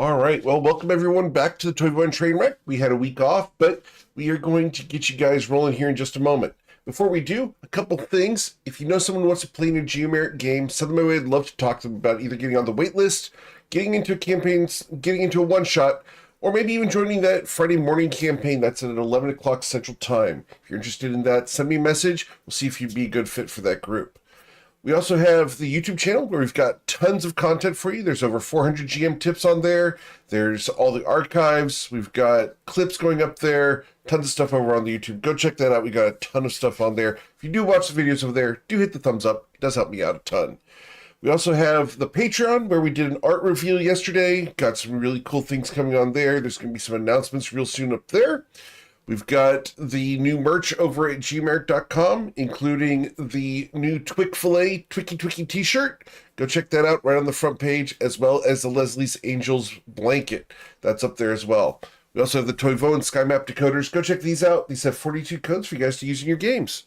All right. Well, welcome everyone back to the Toivoan Trainwreck. We had a week off, but we are going to get you guys rolling here in just a moment. Before we do, a couple things. If you know someone who wants to play a new Geomerit game, send them my way. I'd love to talk to them about either getting on the wait list, getting into a campaign, getting into a one-shot, or maybe even joining that Friday morning campaign that's at 11 o'clock Central Time. If you're interested in that, send me a message. We'll see if you'd be a good fit for that group. We also have the YouTube channel where we've got tons of content for you. There's over 400 GM tips on there. There's all the archives. We've got clips going up there. Tons of stuff over on the YouTube. Go check that out. We got a ton of stuff on there. If you do watch the videos over there, do hit the thumbs up. It does help me out a ton. We also have the Patreon where we did an art reveal yesterday. Got some really cool things coming on there. There's going to be some announcements real soon up there. We've got the new merch over at gmerit.com, including the new Twick Filet Twicky t-shirt. Go check that out right on the front page, as well as the Leslie's Angels blanket. That's up there as well. We also have the Toivoa and Sky Map decoders. Go check these out. These have 42 codes for you guys to use in your games.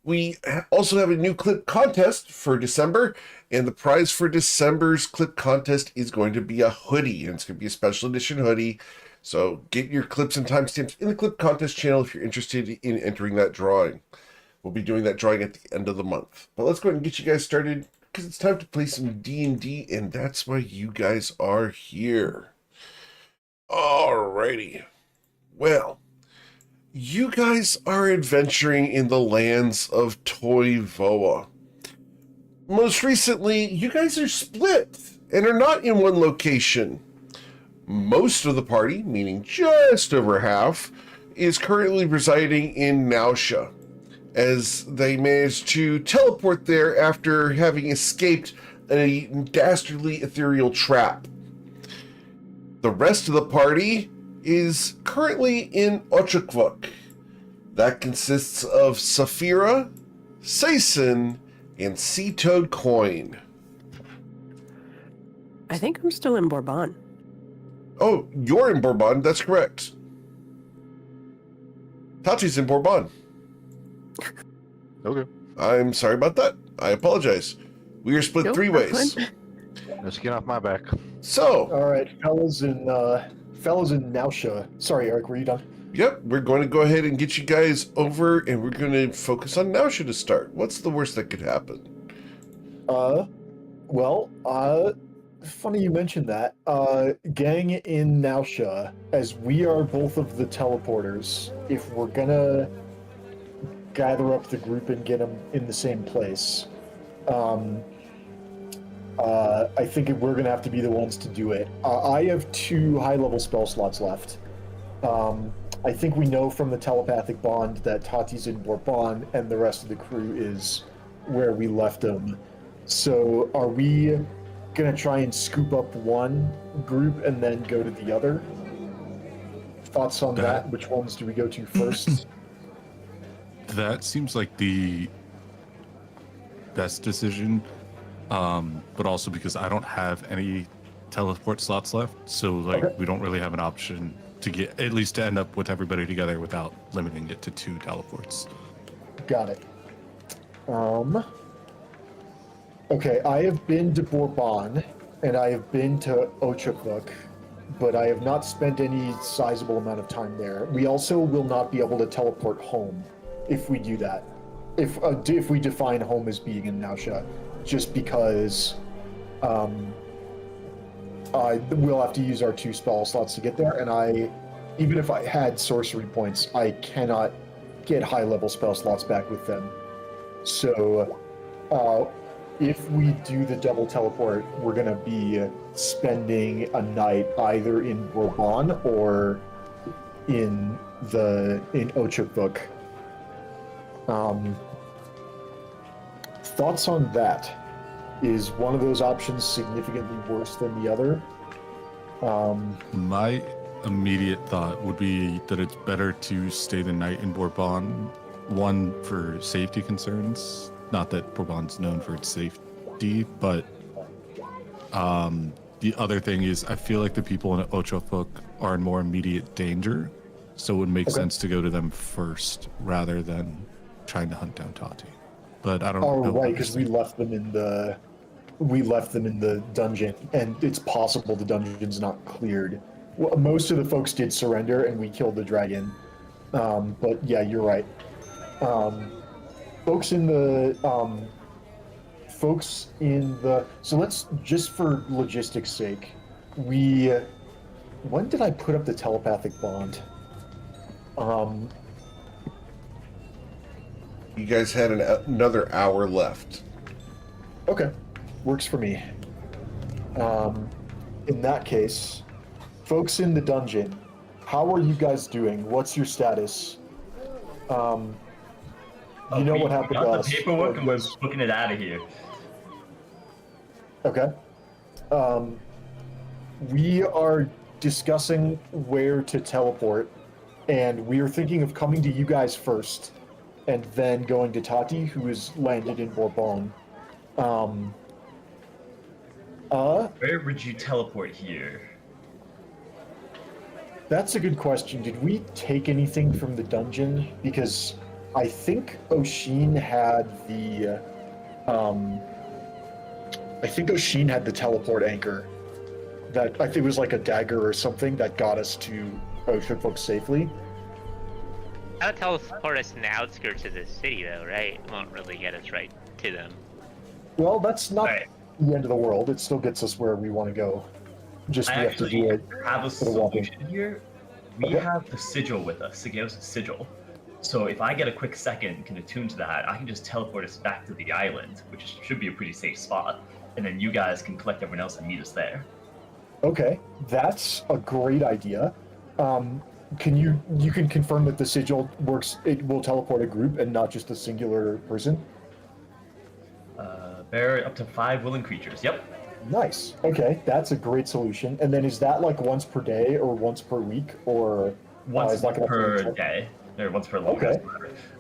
We also have a new clip contest for December, and the prize for December's clip contest is going to be a hoodie, and it's going to be a special edition hoodie. So get your clips and timestamps in the clip contest channel if you're interested in entering that drawing. We'll be doing that drawing at the end of the month. But let's go ahead and get you guys started because it's time to play some D&D, and that's why you guys are here. Alrighty. Well, you guys are adventuring in the lands of Toivoa. Most recently, you guys are split and are not in one location. Most of the party, meaning just over half, is currently residing in Nausea, as they managed to teleport there after having escaped a dastardly ethereal trap. The rest of the party is currently in Ochukvuk. That consists of Saphira, Saison, and Sea Toad Coin. I think I'm still in Bourbon. Oh, you're in Bourbon, that's correct. Tati's in Bourbon. Okay. I'm sorry about that. I apologize. We are split three ways. Let's get off my back. So, All right, fellas in Nausea. Sorry, Eric, were you done? yep, we're going to go ahead and get you guys over, and we're going to focus on Nausea to start. What's the worst that could happen? Funny you mentioned that. Gang in Nausea, as we are both of the teleporters, if we're gonna gather up the group and get them in the same place, I think we're gonna have to be the ones to do it. I have 2 high-level spell slots left. I think we know from the telepathic bond that Tati's in Bourbon and the rest of the crew is where we left them. So are we gonna try and scoop up one group and then go to the other? Thoughts on that? Which ones do we go to first? That seems like the best decision, but also because I don't have any teleport slots left, so Okay. we don't really have an option to get, at least to end up with everybody together without limiting it to 2 teleports. Got it. Okay, I have been to Bourbon, and I have been to Ochukvuk, but I have not spent any sizable amount of time there. We also will not be able to teleport home if we do that. If we define home as being in Nausea, just because we'll have to use our 2 spell slots to get there, and even if I had sorcery points, I cannot get high-level spell slots back with them. So, if we do the double teleport, we're gonna be spending a night either in Bourbon or in Ochukvuk. Thoughts on that? Is one of those options significantly worse than the other? My immediate thought would be that it's better to stay the night in Bourbon, one, for safety concerns. Not that Bourbon's known for its safety, but the other thing is I feel like the people in Ochokvuk are in more immediate danger, so it would make sense to go to them first rather than trying to hunt down Tati. But I don't know. Oh, right, because we left them in the we left them in the dungeon, and it's possible the dungeon's not cleared. Well, most of the folks did surrender, and we killed the dragon. But yeah, you're right. Folks in the so let's, just for logistics sake, when did I put up the telepathic bond? You guys had another hour left. Okay, works for me. In that case, folks in the dungeon, how are you guys doing? What's your status? You know what happened to got us. the paperwork and we're booking it out of here. Okay. We are discussing where to teleport, and we are thinking of coming to you guys first, and then going to Tati, who is landed in Bourbon. Where would you teleport here? That's a good question. Did we take anything from the dungeon? Because I think Oshin had the teleport anchor. That I think it was like a dagger or something that got us to Ocean Folk safely. That'll teleport us in the outskirts of the city, though, right? It won't really get us right to them. Well, that's not Right. the end of the world. It still gets us where we want to go. Just I we have to actually do it. have a for the walking. solution here. We Okay. have the sigil with us, Sigeos' sigil. So if I get a quick second and can attune to that, I can just teleport us back to the island, which should be a pretty safe spot. And then you guys can collect everyone else and meet us there. Okay, that's a great idea. Can you can confirm that the sigil works? It will teleport a group and not just a singular person. Bear up to 5 willing creatures. Yep. Nice. Okay, that's a great solution. And then is that like once per day or once per week or Once is that gonna per change? day. Or once per long. Okay.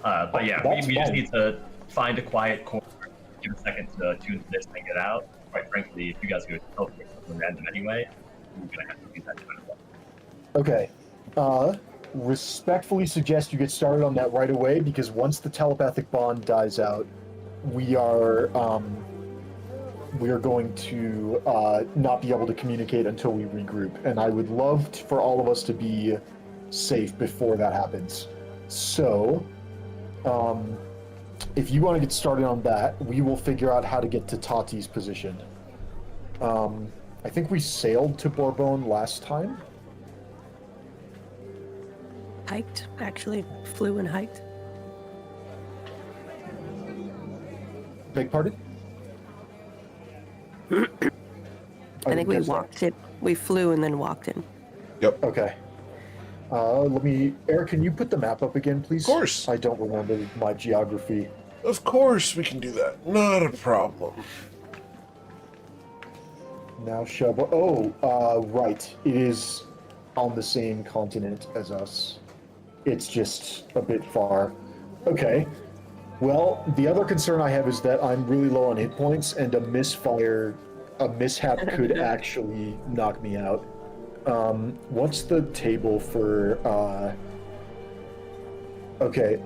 But yeah, That's we just fine. need to find a quiet corner, give a second to tune to this and get out. Quite frankly, if you guys go teleport something random anyway, we're gonna have to use that kind of stuff. Okay. Respectfully suggest you get started on that right away, because once the telepathic bond dies out, we are going to not be able to communicate until we regroup, and I would love for all of us to be safe before that happens. So, if you want to get started on that, we will figure out how to get to Tati's position. I think we sailed to Bourbon last time. Hiked, actually. Flew and hiked. Beg pardon? I think we walked it. We flew and then walked in. Yep. Okay. Eric, can you put the map up again, please? Of course. I don't remember my geography. Of course we can do that. Not a problem. Now, right. It is on the same continent as us. It's just a bit far. Okay. Well, the other concern I have is that I'm really low on hit points, and a mishap could actually knock me out. What's the table for, okay,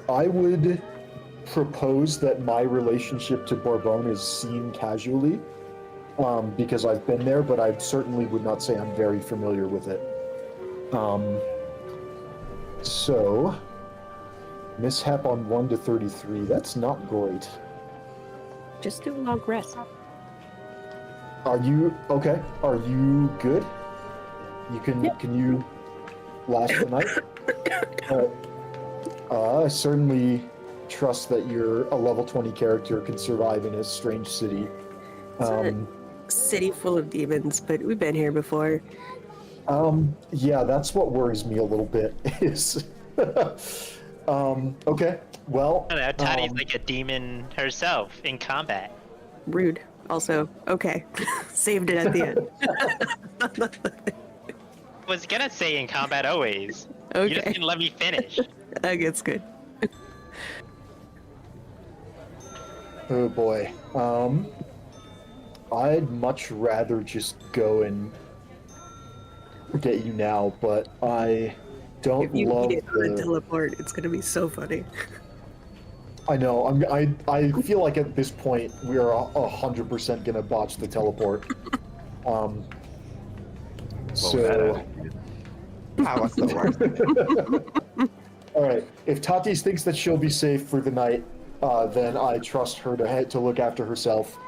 I would propose that my relationship to Bourbon is seen casually, because I've been there, but I certainly would not say I'm very familiar with it. So, mishap on 1 to 33, that's not great. Just do a long rest. Are you okay? Are you good? Can you last the night? I certainly trust that you're a level 20 character can survive in a strange city. It's a city full of demons, but we've been here before. Yeah, that's what worries me a little bit. Is okay. Well, I don't know, Tati's like a demon herself in combat. Rude. Also, okay. Saved it at the end. Was gonna say in combat always. Okay. You just didn't let me finish. That gets good. oh boy. I'd much rather just go and get you now, but I don't If you love eat it on a the. teleport, it's gonna be so funny. I know. I feel like at this point we are 100% gonna botch the teleport. So. Ah, what's the worst? All right. If Tatis thinks that she'll be safe for the night, then I trust her to look after herself.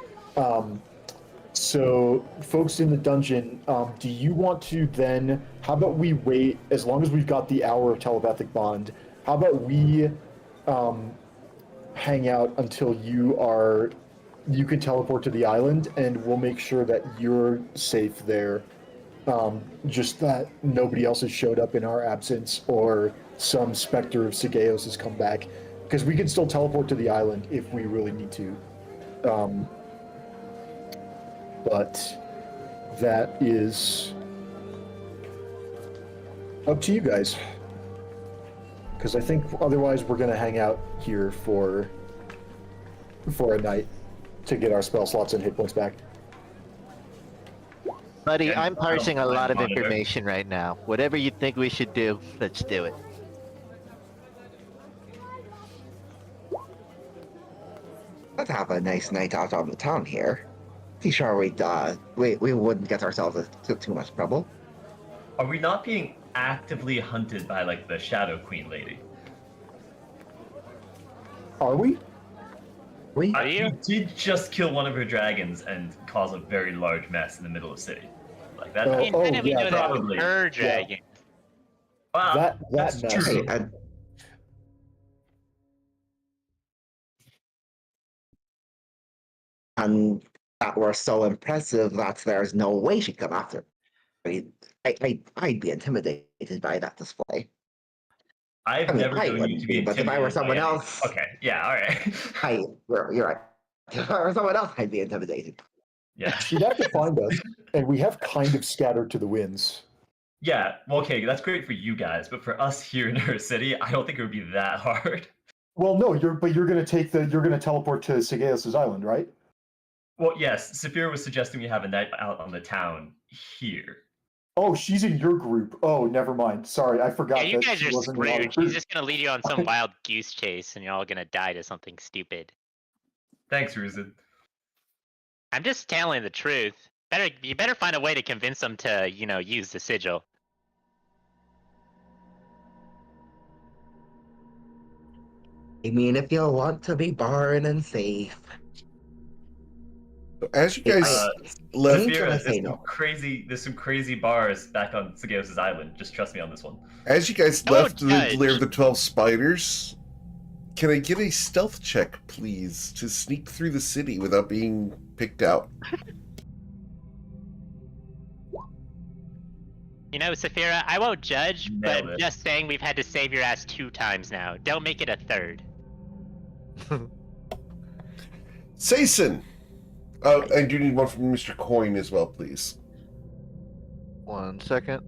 So, folks in the dungeon, do you want to then? How about we wait as long as we've got the hour of telepathic bond? How about we hang out until you can teleport to the island, and we'll make sure that you're safe there. Just that nobody else has showed up in our absence, or some specter of Sigeos has come back, because we can still teleport to the island if we really need to. But that is up to you guys, because I think otherwise we're gonna hang out here for a night to get our spell slots and hit points back. Buddy, Yeah, I'm parsing a lot of monitor. information right now. Whatever you think we should do, let's do it. Let's have a nice night out on the town here. Be sure we wouldn't get ourselves into too much trouble. Are we not being actively hunted by like the Shadow Queen lady? Are we? We Are you? You did just kill one of her dragons and cause a very large mess in the middle of the city. Like that. Oh, I mean, when did we yeah, do that with probably. her dragon? Wow, that that's mess. true. Hey, and that were so impressive that there's no way she could after. I'd be intimidated by that display. I've I mean, never I known you wouldn't to be, be but if I were intimidated by someone any- else- Okay, yeah, all right. You're right. If I were someone else, I'd be intimidated. Yeah. She'd have to find us, and we have kind of scattered to the winds. Yeah, well, okay, that's great for you guys, but for us here in her city, I don't think it would be that hard. Well, no, you're gonna teleport to Sigeos' island, right? Well, yes, Saphira was suggesting we have a night out on the town here. Oh, she's in your group. Oh, never mind. Sorry, I forgot. Yeah, you that guys she are wasn't in our screwed. group. She's just gonna lead you on some wild goose chase, and you're all gonna die to something stupid. Thanks, Ruzin. I'm just telling the truth. You better find a way to convince them to, use the sigil. I mean, if you want to be barren and safe. As you guys left, Ain't Saphira, gonna there's say some no. crazy bars back on Sigeos' island. Just trust me on this one. as you guys I won't left the judge. lair of the 12 spiders, can I get a stealth check, please, to sneak through the city without being picked out? Saphira, I won't judge, Nailed but it. just saying we've had to save your ass 2 times now. Don't make it a 3rd. Sason! I do need one from Mr. Coin as well, please. 1 second.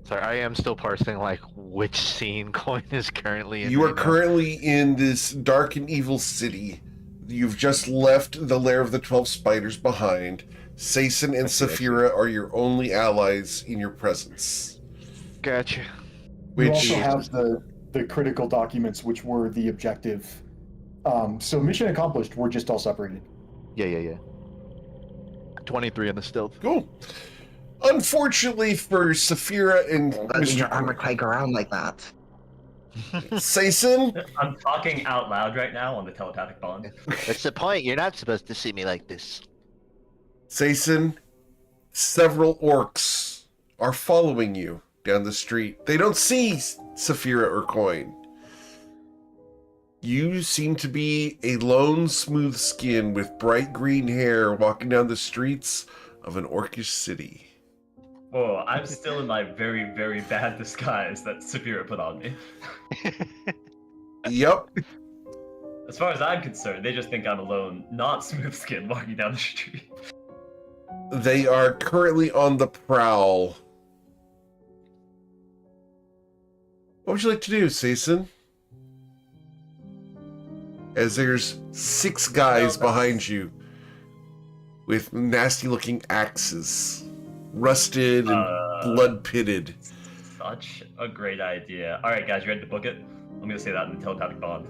Sorry, I am still parsing like which scene Coin is currently in. You are right now. currently in this dark and evil city. You've just left the lair of the 12 spiders behind. Sason and Saphira are your only allies in your presence. Gotcha. We Which also have the critical documents, which were the objective. So mission accomplished. We're just all separated. Yeah. 23 in the stealth. cool. Unfortunately for Saphira and Letting your Mr. armor clank around like that. Sason, I'm talking out loud right now on the telepathic bond. That's the point. You're not supposed to see me like this. Sason, several orcs are following you down the street. They don't see Saphira or Coin. You seem to be a lone smooth skin with bright green hair walking down the streets of an orcish city. Whoa, I'm still in my very, very bad disguise that Saphira put on me. Yep. As far as I'm concerned, they just think I'm alone, not smooth skin walking down the street. They are currently on the prowl. What would you like to do, Sason? As there's 6 guys behind you with nasty-looking axes, rusted and blood-pitted. Such a great idea. All right, guys, you ready to book it? I'm gonna say that in the telepathic bond.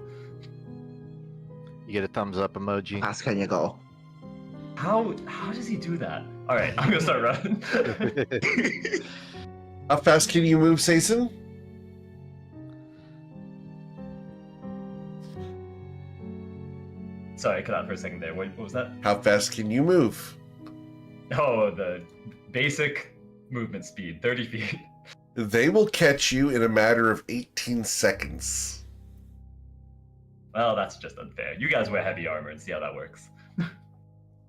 You get a thumbs up emoji. fast can you go? How does he do that? All right, I'm gonna start running. How fast can you move, Sason? Sorry, cut out for a second there. What was that? How fast can you move? Oh, the basic movement speed, 30 feet. They will catch you in a matter of 18 seconds. Well, that's just unfair. You guys wear heavy armor and see how that works.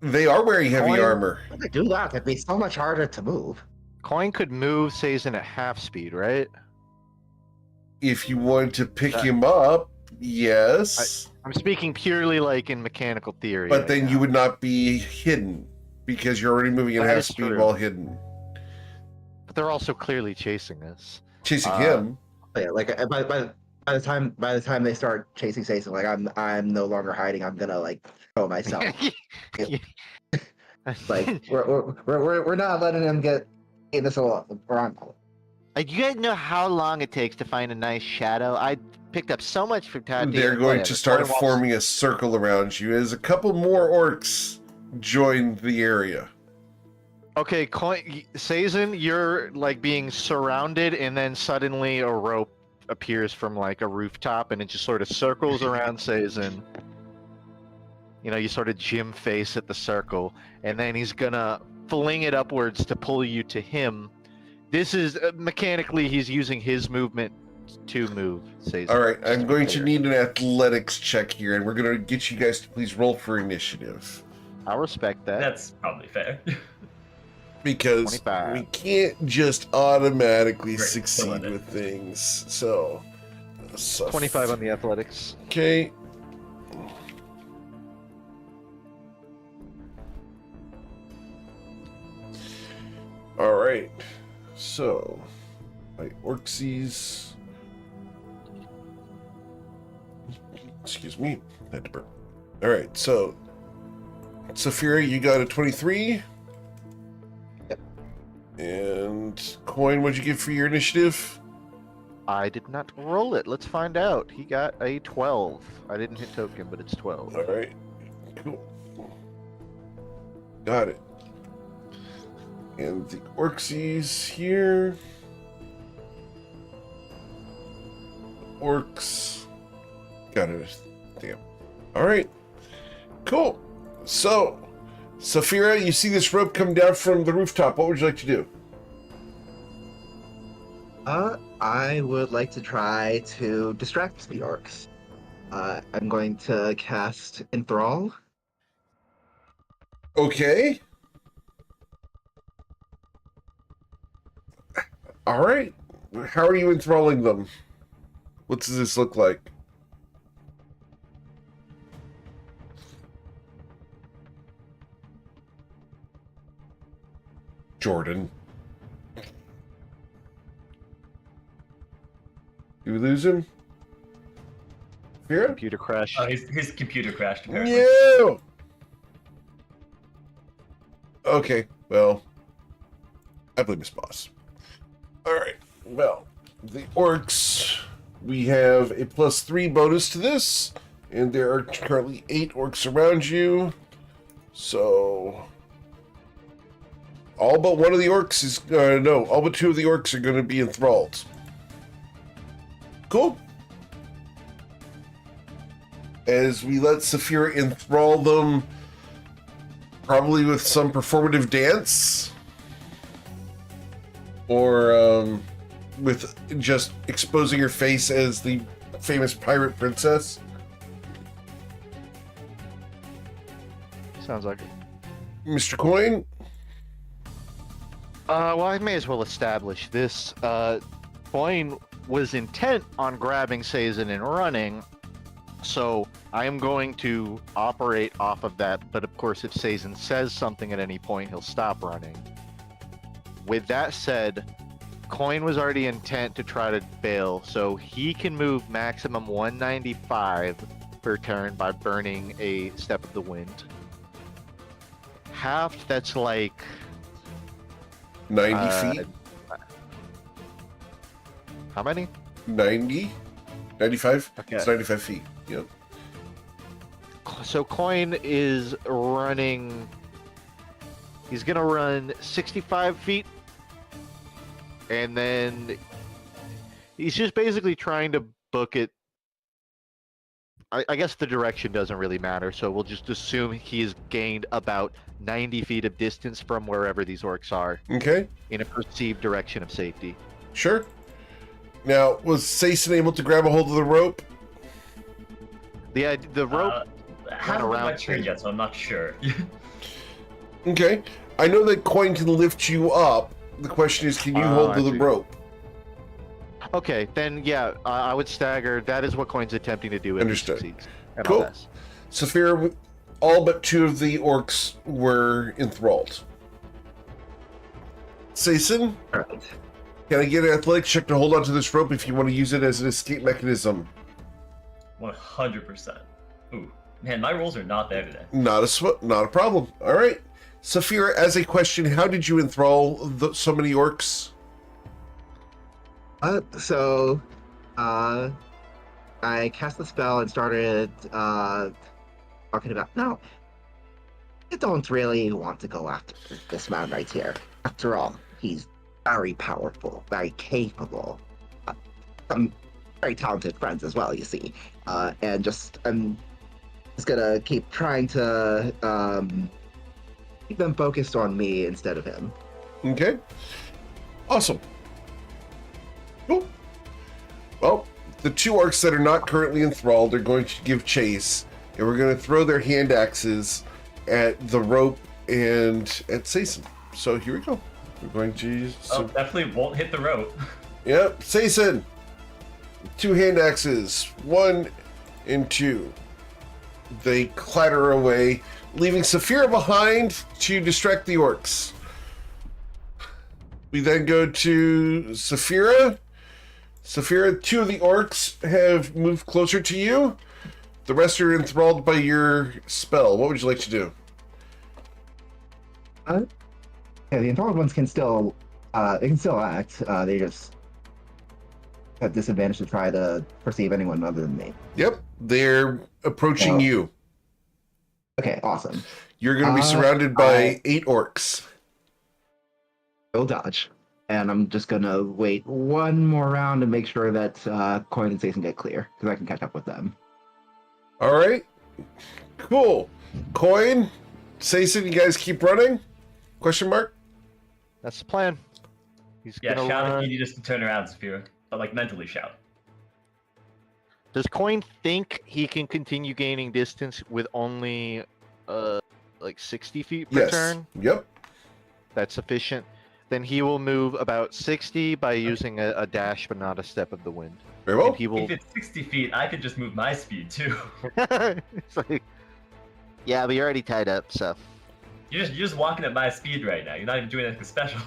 They are wearing heavy Coin. armor. If they do that, it'd be so much harder to move. Coin could move Sazen at half speed, right? If you wanted to pick him up, yes. I'm speaking purely like in mechanical theory. But right then now. you would not be hidden because you're already moving at That half is speed true. while hidden. But they're also clearly chasing us. Chasing him. Yeah, like by the time they start chasing Jason, like I'm no longer hiding. I'm gonna like show myself. Like we're not letting them get in this alone. We're on. Like, you guys know how long it takes to find a nice shadow? I picked up so much from Tati. They're going Whatever. to start Coin walks- forming a circle around you as a couple more orcs join the area. Okay, Sazen, you're like being surrounded, and then suddenly a rope appears from like a rooftop, and it just sort of circles around Sazen. You know, you sort of Jim face at the circle, and then he's gonna fling it upwards to pull you to him. This is mechanically, he's using his movement to move Sazen. All right, just I'm be going to clear. need an athletics check here, and we're going to get you guys to please roll for initiative. I'll respect that. That's probably fair. Because 25. we can't just automatically Great, succeed still in it. with things. So 25 on the athletics. Okay. All right. So, my orcsies. Excuse me. I had to burp. All right. So, Saphira, you got a 23. Yep. And Coin, what'd you get for your initiative? I did not roll it. Let's find out. He got a 12. I didn't hit token, but it's 12. All right. Cool. Got it. And the orcsies here. Orcs. Got it. Damn. All right. Cool. So, Saphira, you see this rope come down from the rooftop. What would you like to do? I would like to try to distract the orcs. I'm going to cast Enthrall. Okay. All right. How are you enthralling them? What does this look like? Jordan. Did we lose him? Here? Computer crash. Oh, his computer crashed apparently. No! Okay, well, I blame his boss. Alright, well, the orcs, we have a +3 bonus to this, and there are currently 8 orcs around you, so all but one of the orcs is, no, all but 2 of the orcs are going to be enthralled. Cool. As we let Saphira enthrall them, probably with some performative dance, or with just exposing her face as the famous pirate princess. Sounds like it. Mr. Coin? Well, I may as well establish this. Coin was intent on grabbing Sazen and running, so I am going to operate off of that, but of course if Sazen says something at any point, he'll stop running. With that said, Coin was already intent to try to bail, so he can move maximum 195 per turn by burning a Step of the Wind. Halved, that's like 90 feet? how many? 90? 95? Okay. It's 95 feet. Yep. So Coin is running. He's gonna run 65 feet, and then he's just basically trying to book it. I guess the direction doesn't really matter, so we'll just assume he's gained about 90 feet of distance from wherever these orcs are Okay, in a perceived direction of safety. sure. Now, was Sason able to grab a hold of the rope? The rope Haven't been my around turn me. yet, so I'm not sure. Okay. I know that Coin can lift you up. The question is, can you hold I to the see. rope? Okay, then yeah, I would stagger. That is what Coin's attempting to do. If Understood. He succeeds. And Cool. I'll pass. Saphira, all but 2 of the orcs were enthralled. Sason, Alright. can I get an athletics check to hold onto this rope if you want to use it as an escape mechanism? 100%. Ooh, man, my rolls are not there today. Not a problem. All right. Saphira, as a question, how did you enthrall so many orcs? I cast the spell and started talking about, no, I don't really want to go after this man right here. After all, he's very powerful, very capable. Some very talented friends as well, you see. I'm just gonna keep trying to keep them focused on me instead of him. Okay. Awesome. Cool. Well, the 2 orcs that are not currently enthralled are going to give chase, and we're going to throw their hand axes at the rope and at Sason. So here we go. We're going to... Oh, definitely won't hit the rope. Yep, Sason. 2 hand axes. 1 and 2. They clatter away, leaving Saphira behind to distract the orcs. We then go to Saphira. Saphira, 2 of the orcs have moved closer to you. The rest are enthralled by your spell. What would you like to do? Yeah, the enthralled ones can still act. They just have disadvantage to try to perceive anyone other than me. Yep, they're approaching you. Okay, awesome. You're going to be surrounded by 8 orcs. Go dodge. And I'm just gonna wait one more round to make sure that Coin and Sason get clear, because I can catch up with them. All right, cool. Coin, Sason, you guys keep running? Question mark? That's the plan. He's Yeah, gonna shout run. if you need us to turn around, Saphira. But like mentally shout. Does Coin think he can continue gaining distance with only like 60 feet per Yes. turn? Yep. That's sufficient. Then he will move about 60 by using a dash, but not a step of the wind. Very well. And he will. If it's 60 feet, I could just move my speed too. It's like, Yeah, but you're already tied up, so. You're just walking at my speed right now. You're not even doing anything special.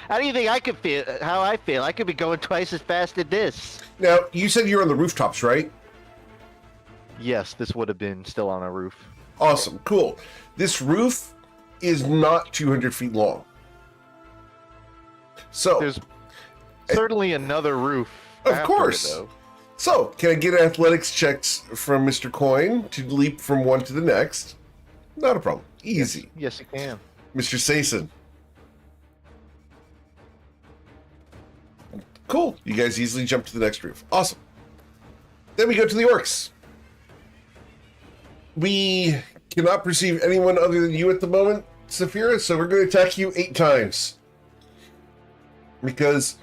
How do you think I could feel? How I feel? I could be going twice as fast as this. Now, you said you were on the rooftops, right? yes, this would have been still on a roof. Awesome. Cool. This roof is not 200 feet long. So, There's certainly another roof. Of after it, course. though. so can I get athletics checks from Mr. Coin to leap from one to the next? Not a problem. Easy. Yes, you can. Mr. Sason. Cool. You guys easily jump to the next roof. Awesome. Then we go to the orcs. We cannot perceive anyone other than you at the moment, Saphira, so we're going to attack you 8 times. Because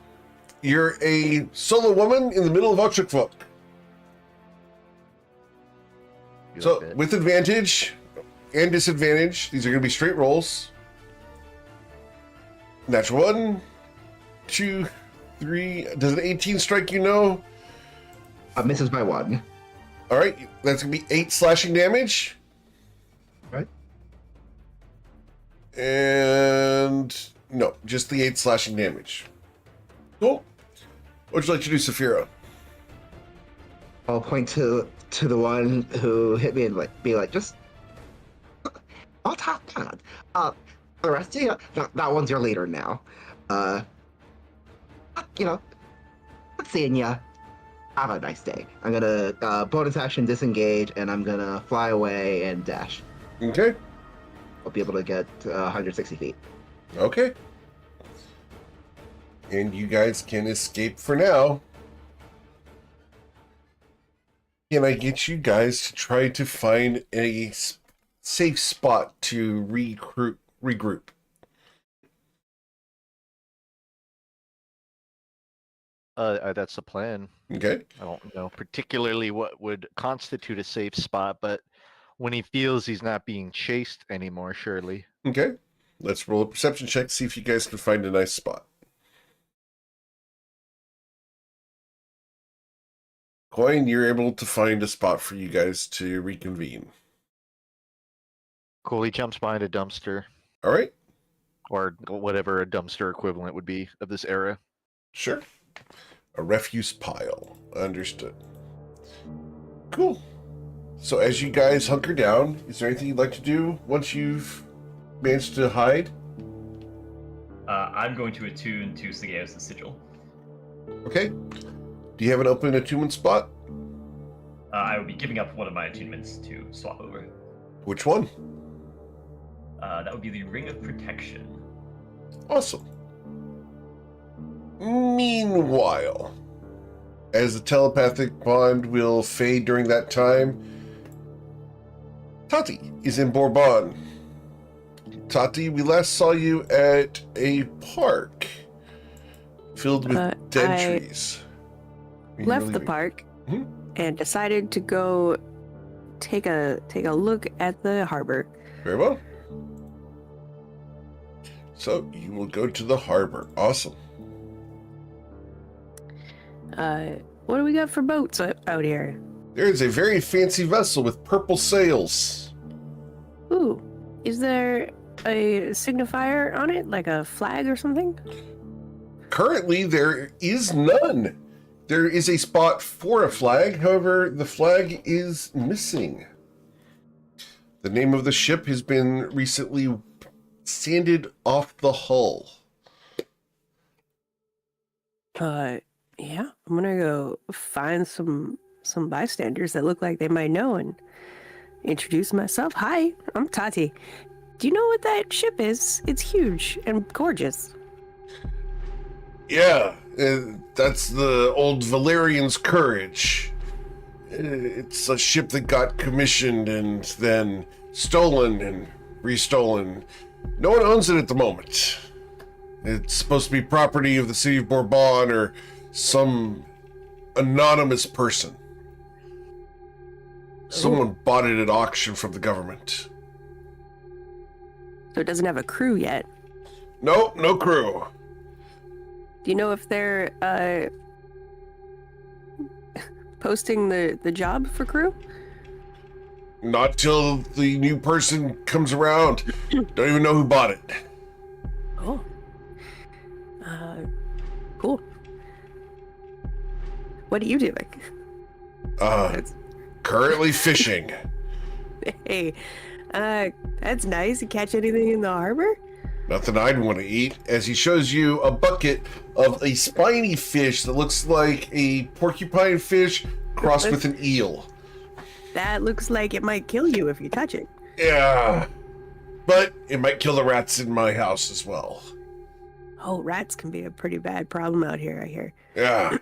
you're a solo woman in the middle of Ochukvuk. You So, like that? with advantage and disadvantage, these are going to be straight rolls. Natural 1, 2, 3. Does an 18 strike you? No. Misses by 1. All right, that's going to be 8 slashing damage. Right. And no, just the 8 slashing damage. Cool. What would you like to do, Saphira? I'll point to the one who hit me and be like, just I'll top that. The rest of you, that one's your leader now. Not seeing ya. Have a nice day. I'm gonna bonus action disengage, and I'm gonna fly away and dash. Okay. I'll be able to get 160 feet. Okay. And you guys can escape for now. Can I get you guys to try to find a safe spot to regroup? That's the plan. Okay. I don't know particularly what would constitute a safe spot, but when he feels he's not being chased anymore, surely. Okay. Let's roll a perception check to see if you guys can find a nice spot. Coin, you're able to find a spot for you guys to reconvene. Cool. He jumps behind a dumpster, All right. or whatever a dumpster equivalent would be of this era. Sure. A refuse pile. Understood. Cool. So as you guys hunker down, is there anything you'd like to do once you've managed to hide? I'm going to attune to Sigeos' sigil. Okay. Do you have an open attunement spot? I will be giving up one of my attunements to swap over. Which one? That would be the Ring of Protection. Awesome. Meanwhile, as the telepathic bond will fade during that time, Tati is in Bourbon. Tati, we last saw you at a park filled with dead trees. Left the park and decided to go take a look at the harbor. Very well. So you will go to the harbor. Awesome. What do we got for boats out here? There is a very fancy vessel with purple sails. Ooh, is there a signifier on it, like a flag or something? Currently, there is none. There is a spot for a flag, however, the flag is missing. The name of the ship has been recently sanded off the hull. Yeah, I'm gonna go find some bystanders that look like they might know and introduce myself. Hi, I'm Tati. Do you know what that ship is? It's huge and gorgeous. Yeah, that's the old Valerian's Courage. It's a ship that got commissioned and then stolen and restolen. No one owns it at the moment. It's supposed to be property of the city of Bourbon or some anonymous person. Someone bought it at auction from the government. So it doesn't have a crew yet. No crew. Do you know if they're posting the job for crew? Not till the new person comes around. Don't even know who bought it. Oh. Cool. What are you doing? Currently fishing. Hey, that's nice. You catch anything in the harbor? Nothing I'd want to eat, as he shows you a bucket of a spiny fish that looks like a porcupine fish crossed with an eel. That looks like it might kill you if you touch it. Yeah, but it might kill the rats in my house as well. Oh, rats can be a pretty bad problem out here, I hear. Yeah.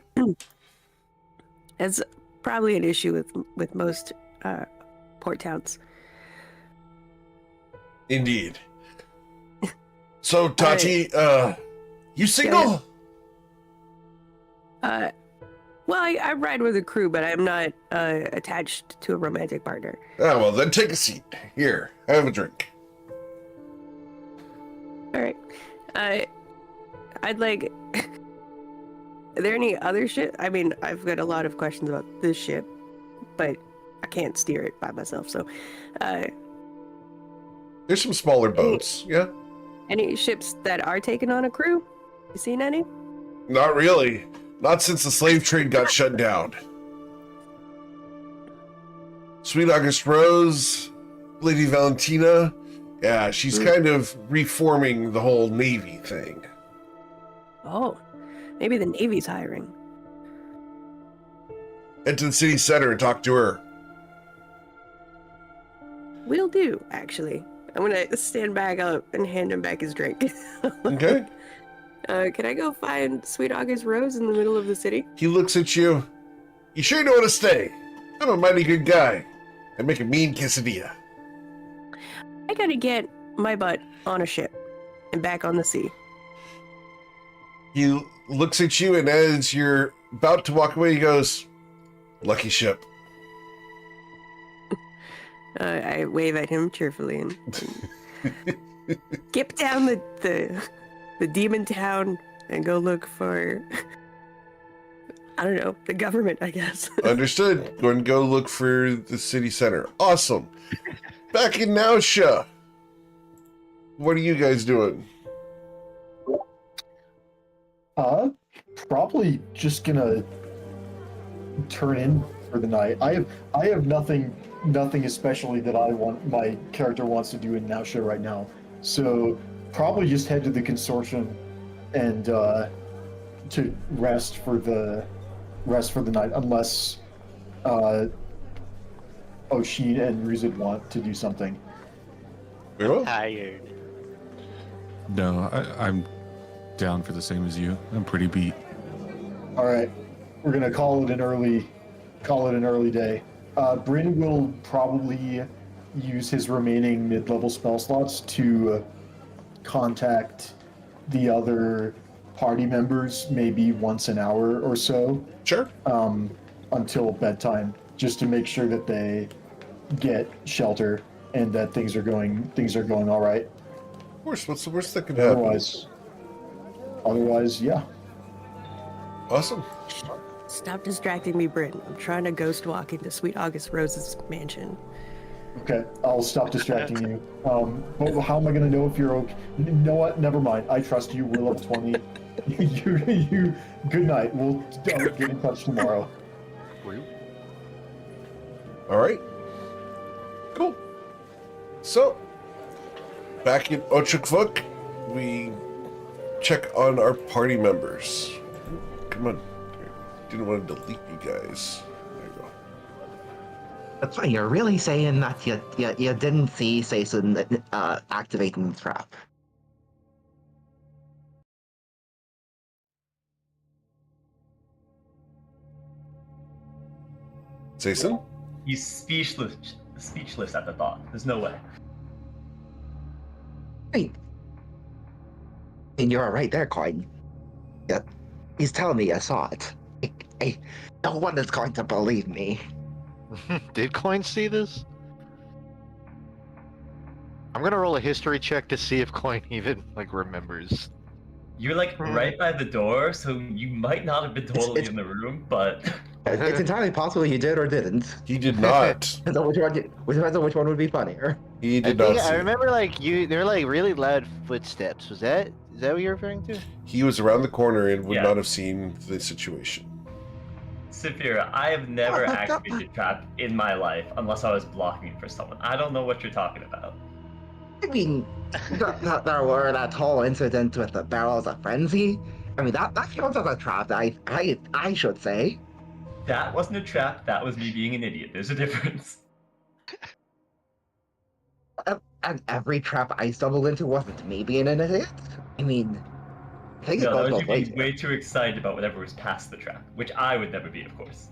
That's probably an issue with most port towns. Indeed. So, Tati, you single? Well, I ride with a crew, but I'm not attached to a romantic partner. Ah, well, then take a seat. Here, have a drink. All right. I'd like... Are there any other ship? I mean, I've got a lot of questions about this ship, but I can't steer it by myself, so... There's some smaller boats, yeah? Any ships that are taking on a crew? You seen any? Not really. Not since the slave trade got shut down. Sweet August Rose, Lady Valentina, yeah, she's kind of reforming the whole Navy thing. Oh, maybe the Navy's hiring. Head to the city center and talk to her. Will do, actually. I'm gonna stand back up and hand him back his drink. Okay? Can I go find Sweet August Rose in the middle of the city? He looks at you. You sure you know where to stay? I'm a mighty good guy. I make a mean quesadilla. I gotta get my butt on a ship and back on the sea. He looks at you, and as you're about to walk away, he goes, "Lucky ship." I wave at him cheerfully and skip down the demon town and go look for, I don't know, the government, I guess. Understood. Go and go look for the city center. Awesome. Back in Nausea. What are you guys doing? Probably just gonna turn in for the night. I have nothing especially that my character wants to do in Nausea right now. So probably just head to the consortium and to rest for the night, unless Oshin and Ruzid want to do something. Very well. Tired. No, I'm down for the same as you. I'm pretty beat. All right, we're gonna call it an early day. Bryn will probably use his remaining mid-level spell slots to contact the other party members maybe once an hour or so, Sure. until bedtime, just to make sure that they get shelter and that things are going all right. Of course. What's the worst that could happen? Otherwise, yeah. Awesome. Stop distracting me, Bryn. I'm trying to ghost walk into Sweet August Rose's mansion. Okay, I'll stop distracting you. But how am I gonna know if you're okay? You know what? Never mind. I trust you. We're level 20. you. Good night. We'll get in touch tomorrow. All right. Cool. So, back in Ochakvuk, we check on our party members. Come on. Didn't want to delete you guys. There you go. That's fine. You're really saying that you didn't see Sason activating the trap. Jason? He's speechless at the thought. There's no way. Hey. And you're right there, Coin. Yeah, he's telling me I saw it. No one is going to believe me. Did Coin see this? I'm gonna roll a history check to see if Coin even remembers. You're right by the door, so you might not have been totally in the room, but It's entirely possible you did or didn't. He did not. Depends on which one would be funnier. He I did not think see I it. remember there were really loud footsteps. Is that what you're referring to? He was around the corner and would Yeah. not have seen the situation. Saphira, I have never activated trap in my life unless I was blocking it for someone. I don't know what you're talking about. I mean, there were that whole incident with the barrels of frenzy. I mean, that counts as a trap. I should say. That wasn't a trap. That was me being an idiot. There's a difference. And every trap I stumbled into wasn't me being an idiot. I mean, I think it No, goes that was both you ways. being way too excited about whatever was past the trap, which I would never be, of course.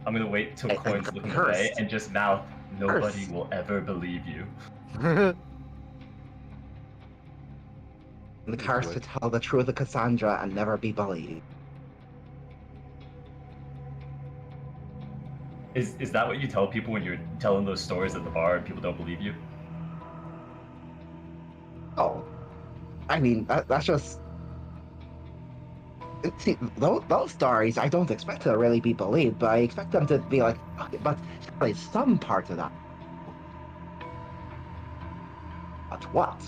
I'm gonna wait till And Coin's looking cursed. away and just mouth, nobody Cursed. will ever believe you. The curse to tell the truth of Cassandra and never be believed. Is that what you tell people when you're telling those stories at the bar and people don't believe you? Oh, I mean, that's just. See, those stories I don't expect to really be believed, but I expect them to be like, okay, but surely some part of that. But what?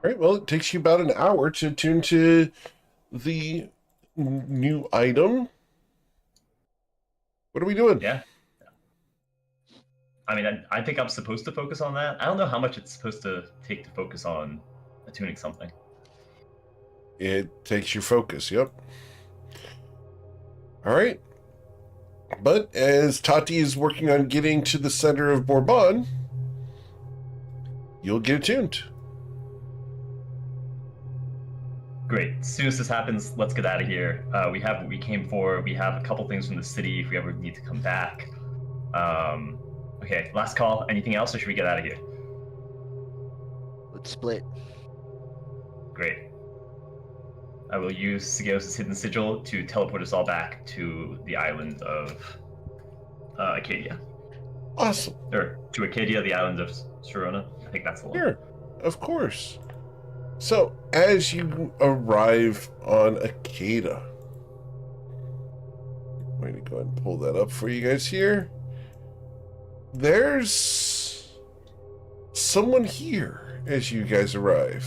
All right, well, it takes you about an hour to tune to the new item. What are we doing? Yeah. I mean, I think I'm supposed to focus on that. I don't know how much it's supposed to take to focus on attuning something. It takes your focus, yep. Alright. But as Tati is working on getting to the center of Bourbon, you'll get attuned. Great. As soon as this happens, let's get out of here. We have what we came for. We have a couple things from the city if we ever need to come back. Okay, last call. Anything else, or should we get out of here? Let's split. Great. I will use Sigeos' hidden sigil to teleport us all back to the island of Acadia. Awesome. Or to Acadia, the island of Sharona. I think that's the one. Sure, of course. So, as you arrive on Acadia, I'm going to go ahead and pull that up for you guys here. There's someone here as you guys arrive.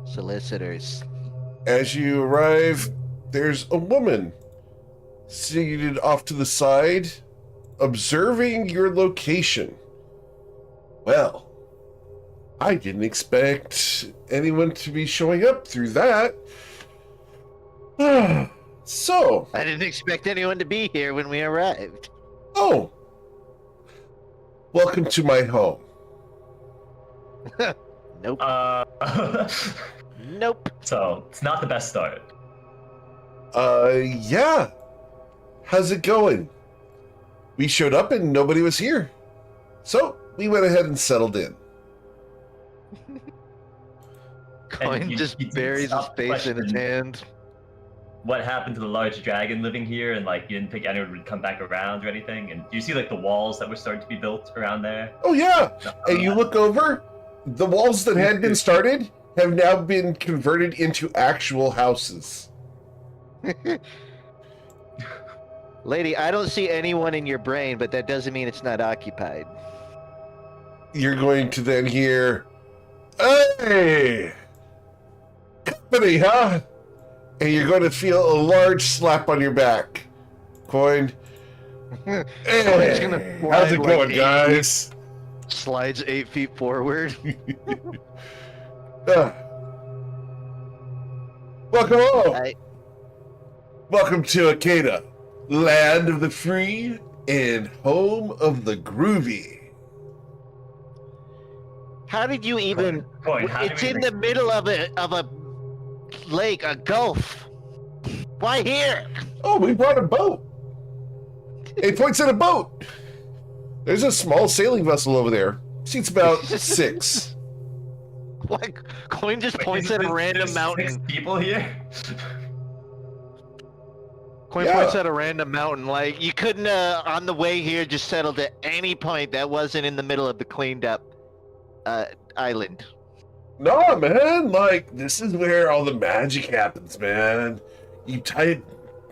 Solicitors. As you arrive, there's a woman seated off to the side, observing your location. Well, I didn't expect anyone to be showing up through that. So, I didn't expect anyone to be here when we arrived. oh, welcome to my home. Nope. Uh, Nope. so it's not the best start. Yeah. How's it going? We showed up and nobody was here. So, we went ahead and settled in. Coin you- just you didn't buries his stop the face in his question. hand. What happened to the large dragon living here, and like you didn't think anyone would come back around or anything? And do you see like the walls that were starting to be built around there? Oh, yeah. And you look over, the walls that had been started have now been converted into actual houses. Lady, I don't see anyone in your brain, but that doesn't mean it's not occupied. You're going to then hear, "Hey! Company, huh?" And you're going to feel a large slap on your back. Coin. Coin's Hey, gonna how's it slide going, like guys? Slides 8 feet forward. Welcome home. I- Welcome to Acadia, land of the free and home of the groovy. How did you even? Coin, how do It's we in the middle of a lake, a gulf. Why here? Oh, we brought a boat. 8 points in a boat. There's a small sailing vessel over there. Seats about 6. Why? Coin just Wait, points is at a this- random there's mountain. 6 people here. Coin Yeah. points at a random mountain. Like you couldn't, on the way here, just settled at any point that wasn't in the middle of the cleaned up island. Nah, man. Like, this is where all the magic happens, man. You type,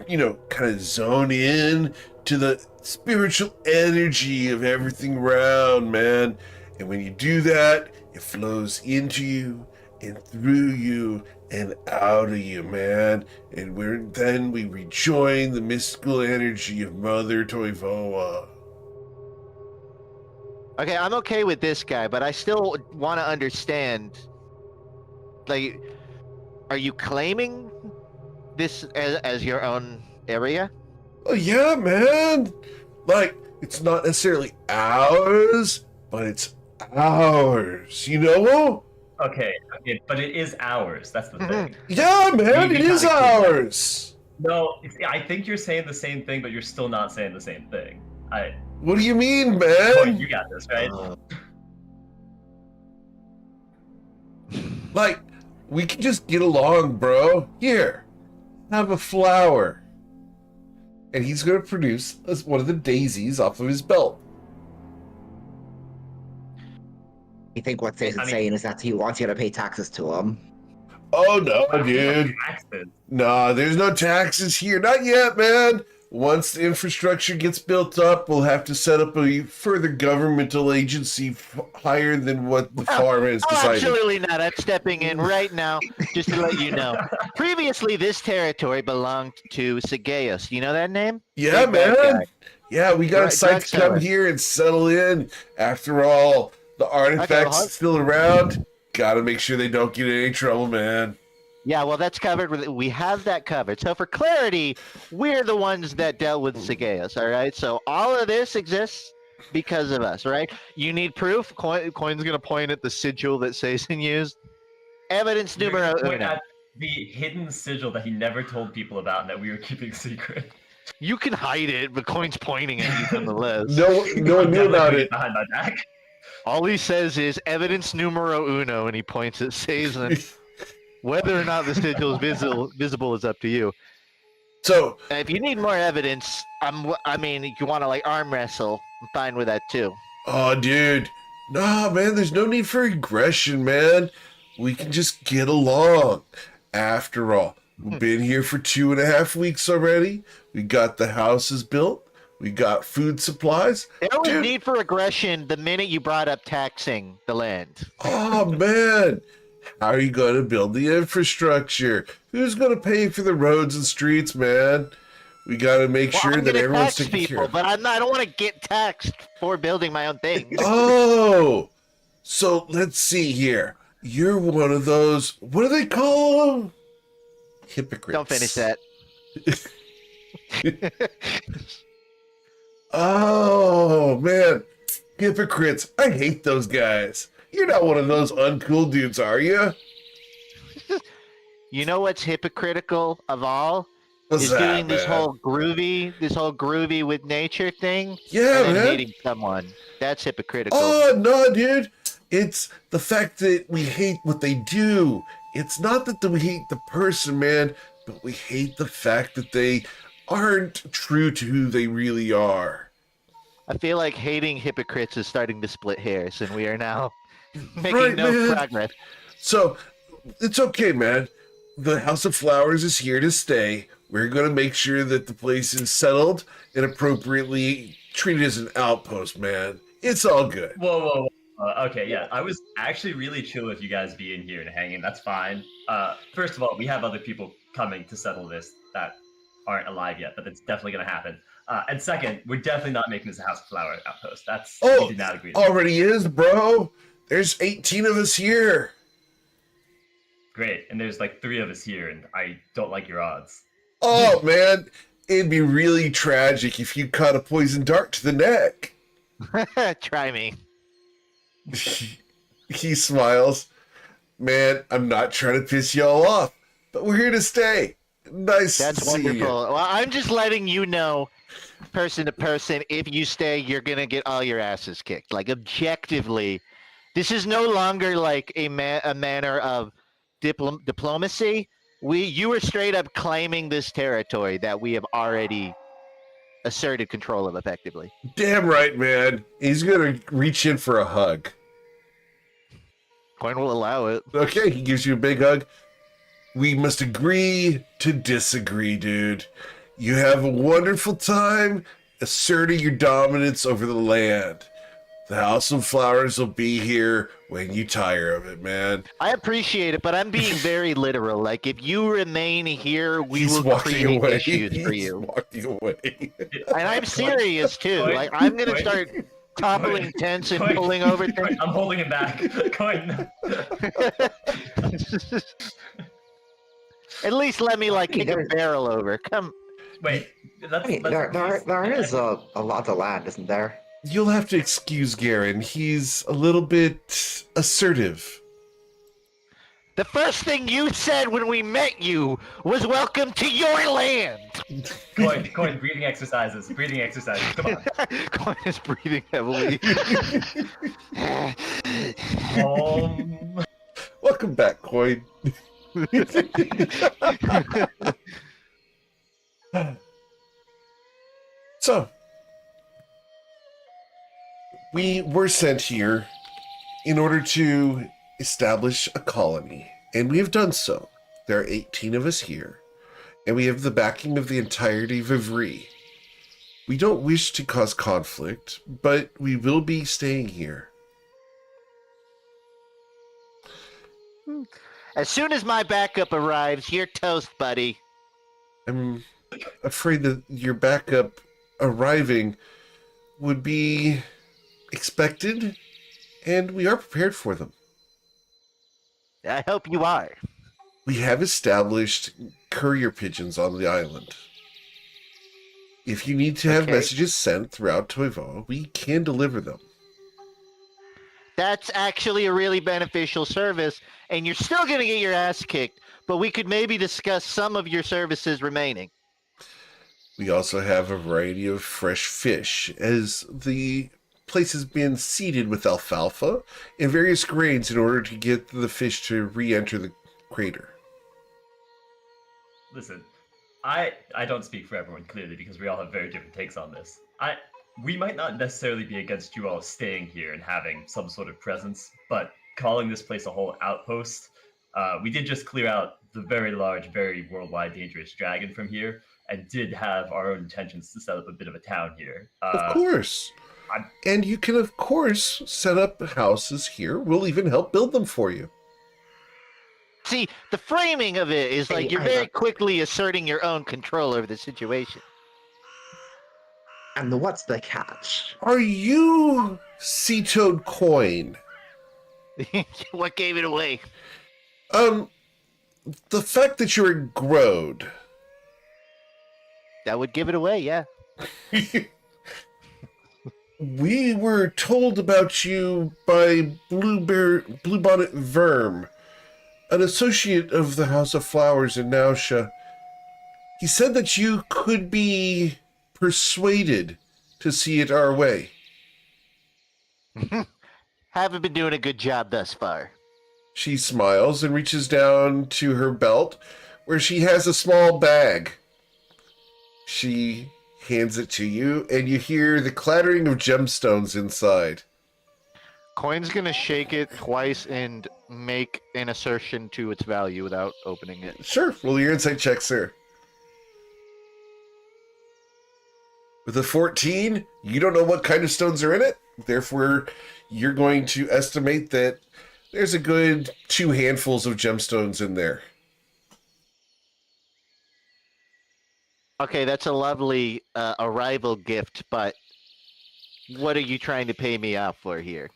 kind of zone in to the spiritual energy of everything around, man. And when you do that, it flows into you and through you and out of you, man. And we rejoin the mystical energy of Mother Toivoa. Okay, I'm okay with this guy, but I still want to understand. Like, are you claiming this as your own area? Oh, yeah, man. Like, it's not necessarily ours, but it's ours, Okay, but it is ours. That's the thing. Yeah, man, You it is gotta keep that. ours. No, I think you're saying the same thing, but you're still not saying the same thing. What do you mean, Coin, man? you got this, right? Like, we can just get along, bro. Here, have a flower. And he's going to produce one of the daisies off of his belt. You think what Jason's I mean- saying is that he wants you to pay taxes to him? Oh, no, dude. Taxes. Nah, there's no taxes here. Not yet, man. once the infrastructure gets built up, we'll have to set up a further governmental agency higher than what the farm has Oh, decided. absolutely not. I'm stepping in right now just to let you know. Previously, this territory belonged to Sageus. You know that name? Yeah, Big bad man. guy. Yeah, we got Drug excited to come seller. here and settle in. After all, the artifacts well, still around. Gotta make sure they don't get in any trouble, man. Yeah, well, that's covered. We have that covered. So for clarity, we're the ones that dealt with Sageus, all right? So all of this exists because of us, right? You need proof? Coin's going to point at the sigil that Sazin used. Evidence You're numero gonna point uno. at the hidden sigil that he never told people about and that we were keeping secret. You can hide it, but Coin's pointing at you nonetheless. No one knew about it. Behind my back. All he says is evidence numero uno, and he points at Sazin. Whether or not the sigil is visible is up to you. So, And if you need more evidence, I mean, if you want to like arm wrestle, I'm fine with that too. oh, dude. Nah, man, there's no need for aggression, man. We can just get along. After all, we've been here for 2.5 weeks already. We got the houses built. We got food supplies. There was Dude. need for aggression the minute you brought up taxing the land. Oh, man. How are you going to build the infrastructure? Who's going to pay for the roads and streets, man? We got to make Well, sure I'm that gonna everyone's tax taken care people, of. but I don't want to get taxed for building my own things. Oh, so let's see here. You're one of those, what do they call them? Hypocrites. Don't finish that. Oh, man. Hypocrites. I hate those guys. You're not one of those uncool dudes, are you? You know what's hypocritical of all? What's is that, doing this man? whole groovy with nature thing Yeah, and then man. hating someone. That's hypocritical. Oh, no, dude. It's the fact that we hate what they do. It's not that we hate the person, man, but we hate the fact that they aren't true to who they really are. I feel like hating hypocrites is starting to split hairs, and we are now making Right, no man. progress. So, it's okay, man. The House of Flowers is here to stay. We're going to make sure that the place is settled and appropriately treated as an outpost, man. It's all good. Whoa. Okay, yeah. I was actually really chill with you guys being here and hanging. That's fine. First of all, we have other people coming to settle this that aren't alive yet, but that's definitely going to happen. And second, we're definitely not making this a House of Flower outpost. We did not agree to that. Already is, bro. There's 18 of us here. Great. And there's like 3 of us here, and I don't like your odds. Oh, man. It'd be really tragic if you caught a poison dart to the neck. Try me. He smiles. Man, I'm not trying to piss y'all off, but we're here to stay. Nice That's to see wonderful. you. Well, I'm just letting you know, person to person, if you stay, you're gonna get all your asses kicked. Like objectively, this is no longer like a manner of diplomacy. You are straight up claiming this territory that we have already asserted control of effectively. Damn right, man. He's gonna reach in for a hug. Coin will allow it. Okay, he gives you a big hug. We must agree to disagree, dude. You have a wonderful time asserting your dominance over the land. The House of Flowers will be here when you tire of it, man. I appreciate it, but I'm being very literal. Like, if you remain here, we He's will walking create away. issues for He's you. walking away. And I'm serious too. Coin, Like, I'm gonna coin, start toppling tents and coin, pulling over coin, things. I'm holding him back. Coin. At least let me like kick a barrel over. Come. Wait, I mean, there is a lot of land, isn't there? You'll have to excuse Garen. He's a little bit assertive. The first thing you said when we met you was "Welcome to your land." Coin, breathing exercises. Come on. Coin is breathing heavily. Welcome back, Coin. So, we were sent here in order to establish a colony, and we have done so. There are 18 of us here, and we have the backing of the entirety of Ivry. We don't wish to cause conflict, but we will be staying here. As soon as my backup arrives, you're toast, buddy. I'm afraid that your backup arriving would be expected, and we are prepared for them. I hope you are. We have established courier pigeons on the island. If you need to have Okay. messages sent throughout Toivoa, we can deliver them. That's actually a really beneficial service, and you're still going to get your ass kicked, but we could maybe discuss some of your services remaining. We also have a variety of fresh fish, as the place has been seeded with alfalfa and various grains in order to get the fish to re-enter the crater. Listen, I don't speak for everyone clearly because we all have very different takes on this. We might not necessarily be against you all staying here and having some sort of presence, but calling this place a whole outpost, we did just clear out the very large, very worldwide dangerous dragon from here, and did have our own intentions to set up a bit of a town here. Of course. And you can, of course, set up houses here. We'll even help build them for you. See, the framing of it is like Hey, you're I very know. quickly asserting your own control over the situation. And what's the catch? Are you Sea Toad Coin? What gave it away? The fact that you're a Grode. That would give it away, yeah. We were told about you by Bluebonnet Verm, an associate of the House of Flowers in Nausea. He said that you could be persuaded to see it our way. Haven't been doing a good job thus far. She smiles and reaches down to her belt, where she has a small bag. She hands it to you, and you hear the clattering of gemstones inside. Coin's gonna shake it twice and make an assertion to its value without opening it. Sure, roll your insight check, sir. With a 14, you don't know what kind of stones are in it. Therefore, you're going to estimate that there's a good 2 handfuls of gemstones in there. Okay, that's a lovely arrival gift, but what are you trying to pay me off for here?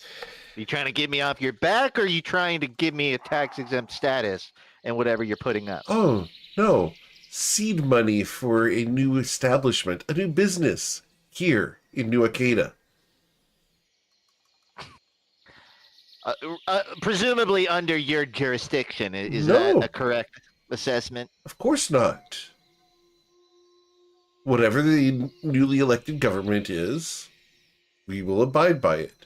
Are you trying to get me off your back, or are you trying to give me a tax-exempt status and whatever you're putting up? Oh, no. Seed money for a new establishment, a new business here in New Akeda. Presumably under your jurisdiction, is No. that a correct assessment? Of course not. Whatever the newly elected government is, we will abide by it.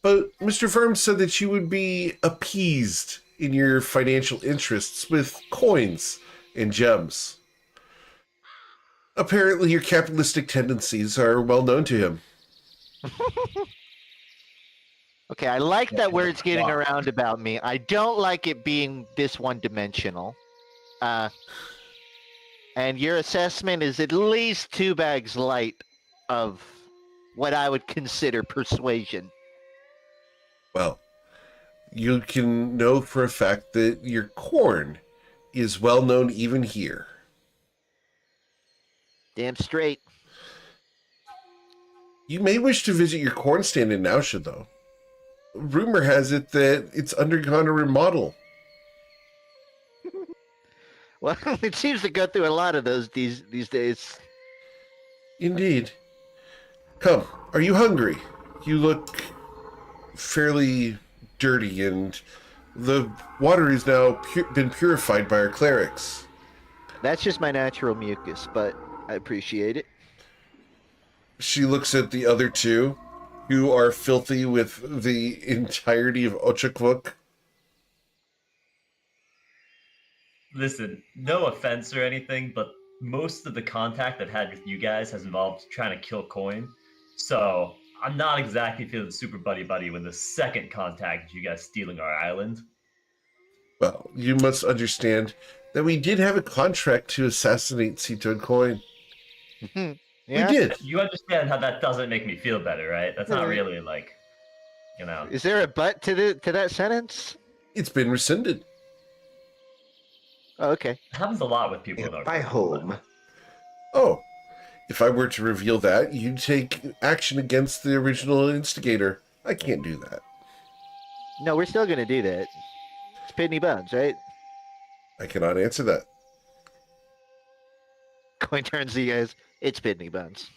But Mr. Firm said that you would be appeased in your financial interests with coins and gems. Apparently, your capitalistic tendencies are well known to him. Okay, I like that word's getting Wow. around about me. I don't like it being this one-dimensional. And your assessment is at least 2 bags light of what I would consider persuasion. Well, you can know for a fact that your corn is well known even here. Damn straight. You may wish to visit your corn stand in Nausea, though. Rumor has it that it's undergone a remodel. Well, it seems to go through a lot of those these days. Indeed. Come, are you hungry? You look fairly dirty, and the water is now been purified by our clerics. That's just my natural mucus, but I appreciate it. She looks at the other two, who are filthy with the entirety of Ochakvuk. Listen, no offense or anything, but most of the contact I've had with you guys has involved trying to kill Coin. So I'm not exactly feeling super buddy-buddy when the second contact is you guys stealing our island. Well, you must understand that we did have a contract to assassinate Seatoad Coin. Yeah. We did. You understand how that doesn't make me feel better, right? That's not really like, you know. Is there a but to that sentence? It's been rescinded. Oh, okay. It happens a lot with people in our By group, whom? Oh, if I were to reveal that, you'd take action against the original instigator. I can't do that. No, we're still gonna do that. It's Pitney Bones, right? I cannot answer that. Coin turns to you guys. It's Pitney Bones.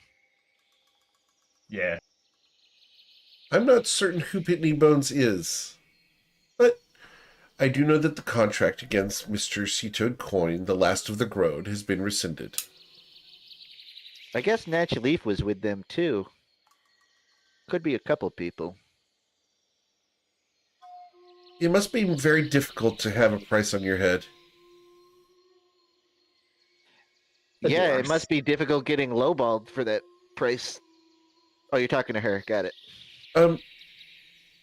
Yeah. I'm not certain who Pitney Bones is, but I do know that the contract against Mr. Seatoad Coin, the last of the Grode, has been rescinded. I guess Natch Leaf was with them too. Could be a couple people. It must be very difficult to have a price on your head. The Yeah, it dwarves. must be difficult getting lowballed for that price. Oh, you're talking to her. Got it.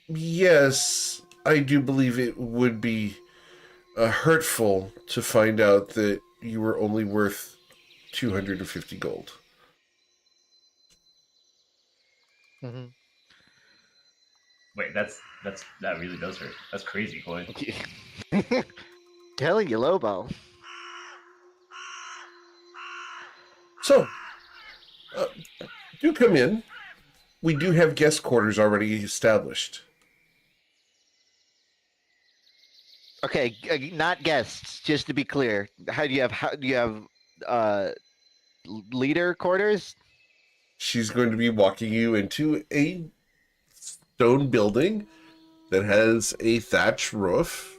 Yes, I do believe it would be hurtful to find out that you were only worth 250 gold. Mm-hmm. Wait, that really does hurt. That's crazy, Coin. Telling you, lowball. So, do come in. We do have guest quarters already established. Okay, not guests. Just to be clear, how do you have leader quarters? She's going to be walking you into a stone building that has a thatch roof,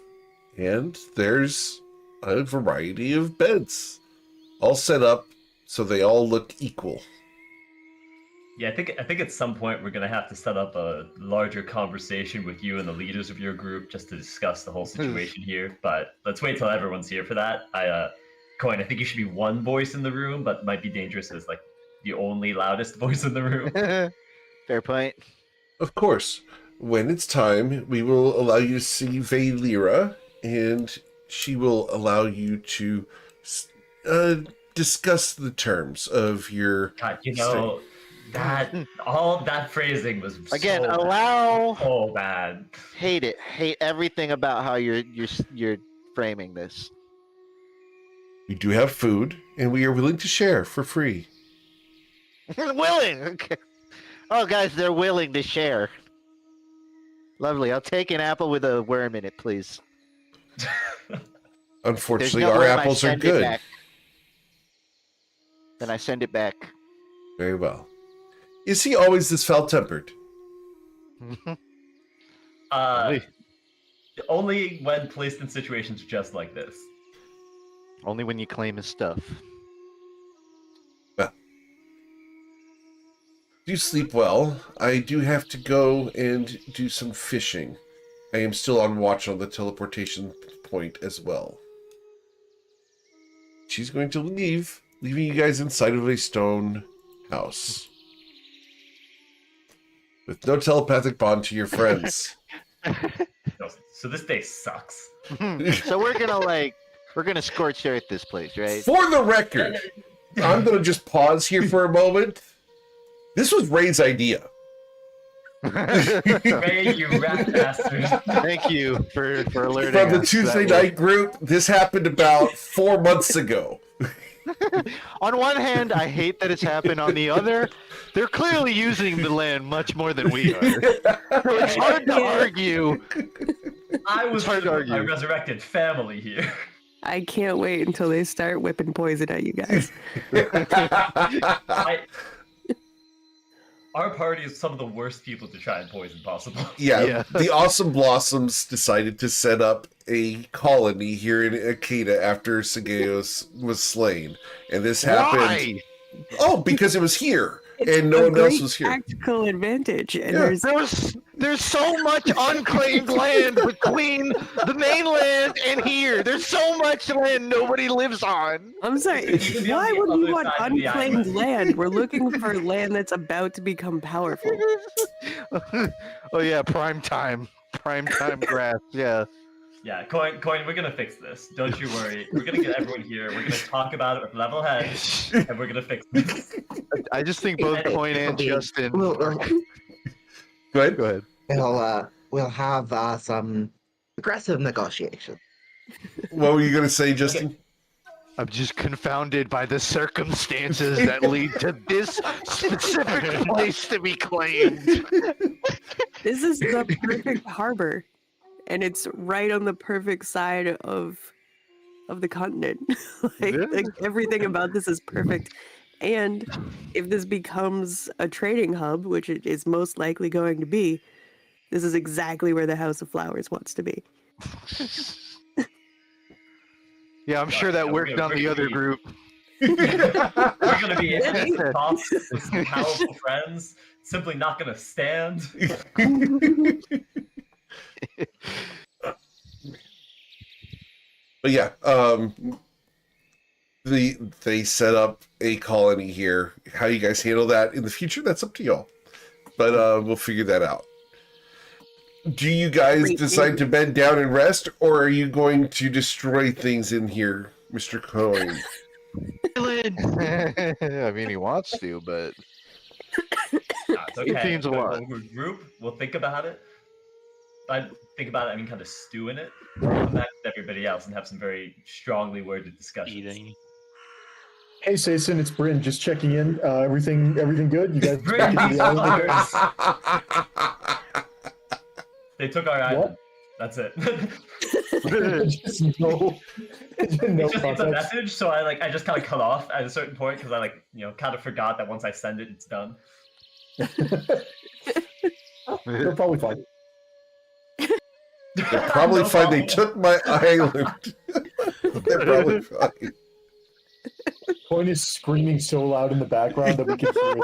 and there's a variety of beds all set up so they all look equal. Yeah, I think at some point we're gonna have to set up a larger conversation with you and the leaders of your group just to discuss the whole situation here. But let's wait till everyone's here for that. Coin, I think you should be one voice in the room, but might be dangerous as like the only loudest voice in the room. Fair point. Of course, when it's time, we will allow you to see Vaylira, and she will allow you to discuss the terms of your God, you know, all that phrasing was Again, so allow. bad. So bad. Hate it. Hate everything about how you're framing this. We do have food, and we are willing to share for free. Willing. Okay. Oh, guys, they're willing to share. Lovely. I'll take an apple with a worm in it, please. Unfortunately, There's no our worm, I apples are send it good. back. Then I send it back. Very well. Is he always this foul-tempered? Only when placed in situations just like this. Only when you claim his stuff. Do sleep well. I do have to go and do some fishing. I am still on watch on the teleportation point as well. She's going to leave, leaving you guys inside of a stone house. With no telepathic bond to your friends. No, so this day sucks. So we're gonna scorch earth this place, right? For the record, I'm going to just pause here for a moment. This was Ray's idea. Ray, you rat bastard. Thank you for alerting From the us Tuesday that night group, this happened about 4 months ago. On one hand, I hate that it's happened. On the other, they're clearly using the land much more than we are. It's hard to argue. I was hard to argue. a resurrected family here. I can't wait until they start whipping poison at you guys. Our party is some of the worst people to try and poison possible. Yeah, the Awesome Blossoms decided to set up a colony here in Akita after Sageos was slain. And this happened... Why? Oh, because it was here. It's And no a one else great was here. Tactical advantage, and Yeah. There's so much unclaimed land between the mainland and here. There's so much land nobody lives on. I'm sorry. It's gonna be on Why the would we other want side of the unclaimed island. land? We're looking for land that's about to become powerful. Oh yeah, prime time grass. Yeah. Yeah, Coin, we're gonna fix this. Don't you worry. We're gonna get everyone here. We're gonna talk about it with level head, and we're gonna fix this. I just think both Hey, Coin and it'll be- Justin. We'll, are- Go ahead. Go ahead. we'll have some aggressive negotiation. What were you going to say, Justin? I'm just confounded by the circumstances that lead to this specific place to be claimed. This is the perfect harbor, and it's right on the perfect side of the continent. like everything about this is perfect. And if this becomes a trading hub, which it is most likely going to be, this is exactly where the House of Flowers wants to be. Yeah, I'm sure that Yeah, worked on the other group. We're gonna be thoughts with some powerful friends. Simply not gonna stand. But yeah, they set up a colony here. How you guys handle that in the future, that's up to y'all. But we'll figure that out. Do you guys decide to bed down and rest, or are you going to destroy things in here, Mr. Coin? I mean, he wants to, but Nah, it's okay. 18's a lot. We'll regroup. We'll think about it. By think about it, I mean kind of stew in it. Come back with everybody else and have some very strongly worded discussions. Hey, Sason, it's Bryn. Just checking in. Everything good? You guys Bryn, back into these the island again? They took our island. That's it. Just no It's a context. message, so I just kind of cut off at a certain point because I kind of forgot that once I send it, it's done. They're probably fine. They're probably No fine. They problem. took my island. They're probably fine. Coin is screaming so loud in the background that we can hear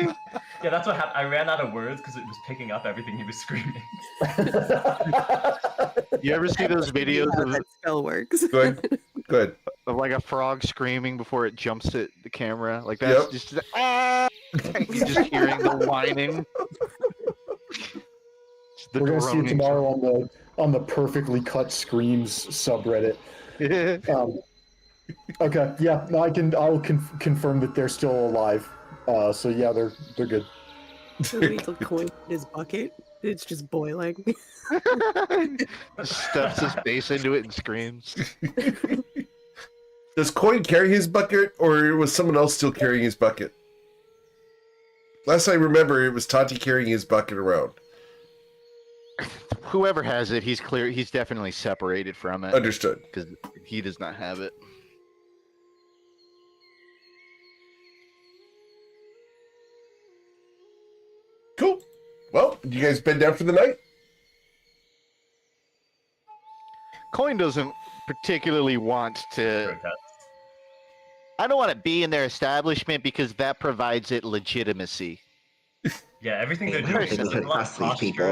it. Yeah, that's what happened. I ran out of words because it was picking up everything he was screaming. you ever see those videos How of, that spell works. Good. Good. of like a frog screaming before it jumps at the camera? Like that's Yep. just you're just hearing the whining. The We're gonna see it groaning. tomorrow on the perfectly cut screams subreddit. Okay, yeah, no, I'll confirm that they're still alive. So yeah, they're good. Wait till Coin in his bucket. It's just boiling. Stuffs his face into it and screams. Does Coin carry his bucket, or was someone else still carrying his bucket? Last I remember, it was Tati carrying his bucket around. Whoever has it, he's clear. He's definitely separated from it Understood. because he does not have it. Cool. Well, you guys bed down for the night? Coin doesn't particularly want to. Protest. I don't want to be in their establishment because that provides it legitimacy. Yeah, everything they're Hey, doing I is think just we a could lot of trust these people.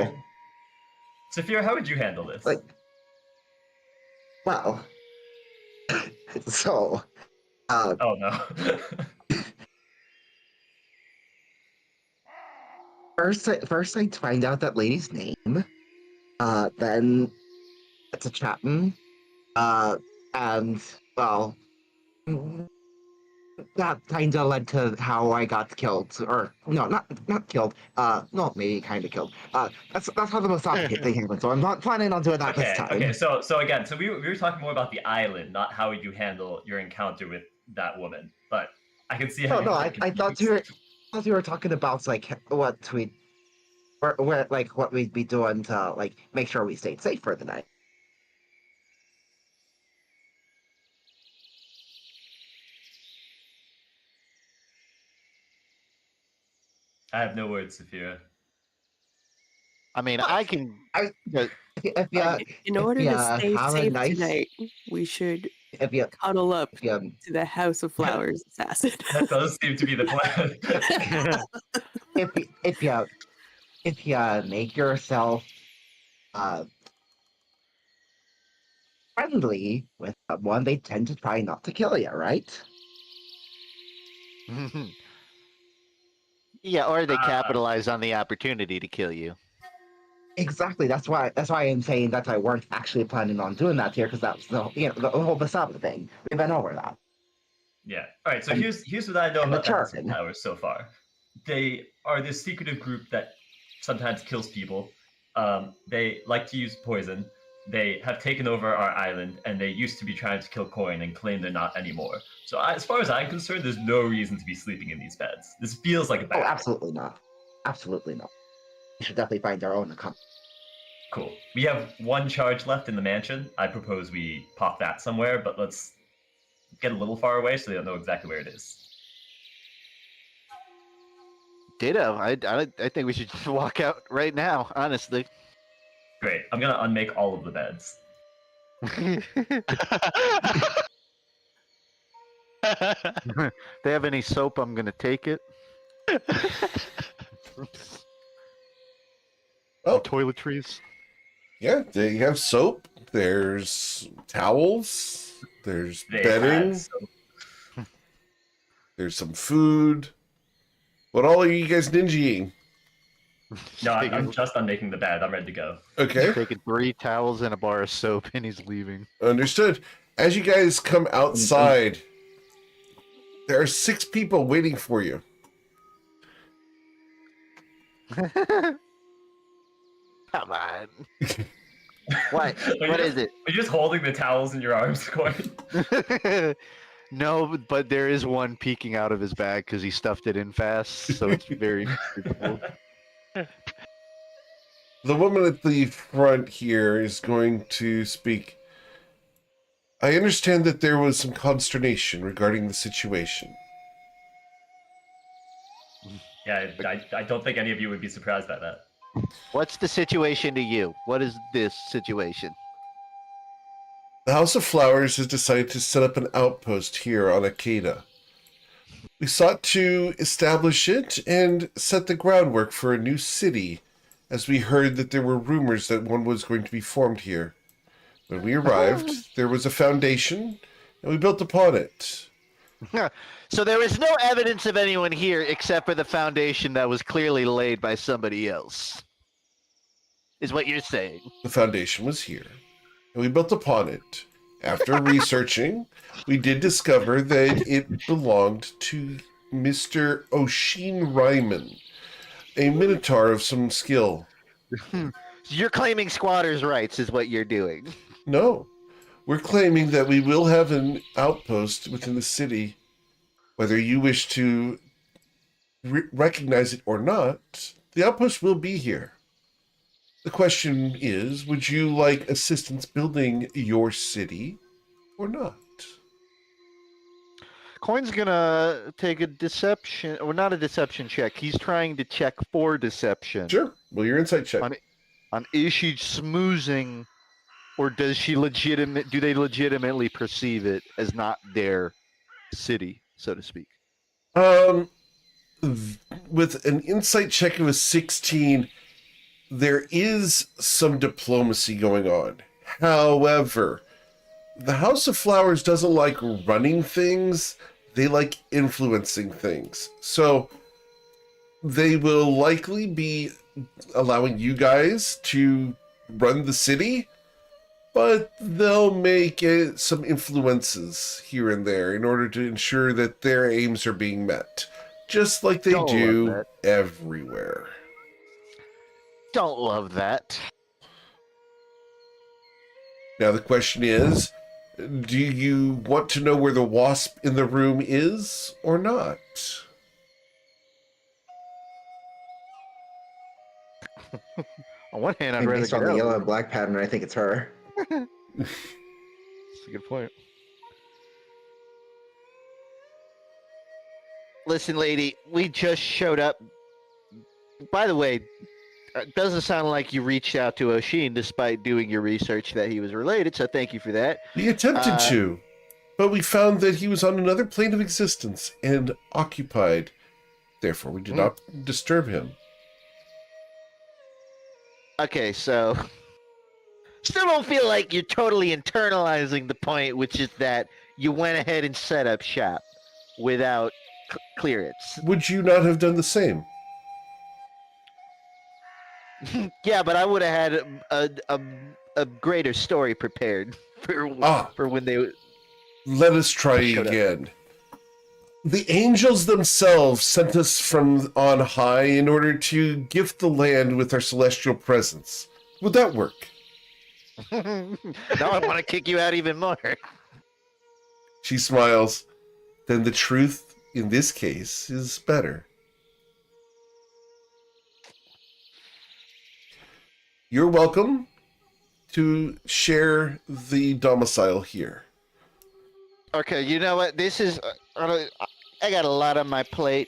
posturing. Saphira, how would you handle this? Like, well, so, Oh no. first I'd find out that lady's name, then it's a chatting, and well, that kind of led to how I got killed, or no, not killed, no, maybe kind of killed. That's how the Masaki thing happened. So I'm not planning on doing that Okay, this time. okay. So again, we were talking more about the island, not how would you handle your encounter with that woman. But I can see how. No, I thought you were talking about like what we'd be doing to like make sure we stayed safe for the night. I have no words, Saphira. I mean, I can. If you, In order yeah, to stay have a safe nice- tonight, we should if you, cuddle up if you, to the House of Flowers assassin. That does seem to be the plan. if you make yourself friendly with someone, they tend to try not to kill you, right? Yeah, or they capitalize on the opportunity to kill you. Exactly. That's why I'm saying that I weren't actually planning on doing that here, because that was the whole facade thing. We've been over that. Yeah. All right. So And- here's what I know and the about the House of turn. Flowers so far. They are this secretive group that sometimes kills people. They like to use poison. They have taken over our island, and they used to be trying to kill Coin and claim they're not anymore. So, as far as I'm concerned, there's no reason to be sleeping in these beds. This feels like a Oh, bad. absolutely not. Absolutely not. We should definitely find our own account. Cool. We have one charge left in the mansion. I propose we pop that somewhere, but let's get a little far away so they don't know exactly where it is. Ditto. I think we should just walk out right now, honestly. Great. I'm gonna unmake all of the beds. They have any soap, I'm gonna take it. Oh, Toiletries. yeah, they have soap. There's towels. There's They bedding. had some- There's some food. What all are you guys ninjaing? No, I'm taking, just unmaking the bed. I'm ready to go. Okay, taking 3 towels and a bar of soap, and he's leaving. understood. As you guys come outside, there are 6 people waiting for you. Come on. What? What is it? Are you just holding the towels in your arms, Coin? No, but there is one peeking out of his bag because he stuffed it in fast, so it's very visible. The woman at the front here is going to speak. I understand that there was some consternation regarding the situation. Yeah, I don't think any of you would be surprised by that. What's the situation to you? What is this situation? The House of Flowers has decided to set up an outpost here on Akeda. We sought to establish it and set the groundwork for a new city, as we heard that there were rumors that one was going to be formed here. When we arrived, there was a foundation, and we built upon it. So there is no evidence of anyone here except for the foundation that was clearly laid by somebody else. Is what you're saying. The foundation was here, and we built upon it. After researching, we did discover that it belonged to Mr. Oshin Ryman, a minotaur of some skill. You're claiming squatters' rights is what you're doing. No, we're claiming that we will have an outpost within the city. Whether you wish to recognize it or not, the outpost will be here. The question is, would you like assistance building your city or not? Coin's gonna take a deception, or not a deception check. He's trying to check for deception. Sure. Well, your insight check. On is she smoozing, or does she do they legitimately perceive it as not their city, so to speak? With an insight check of a 16, there is some diplomacy going on. However, the House of Flowers doesn't like running things. They like influencing things. So they will likely be allowing you guys to run the city, but they'll make some influences here and there in order to ensure that their aims are being met, just like they do everywhere. Don't love that. Now the question is, do you want to know where the wasp in the room is or not? On one hand, I'd And rather based get on the out. yellow and black pattern, I think it's her. That's a good point. Listen, lady, we just showed up. By the way, it doesn't sound like you reached out to Oshin despite doing your research that he was related, so thank you for that. We attempted to, but we found that he was on another plane of existence and occupied. Therefore, we did not disturb him. Okay, so still don't feel like you're totally internalizing the point, which is that you went ahead and set up shop without clearance. Would you not have done the same? Yeah, but I would have had a greater story prepared for when they. Let us try Shut up. again. The angels themselves sent us from on high in order to gift the land with our celestial presence. Would that work? Now I want to kick you out even more. She smiles. Then the truth in this case is better. You're welcome to share the domicile here. Okay, you know what? This is. I got a lot on my plate.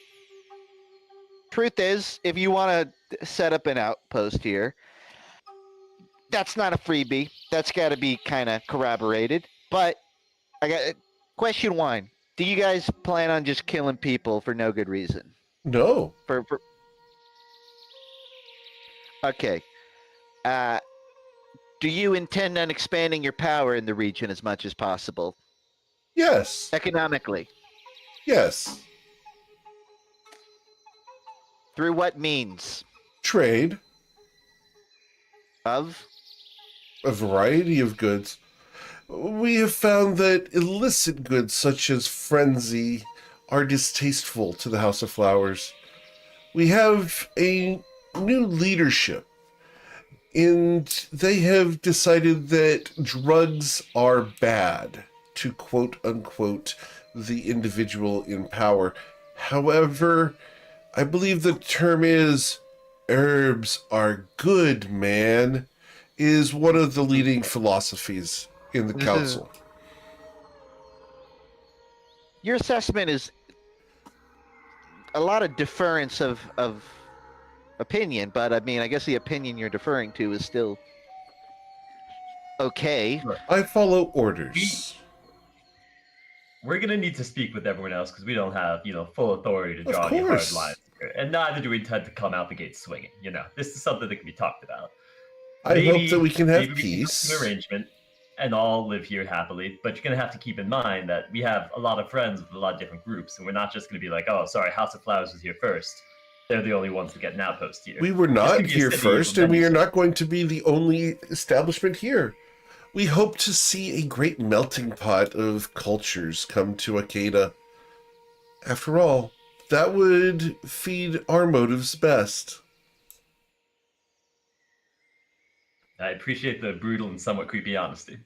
Truth is, if you want to set up an outpost here, that's not a freebie. That's got to be kind of corroborated. But I got question one: do you guys plan on just killing people for no good reason? No. For okay. Do you intend on expanding your power in the region as much as possible? Yes. Economically. Yes. Through what means? Trade. Of? A variety of goods. We have found that illicit goods such as frenzy are distasteful to the House of Flowers. We have a new leadership, and they have decided that drugs are bad, to quote unquote the individual in power. However, I believe the term is herbs are good, man, is one of the leading philosophies in the council. Your assessment is a lot of deference of opinion, but I mean, I guess the opinion you're deferring to is still okay. I follow orders. We're gonna need to speak with everyone else because we don't have, full authority to Of draw any hard course. lines here, and neither do we intend to come out the gate swinging. This is something that can be talked about. I hope that we can have maybe we can peace. come to an arrangement and all live here happily. But you're gonna have to keep in mind that we have a lot of friends with a lot of different groups, and we're not just gonna be like, oh, sorry, House of Flowers was here first. They're the only ones to get an outpost here. We were This not could be a here city first, of and we many are not going to be the only establishment here. We hope to see a great melting pot of cultures come to Akeda. After all, that would feed our motives best. I appreciate the brutal and somewhat creepy honesty.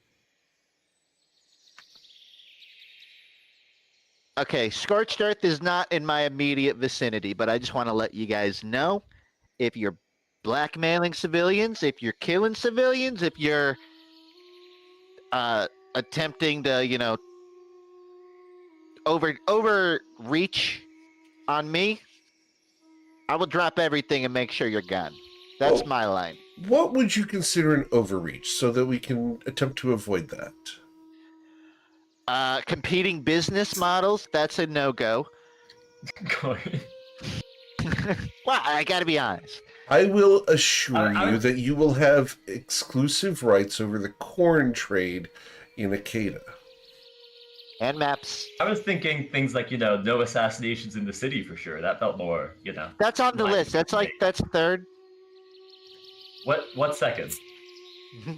Okay, Scorched Earth is not in my immediate vicinity, but I just want to let you guys know if you're blackmailing civilians, if you're killing civilians, if you're attempting to, overreach on me, I will drop everything and make sure you're gone. That's my line. What would you consider an overreach so that we can attempt to avoid that? Competing business models, that's a no-go. Well, I gotta be honest. I will assure you that you will have exclusive rights over the corn trade in Akeda. And maps. I was thinking things like, no assassinations in the city for sure. That felt more, That's on the list. That's third. What second?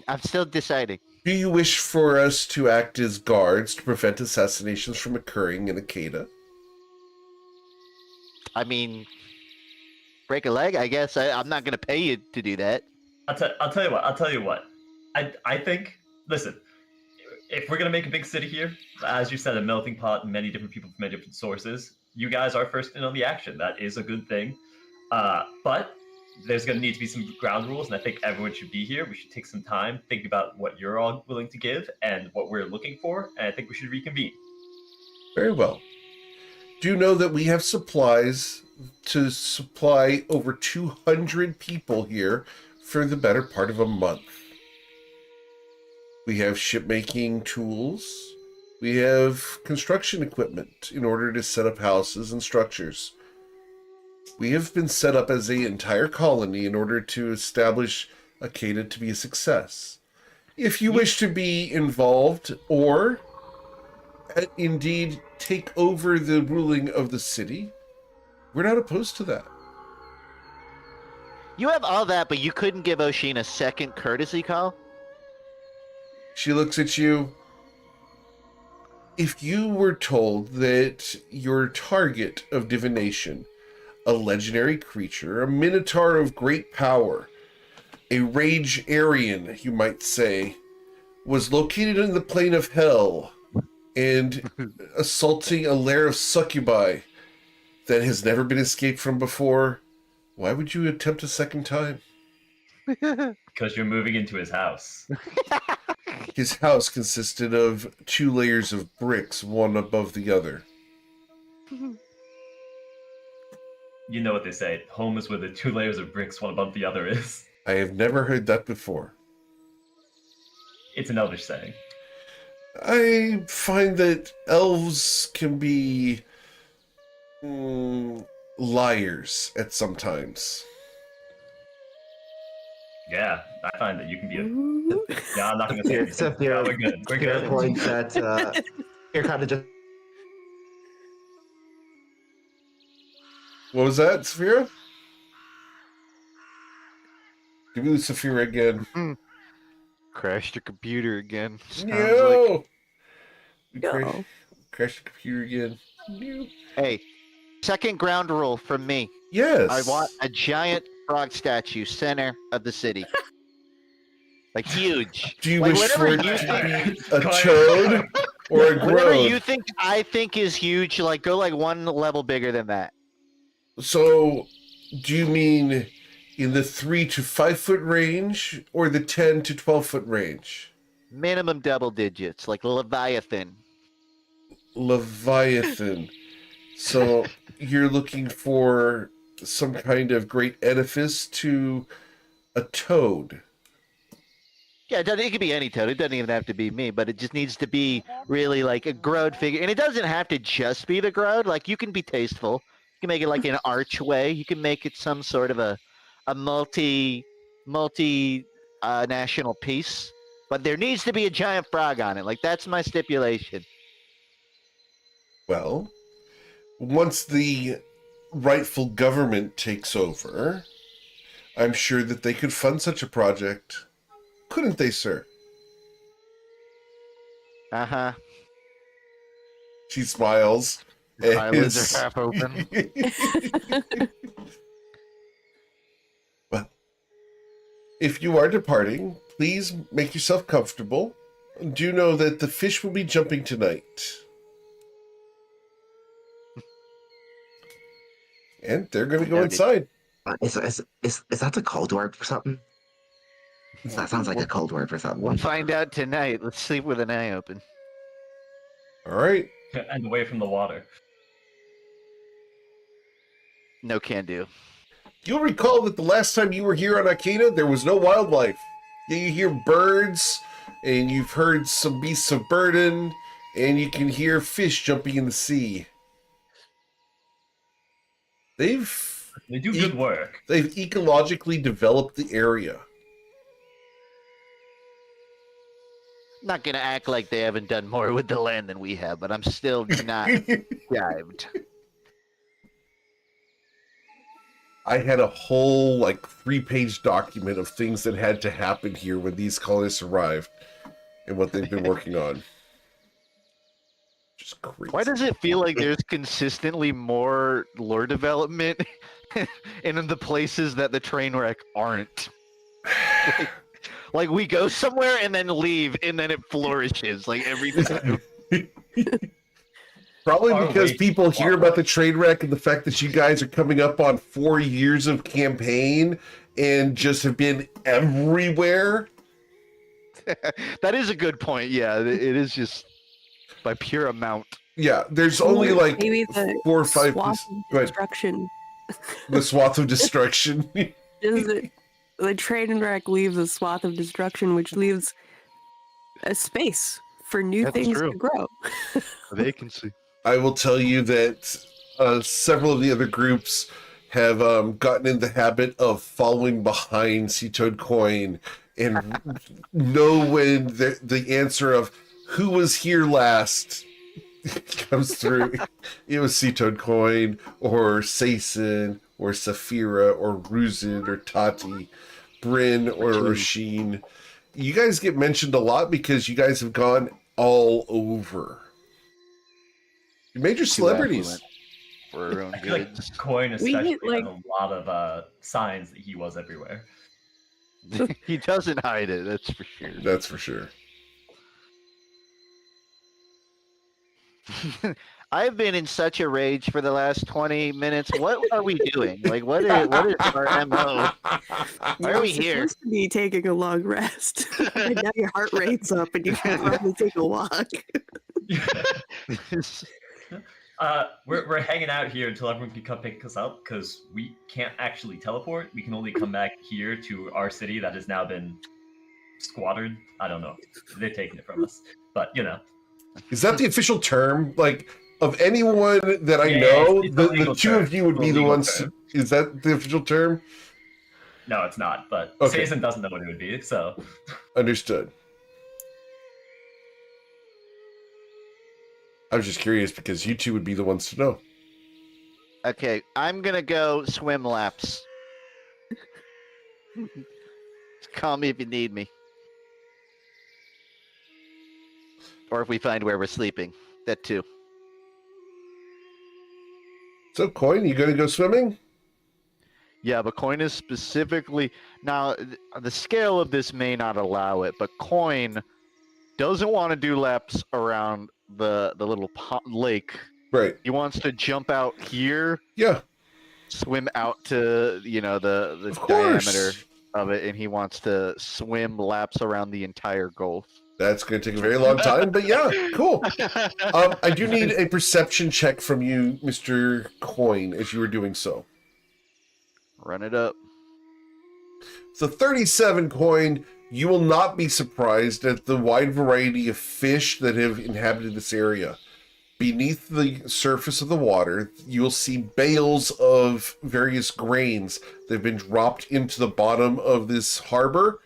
I'm still deciding. Do you wish for us to act as guards to prevent assassinations from occurring in Akeda? I mean, break a leg, I guess. I'm not going to pay you to do that. I'll tell you what. I think, listen, if we're going to make a big city here, as you said, a melting pot, many different people from many different sources, you guys are first in on the action. That is a good thing. But there's going to need to be some ground rules, and I think everyone should be here. We should take some time, think about what you're all willing to give and what we're looking for, and I think we should reconvene. Very well. Do you know that we have supplies to supply over 200 people here for the better part of a month? We have shipmaking tools. We have construction equipment in order to set up houses and structures. We have been set up as an entire colony in order to establish Akeda to be a success. If you wish to be involved or indeed take over the ruling of the city, we're not opposed to that. You have all that, but you couldn't give Oshin a second courtesy call? She looks at you. If you were told that your target of divination, a legendary creature, a minotaur of great power, a rage Aryan, you might say, was located in the plane of hell and assaulting a lair of succubi that has never been escaped from before, why would you attempt a second time? Because you're moving into his house. His house consisted of 2 layers of bricks, one above the other. You know what they say. Home is where the 2 layers of bricks, one above the other, is. I have never heard that before. It's an elvish saying. I find that elves can be liars at some times. Yeah, I find that you can be a... Ooh. Yeah, I'm not going to say anything. Except Yeah, we're good. We're Your good. point that you're kind of just What was that, Saphira? Give me the Saphira again. Crashed your computer again. Sounds like... No! We No. crashed the computer again. No. Hey, second ground rule from me. Yes. I want a giant frog statue center of the city. Like huge. Do you Like, wish for whatever it you to think- be a toad or a Whatever grove? you think I think is huge, like go like one level bigger than that. So, do you mean in the 3 to 5 foot range or the 10 to 12 foot range? Minimum double digits, like Leviathan. Leviathan. So, you're looking for some kind of great edifice to a toad. Yeah, it could be any toad. It doesn't even have to be me, but it just needs to be really like a growed figure. And it doesn't have to just be the growed. Like you can be tasteful. You can make it like an archway. You can make it some sort of a multi national piece. But there needs to be a giant frog on it. Like that's my stipulation. Well, once the rightful government takes over, I'm sure that they could fund such a project. Couldn't they, sir? Uh-huh. She smiles. Eyelids are half open. Well, if you are departing, please make yourself comfortable. Do know that the fish will be jumping tonight. And they're going to go Noted. inside. is that a code word for something? That sounds like a code word for something. We'll find out tonight. Let's sleep with an eye open. All right. And away from the water. No can do. You'll recall that the last time you were here on Arcana, there was no wildlife. Yeah, you hear birds, and you've heard some beasts of burden, and you can hear fish jumping in the sea. They do good work. They've ecologically developed the area. Not gonna act like they haven't done more with the land than we have, but I'm still not jived. I had a whole 3-page document of things that had to happen here when these colonists arrived and what they've been working on. Just crazy. Why does it feel like there's consistently more lore development in the places that the train wreck aren't? Like we go somewhere and then leave, and then it flourishes like every time. Probably Far because away. people hear about the train wreck and the fact that you guys are coming up on 4 years of campaign and just have been everywhere. That is a good point. Yeah, it is just by pure amount. Yeah, there's only maybe the 4 or 5 swath pieces. of Go ahead. destruction. The swath of destruction. Is it the train wreck leaves a swath of destruction, which leaves a space for new That's things true. to grow. Vacancy. I will tell you that several of the other groups have gotten in the habit of following behind Sea Toad Coin and know when the answer of who was here last comes through. It was Sea Toad Coin or Sason or Saphira or Ruzid or Tati, Bryn or Roshin. You guys get mentioned a lot because you guys have gone all over. You're major celebrities. For our own I feel goods. like Coin We especially hit, like- has a lot of signs that he was everywhere. He doesn't hide it, that's for sure. That's for sure. I've been in such a rage for the last 20 minutes. What are we doing? Like, what is our MO? Why You're are we here? supposed to be taking a long rest. And now your heart rate's up and you should probably take a walk. We're hanging out here until everyone can come pick us up because we can't actually teleport. We can only come back here to our city that has now been squattered. I don't know. They've taken it from us, but you know. Is that the official term? Like, of anyone that I Yeah, know, it's a the legal two term. of you would It's a be the legal ones. term. Is that the official term? No, it's not. But Okay. Sazen doesn't know what it would be, so Understood. I was just curious because you two would be the ones to know. Okay, I'm gonna go swim laps. Call me if you need me. Or if we find where we're sleeping. That too. So, Coin, you going to go swimming? Yeah, but Coin is specifically... Now, the scale of this may not allow it, but Coin doesn't want to do laps around the little lake. Right. He wants to jump out here, Yeah. swim out to, you know, the Of course. diameter of it, and he wants to swim laps around the entire Gulf. That's going to take a very long time, but yeah, cool. I do need a perception check from you, Mr. Coin, as you were doing so. Run it up. So 37 Coin, you will not be surprised at the wide variety of fish that have inhabited this area. Beneath the surface of the water, you will see bales of various grains that have been dropped into the bottom of this harbor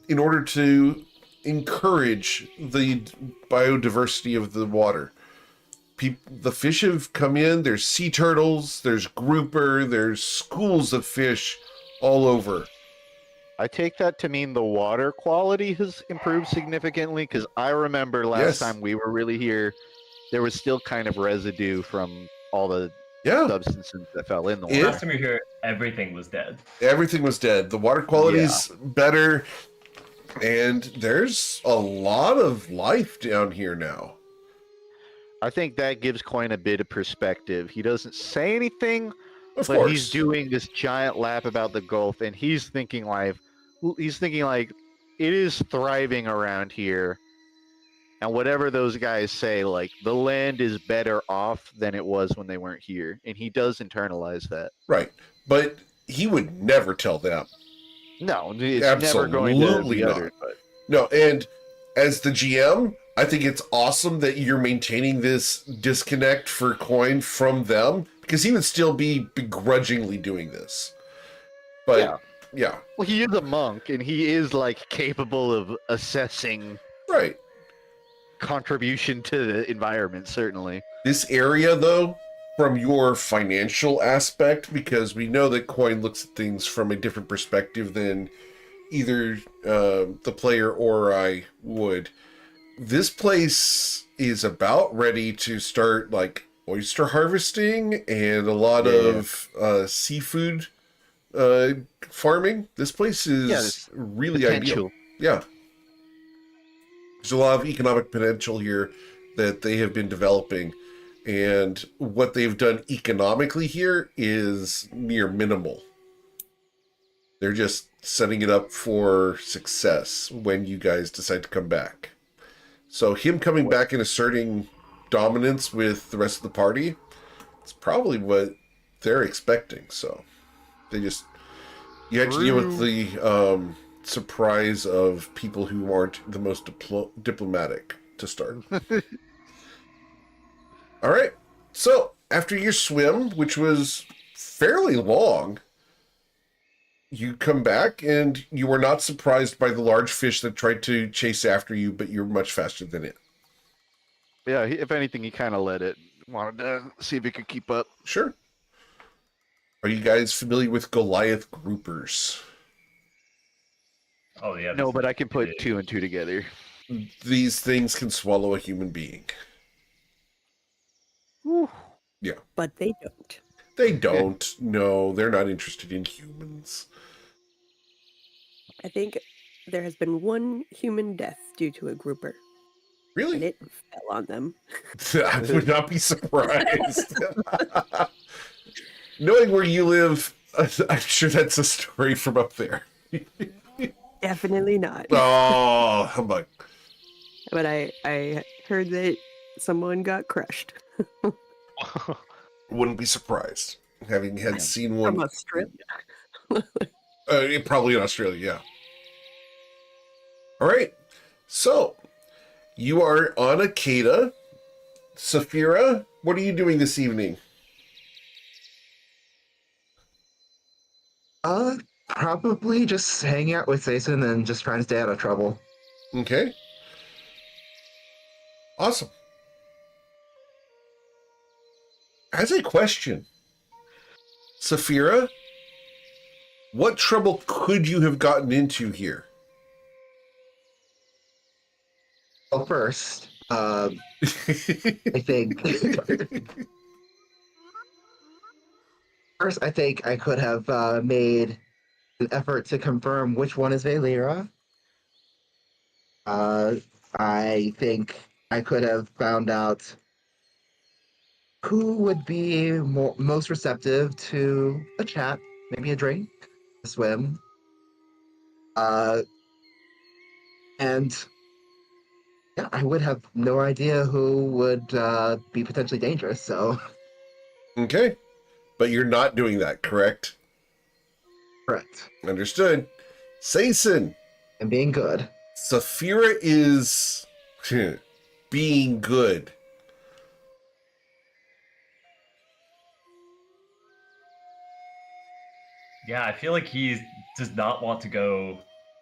in order to encourage the biodiversity of the water. The fish have come in. There's sea turtles, there's grouper, there's schools of fish all over. I take that to mean the water quality has improved significantly, because I remember last Yes. time we were really here, there was still kind of residue from all the Yeah, substances that fell in the It- water. last time we were here, everything was dead. everything was dead. The water quality's better, and there's a lot of life down here now. I think that gives Coin a bit of perspective. He doesn't say anything, Of but course. he's doing this giant lap about the Gulf, and he's thinking like it is thriving around here, and whatever those guys say, like the land is better off than it was when they weren't here, and he does internalize that. Right. But he would never tell them. No, it's never going to Absolutely be not. uttered. But No, and as the GM, I think it's awesome that you're maintaining this disconnect for Coin from them, because he would still be begrudgingly doing this. But yeah, well, he is a monk, and he is like capable of assessing right. contribution to the environment. Certainly. This area, though, from your financial aspect, because we know that Coin looks at things from a different perspective than either the player or I would. This place is about ready to start like oyster harvesting and a lot of seafood farming. This place is there's really ideal. Yeah. There's a lot of economic potential here that they have been developing. And what they've done economically here is near minimal. They're just setting it up for success when you guys decide to come back. So him coming back and asserting dominance with the rest of the party, it's probably what they're expecting. So they just, you have to deal with the surprise of people who aren't the most diplomatic to start. All right. So after your swim, which was fairly long, you come back and you were not surprised by the large fish that tried to chase after you, but you're much faster than it. Yeah, if anything, he kind of let it. Wanted to see if he could keep up. Sure. Are you guys familiar with Goliath groupers? Oh yeah. No, this but is I can put big. 2 and 2 together. These things can swallow a human being. Whew. Yeah. But they don't. They don't. No, they're not interested in humans. I think there has been one human death due to a grouper, and Really? it fell on them. I would not be surprised. Knowing where you live, I'm sure that's a story from up there. Definitely not. Oh, humbug. But I heard that someone got crushed Wouldn't be surprised. Having had seen from one. Australia. Probably in Australia, yeah. All right. So, you are on Akeda. Saphira, what are you doing this evening? Probably just hanging out with Jason and just trying to stay out of trouble. Okay. Awesome. As a question, Saphira, what trouble could you have gotten into here? Well, first, I think first I think I could have made an effort to confirm which one is Valera. I think I could have found out who would be most receptive to a chat, maybe a drink, a swim, and yeah, I would have no idea who would be potentially dangerous. So, Okay. But you're not doing that, correct? correct. Understood. Sason, And being good. Saphira is being good. Yeah, I feel like he does not want to go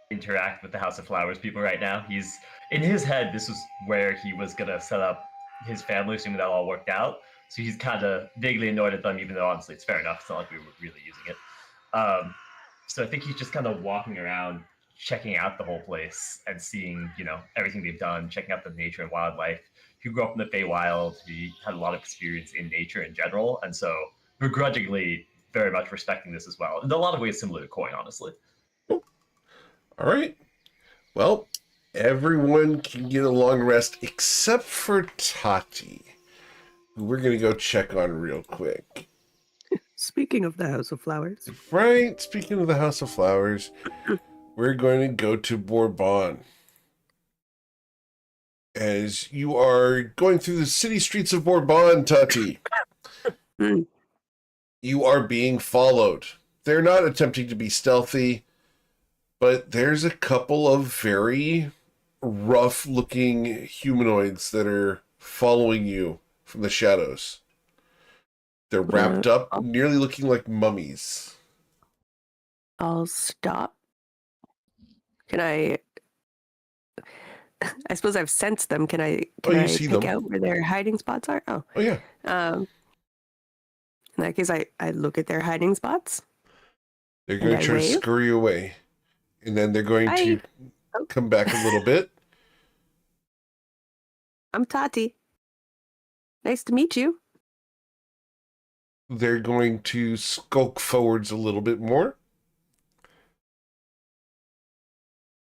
interact with the House of Flowers people right now. He's in his head. This was where he was gonna set up his family, assuming that all worked out. So he's kind of vaguely annoyed at them, even though honestly it's fair enough. It's not like we were really using it. So I think he's just kind of walking around, checking out the whole place and seeing, everything they've done, checking out the nature and wildlife. He grew up in the Feywild. He had a lot of experience in nature in general, and so begrudgingly very much respecting this as well. In a lot of ways similar to Koi, honestly. All right. Well, everyone can get a long rest except for Tati, who we're going to go check on real quick. Speaking of the House of Flowers, Right. Speaking of the House of Flowers, we're going to go to Bourbon. As you are going through the city streets of Bourbon, Tati, you are being followed. They're not attempting to be stealthy, but there's a couple of very rough-looking humanoids that are following you from the shadows. They're wrapped up, nearly looking like mummies. I'll stop. Can I? I suppose I've sensed them. Can I? Can I see pick them. out where their hiding spots are? Oh, yeah. In that case, I look at their hiding spots. They're going to try to scurry away, and then they're going to come back a little bit. I'm Tati. Nice to meet you. They're going to skulk forwards a little bit more.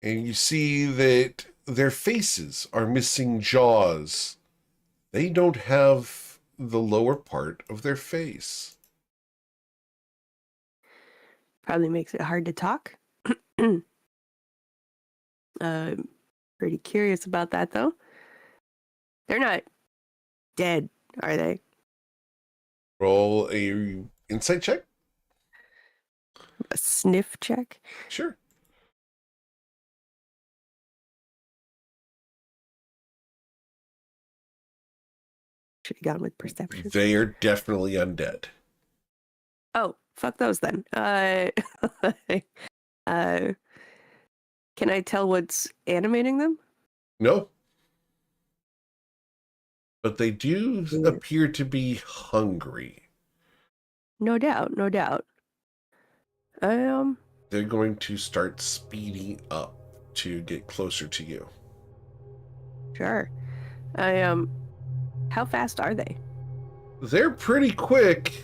And you see that their faces are missing jaws. They don't have the lower part of their face. Probably makes it hard to talk. Pretty curious about that, though. They're not dead, are they? Roll a insight check. A sniff check? Sure. Should have gone with perception. They are definitely undead. Oh, fuck those then. Can I tell what's animating them? No. But they do appear to be hungry. No doubt, no doubt. They're going to start speeding up to get closer to you. Sure. How fast are they? They're pretty quick.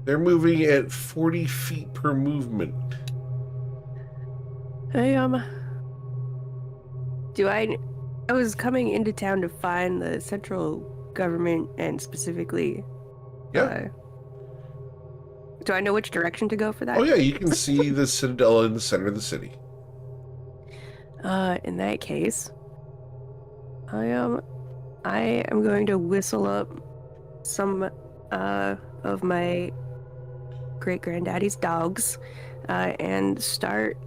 They're moving at 40 feet per movement. I was coming into town to find the central government and specifically, Yeah. do I know which direction to go for that? Oh, yeah, you can see the Citadel in the center of the city. In that case, I am going to whistle up some of my great granddaddy's dogs and start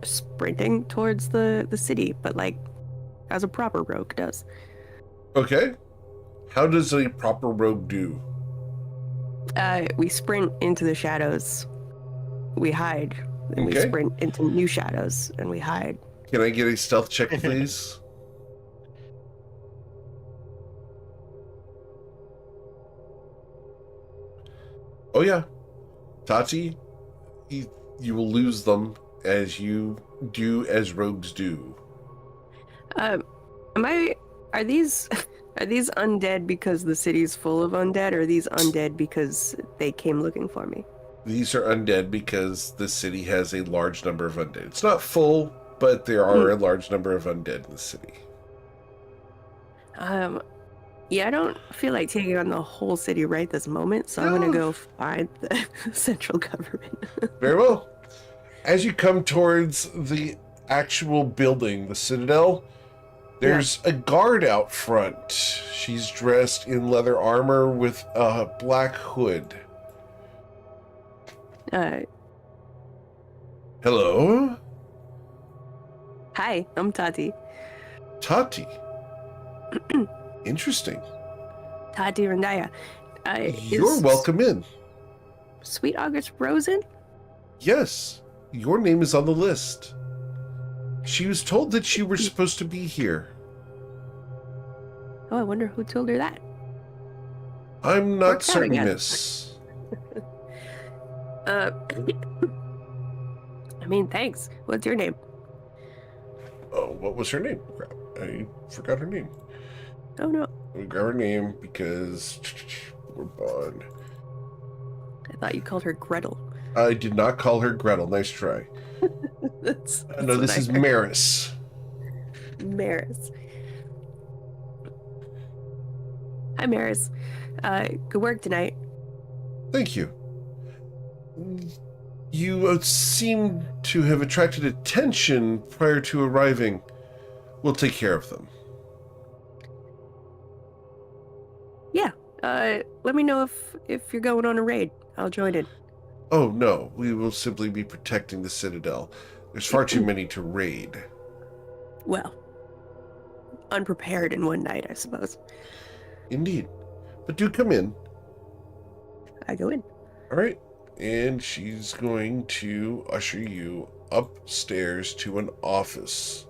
sprinting towards the city, but like as a proper rogue does. Okay. How does a proper rogue do? We sprint into the shadows, we hide, and we Okay. sprint into new shadows and we hide. Can I get a stealth check, please? Oh, yeah. Tati, you will lose them as you do as rogues do. Are these undead because the city's full of undead, or are these undead because they came looking for me? These are undead because the city has a large number of undead. It's not full, but there are a large number of undead in the city. Yeah, I don't feel like taking on the whole city right this moment, so I'm gonna go find the central government. Very well. As you come towards the actual building, the Citadel, there's a guard out front. She's dressed in leather armor with a black hood. Hello? Hi, I'm Tati. Tati. Interesting. Tati Randaya. You're welcome in. Sweet August Rosen? Yes, your name is on the list. She was told that you were supposed to be here. Oh, I wonder who told her that. I'm not Works out certain, again. miss. I mean, thanks. What's your name? Oh, what was her name? Crap, I forgot her name. Oh no, We grab her name because we're bond. I thought you called her Gretel. I did not call her Gretel. Nice try. That's No, what this I is heard. Maris. Maris. Hi, Maris. Good work tonight. Thank you. You seem to have attracted attention prior to arriving. We'll take care of them. Yeah. Let me know if you're going on a raid. I'll join in. Oh, no. We will simply be protecting the Citadel. There's far too many to raid. Well, unprepared in one night, I suppose. Indeed. But do come in. I go in. All right. And she's going to usher you upstairs to an office.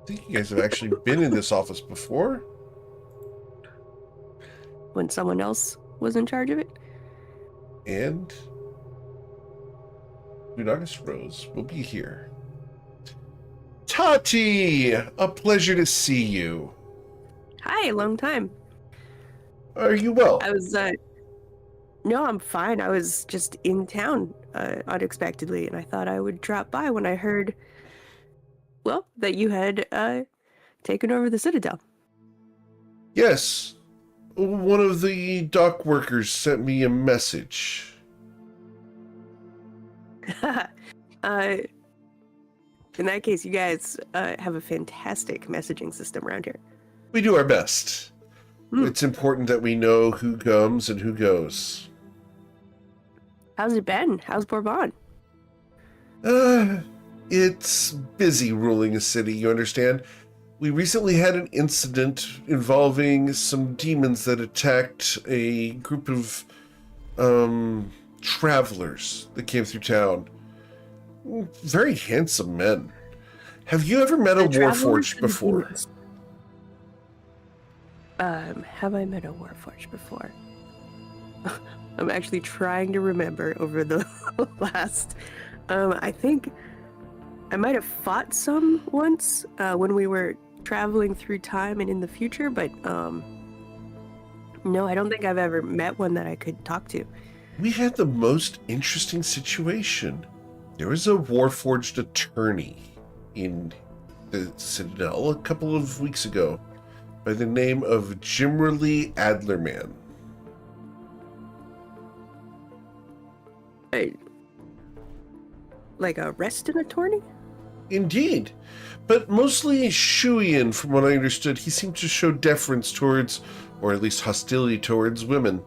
I think you guys have actually been in this office before. When someone else was in charge of it. And August Rose will be here. Tati! A pleasure to see you. Hi, long time. Are you well? I was, no, I'm fine. I was just in town, unexpectedly, and I thought I would drop by when I heard, well, that you had, taken over the Citadel. Yes. One of the dock workers sent me a message. In that case, you guys, have a fantastic messaging system around here. We do our best. Hmm. It's important that we know who comes and who goes. How's it been? How's Bourbon? It's busy ruling a city, you understand? We recently had an incident involving some demons that attacked a group of travelers that came through town. Very handsome men. Have you ever met a Warforged before? Have I met a Warforged before? I'm actually trying to remember over the last. I think I might have fought some once when we were traveling through time and in the future, but no, I don't think I've ever met one that I could talk to. We had the most interesting situation. There was a Warforged attorney in the Citadel a couple of weeks ago by the name of Jimmerly Adlerman. Like a arrest an attorney? Indeed, but mostly Shuian, from what I understood. He seemed to show deference towards, or at least hostility towards, women.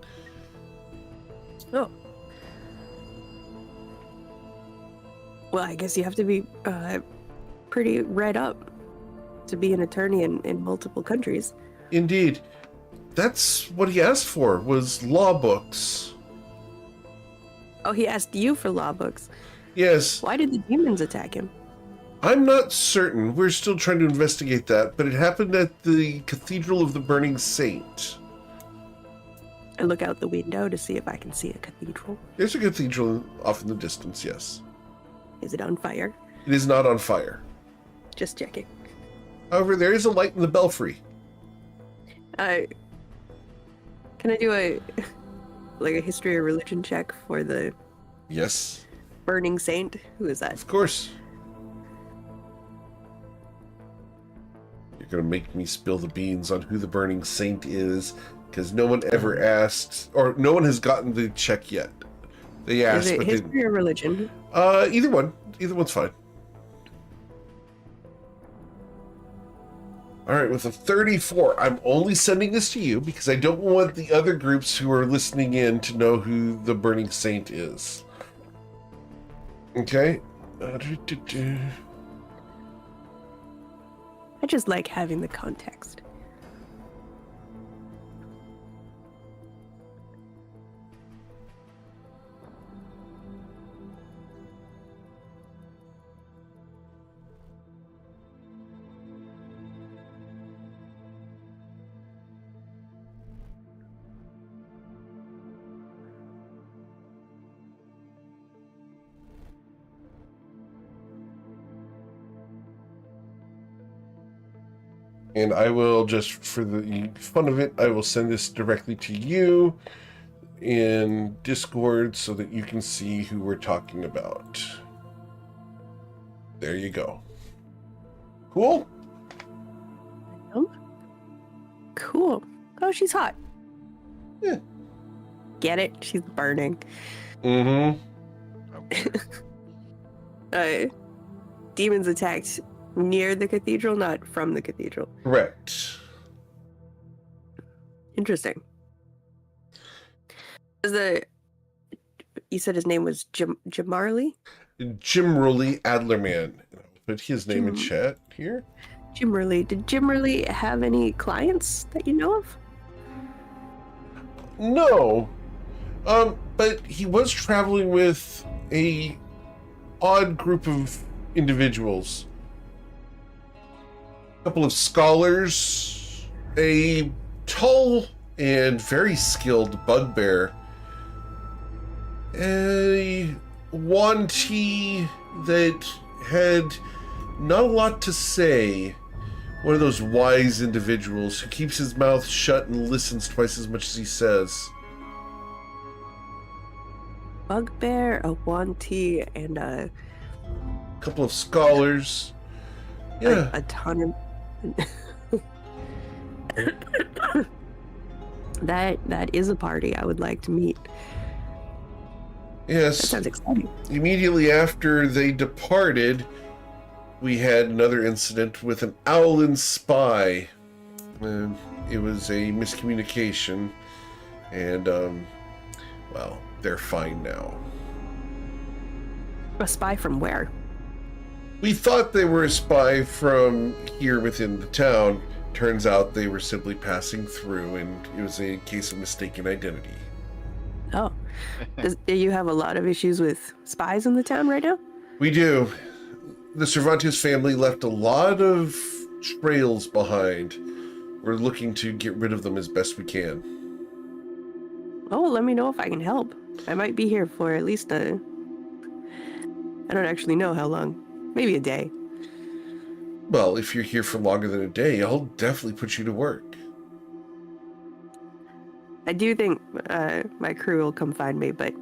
Oh. Well, I guess you have to be pretty read up to be an attorney in multiple countries. Indeed. That's what he asked for, was law books. Oh, he asked you for law books. Yes. Why did the demons attack him? I'm not certain. We're still trying to investigate that, but it happened at the Cathedral of the Burning Saint. I look out the window to see if I can see a cathedral. There's a cathedral off in the distance, yes. Is it on fire? It is not on fire. Just checking. However, there is a light in the belfry. Can I do a history or religion check for the Yes, Burning Saint? Who is that? of course. You're going to make me spill the beans on who the Burning Saint is, because no one ever asked, or no one has gotten the check yet. They asked, Is it but history or religion? either one. Either one's fine. All right, with a 34, I'm only sending this to you because I don't want the other groups who are listening in to know who the Burning Saint is. Okay? I just like having the context. And I will, just for the fun of it, I will send this directly to you in Discord so that you can see who we're talking about. There you go. Cool? Cool. Oh, she's hot. Yeah. Get it? She's burning. Mm-hmm. Demons attacked near the cathedral, not from the cathedral. Correct. Interesting. You said his name was Jamarly? Jimmerly Adlerman. I'll put his name in Jim- chat here. Jimmerly. Did Jimmerly have any clients that you know of? No. But he was traveling with a odd group of individuals. A couple of scholars, a tall and very skilled bugbear, a wantee that had not a lot to say. One of those wise individuals who keeps his mouth shut and listens twice as much as he says. Bugbear, a wantee, and a Couple of scholars. Yeah. a ton of that is a party I would like to meet. That Yes. sounds exciting. Immediately after they departed, we had another incident with an Owlin spy. It was a miscommunication, and, well, they're fine now. A spy from where? We thought they were a spy from here within the town. Turns out they were simply passing through, and it was a case of mistaken identity. Oh. Do you have a lot of issues with spies in the town right now? We do. The Cervantes family left a lot of trails behind. We're looking to get rid of them as best we can. Oh, let me know if I can help. I might be here for at least I don't actually know how long. Maybe a day. Well, if you're here for longer than a day, I'll definitely put you to work. I do think my crew will come find me, but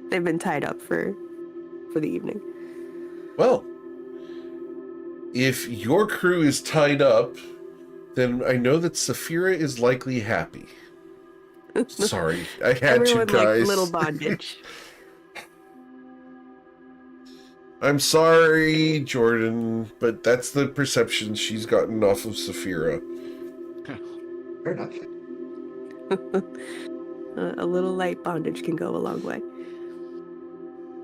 they've been tied up for the evening. Well, if your crew is tied up, then I know that Saphira is likely happy. Sorry, I had Everyone to, guys. likes little bondage. I'm sorry, Jordan, but that's the perception she's gotten off of Saphira. Fair enough. A little light bondage can go a long way.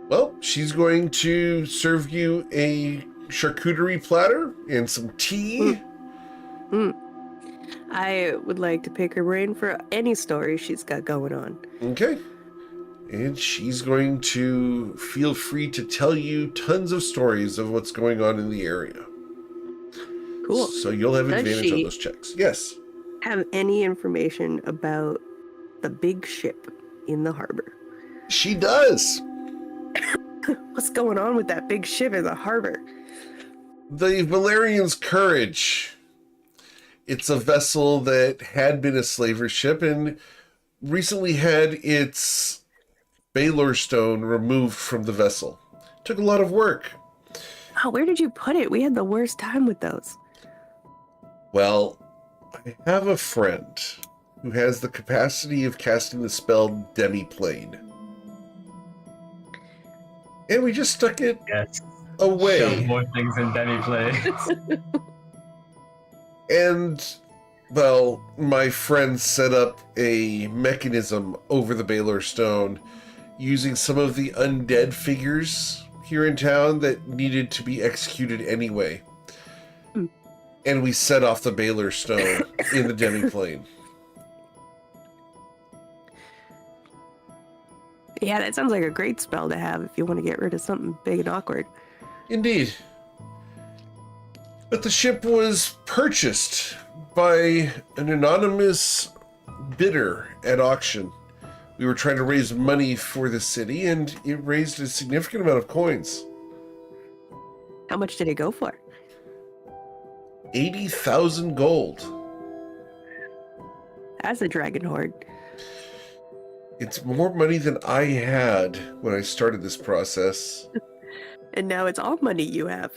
Well, she's going to serve you a charcuterie platter and some tea. I would like to pick her brain for any story she's got going on. Okay. And she's going to feel free to tell you tons of stories of what's going on in the area. Cool. So you'll have Does advantage on she- those checks. Yes. Have any information about the big ship in the harbor? She does. What's going on with that big ship in the harbor? The Valerian's Courage. It's a vessel that had been a slaver ship and recently had its Baylor stone removed from the vessel. Took a lot of work. Oh, where did you put it? We had the worst time with those. Well, I have a friend who has the capacity of casting the spell Demiplane. And we just stuck it Yes. away. Shove more things in Demiplane. And, well, my friend set up a mechanism over the Baylor Stone using some of the undead figures here in town that needed to be executed anyway. And we set off the Baylor Stone in the Demiplane. Yeah, that sounds like a great spell to have if you want to get rid of something big and awkward. Indeed. But the ship was purchased by an anonymous bidder at auction. We were trying to raise money for the city, and it raised a significant amount of coins. How much did it go for? 80,000 gold. That's a dragon horde. It's more money than I had when I started this process. And now it's all money you have.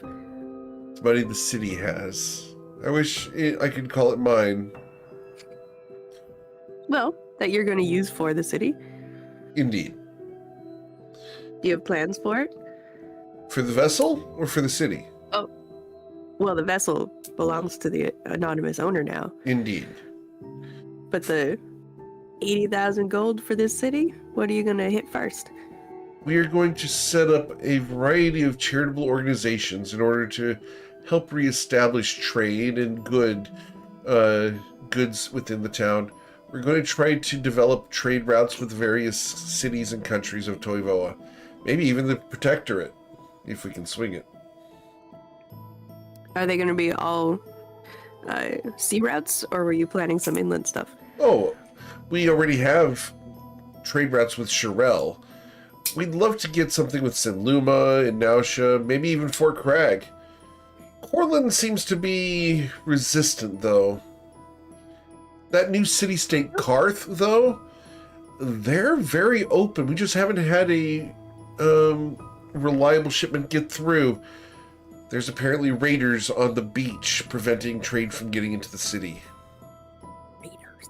It's money the city has. I wish I could call it mine. Well, that you're going to use for the city. Indeed. Do you have plans for it? For the vessel or for the city? Well, the vessel belongs to the anonymous owner now. Indeed. But the 80,000 gold for this city? What are you going to hit first? We are going to set up a variety of charitable organizations in order to help reestablish trade and goods within the town. We're going to try to develop trade routes with various cities and countries of Toivoa. Maybe even the Protectorate, if we can swing it. Are they going to be all sea routes, or were you planning some inland stuff? Oh, we already have trade routes with Shirel. We'd love to get something with Sinluma and Nausha, maybe even Fort Crag. Corlin seems to be resistant, though. That new city-state Karth, though, they're very open. We just haven't had a reliable shipment get through. There's apparently raiders on the beach preventing trade from getting into the city. Raiders.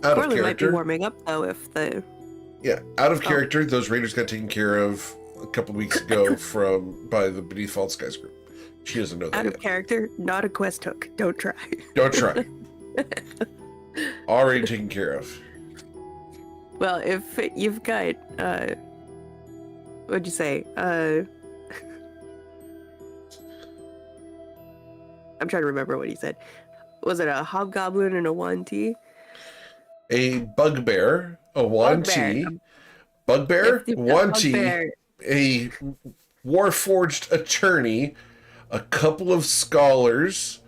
Out of Corlin might be character. warming up, though, if the... Yeah, out of character. Those raiders got taken care of a couple weeks ago by the Beneath Fault Skies group. She doesn't know that Out of yet. character, not a quest hook. Don't try. Don't try. Already taken care of. Well, if you've got, what'd you say? I'm trying to remember what he said. Was it a hobgoblin and a Wanty? A bugbear, a Wanty, bugbear, If you've got Wanty, bugbear, a warforged attorney, a couple of scholars,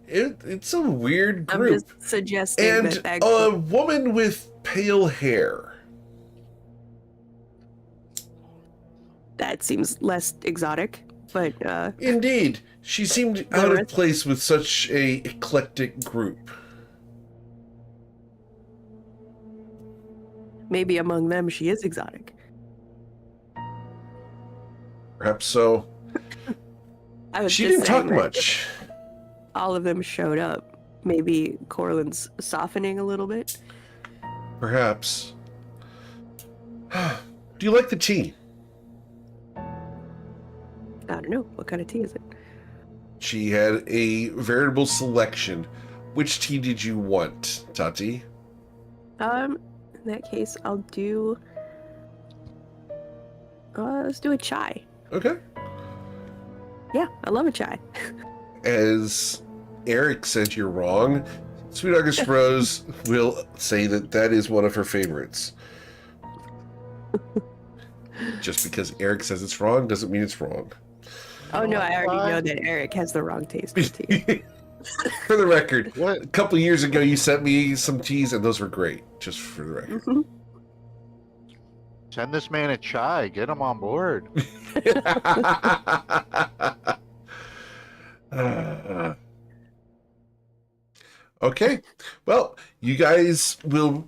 It's a weird I'm group. just suggesting And that a group, woman with pale hair. that seems less exotic, but Indeed, she seemed out of place with such a eclectic group. maybe among them she is exotic. Perhaps so. I was She just didn't talk saying that much. all of them showed up. Maybe Corlin's softening a little bit. Perhaps. Do you like the tea? I don't know. What kind of tea is it? She had a veritable selection. Which tea did you want, Tati? In that case, I'll do. Let's do a chai. Okay. Yeah, I love a chai. As Eric said you're wrong, Sweet August Rose will say that that is one of her favorites. Just because Eric says it's wrong doesn't mean it's wrong. Oh no, I already know that Eric has the wrong taste in tea. For the record, a couple years ago you sent me some teas and those were great. Just for the record. Mhm. Send this man a chai. Get him on board. Okay, well, you guys will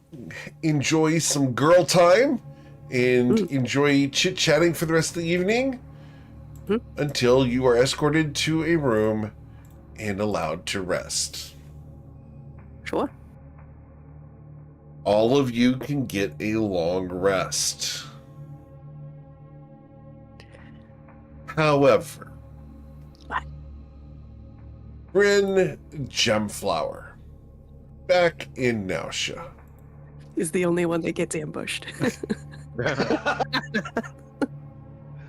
enjoy some girl time and enjoy chit-chatting for the rest of the evening until you are escorted to a room and allowed to rest. Sure. All of you can get a long rest. However, Bryn Gemflower, back in Nausea. Is the only one that gets ambushed.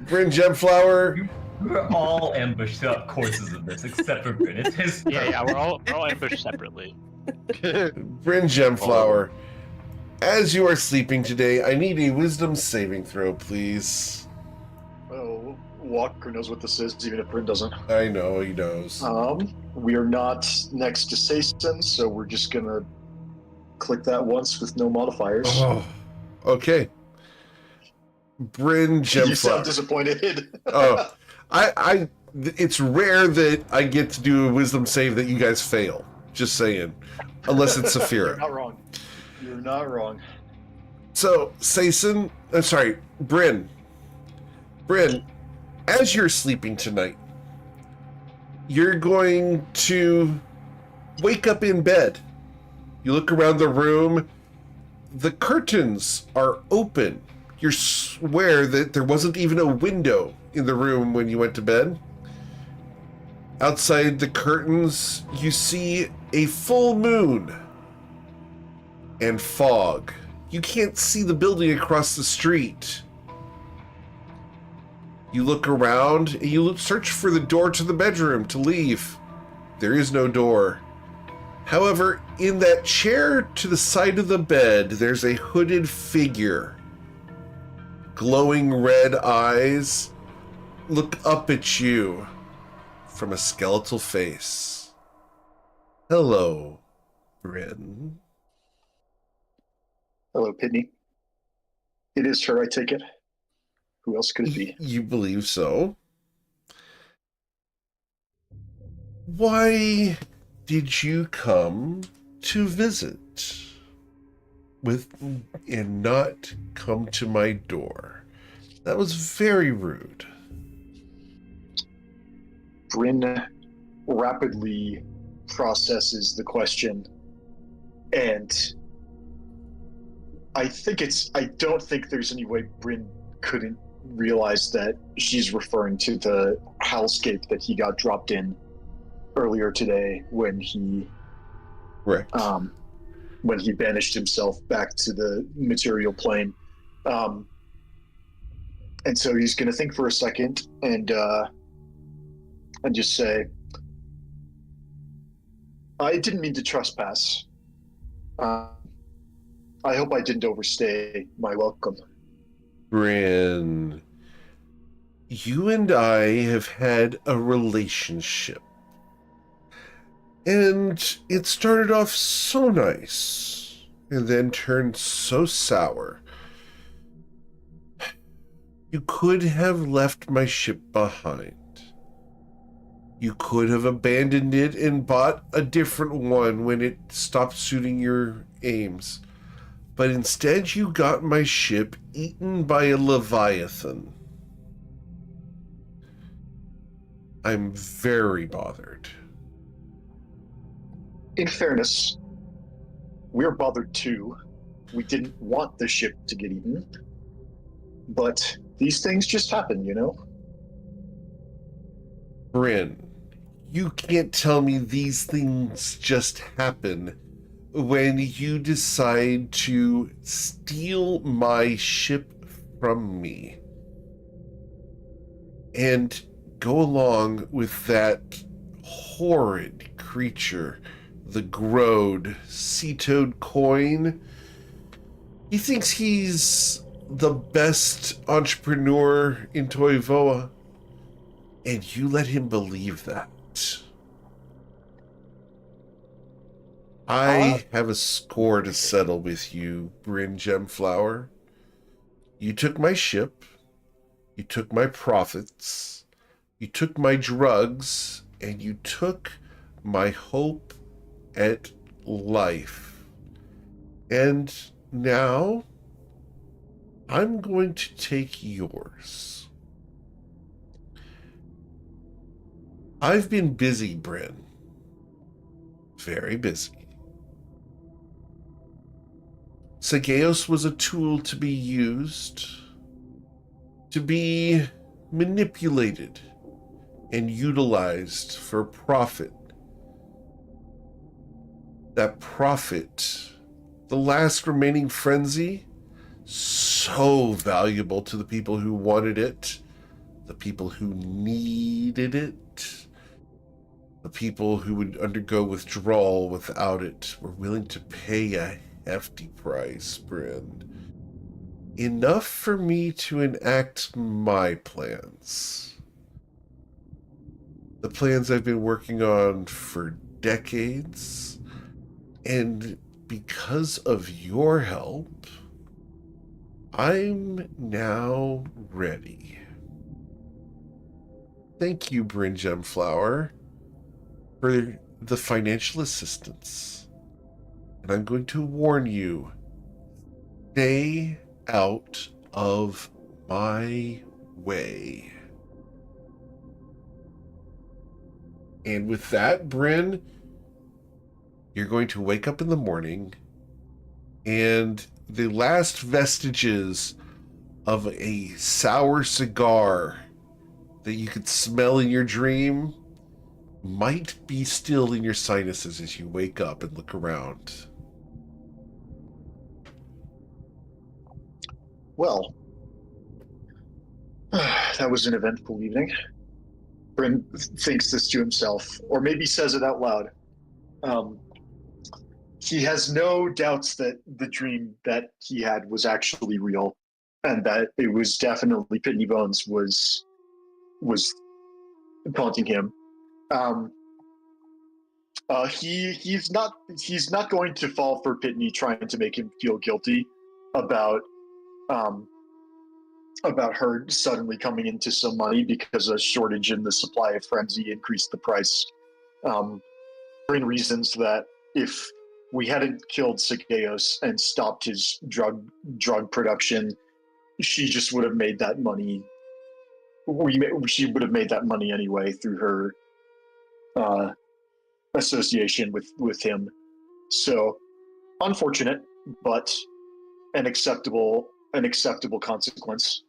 Bryn Gemflower, We're all ambushed throughout courses of this, except for Bryn. It's his Yeah, we're all ambushed separately. Bryn Gemflower, as you are sleeping today, I need a wisdom saving throw, please. Oh, Walker knows what this is, even if Bryn doesn't. I know, he knows. We are not next to Sason, so we're just gonna click that once with no modifiers. Oh, okay. Bryn You sound Gemflower. disappointed. Oh, it's rare that I get to do a wisdom save that you guys fail. Just saying. Unless it's You're Saphira. not wrong. You're not wrong. So, Sason, I'm sorry, Bryn, as you're sleeping tonight, you're going to wake up in bed. You look around the room, the curtains are open. You swear that there wasn't even a window in the room when you went to bed. Outside the curtains, you see a full moon and fog. You can't see the building across the street. You look around and you search for the door to the bedroom to leave. There is no door. However, in that chair to the side of the bed, there's a hooded figure. Glowing red eyes look up at you from a skeletal face. Hello, Bryn. Hello, Pitney. It is her, I take it. Who else could it be? You believe so? Why did you come to visit and not come to my door? That was very rude. Bryn rapidly processes the question, and I don't think there's any way Bryn couldn't realize that she's referring to the hellscape that he got dropped in earlier today when he Correct. when he banished himself back to the material plane. And so he's going to think for a second and just say, I didn't mean to trespass. I hope I didn't overstay my welcome. Bryn, you and I have had a relationship. And it started off so nice, and then turned so sour. You could have left my ship behind. You could have abandoned it and bought a different one when it stopped suiting your aims. But instead you got my ship eaten by a leviathan. I'm very bothered. In fairness, we're bothered too. We didn't want the ship to get eaten. But these things just happen, you know? Bryn, you can't tell me these things just happen when you decide to steal my ship from me and go along with that horrid creature, the Grode Sea Toad Coin. He thinks he's the best entrepreneur in Toivoa, and you let him believe that. I have a score to settle with you, Bryn Gemflower. You took my ship, you took my profits, you took my drugs, and you took my hope at life. And now I'm going to take yours. I've been busy, Bryn. Very busy. Sageos was a tool to be used, to be manipulated and utilized for profit. That profit, the last remaining frenzy, so valuable to the people who wanted it, the people who needed it, the people who would undergo withdrawal without it were willing to pay a hefty price, Bryn. Enough for me to enact my plans. The plans I've been working on for decades, and because of your help, I'm now ready. Thank you, Bryn Gemflower, for the financial assistance. And I'm going to warn you, stay out of my way. And with that, Bryn, you're going to wake up in the morning, and the last vestiges of a sour cigar that you could smell in your dream might be still in your sinuses as you wake up and look around. Well, that was an eventful evening. Bryn thinks this to himself, or maybe says it out loud. He has no doubts that the dream that he had was actually real, and that it was definitely Pitney Bones was taunting him. He's not going to fall for Pitney trying to make him feel guilty about her suddenly coming into some money because a shortage in the supply of frenzy increased the price. For reasons that if we hadn't killed Sageos and stopped his drug production, she just would have made that money. She would have made that money anyway through her association with him. So unfortunate, but an acceptable consequence.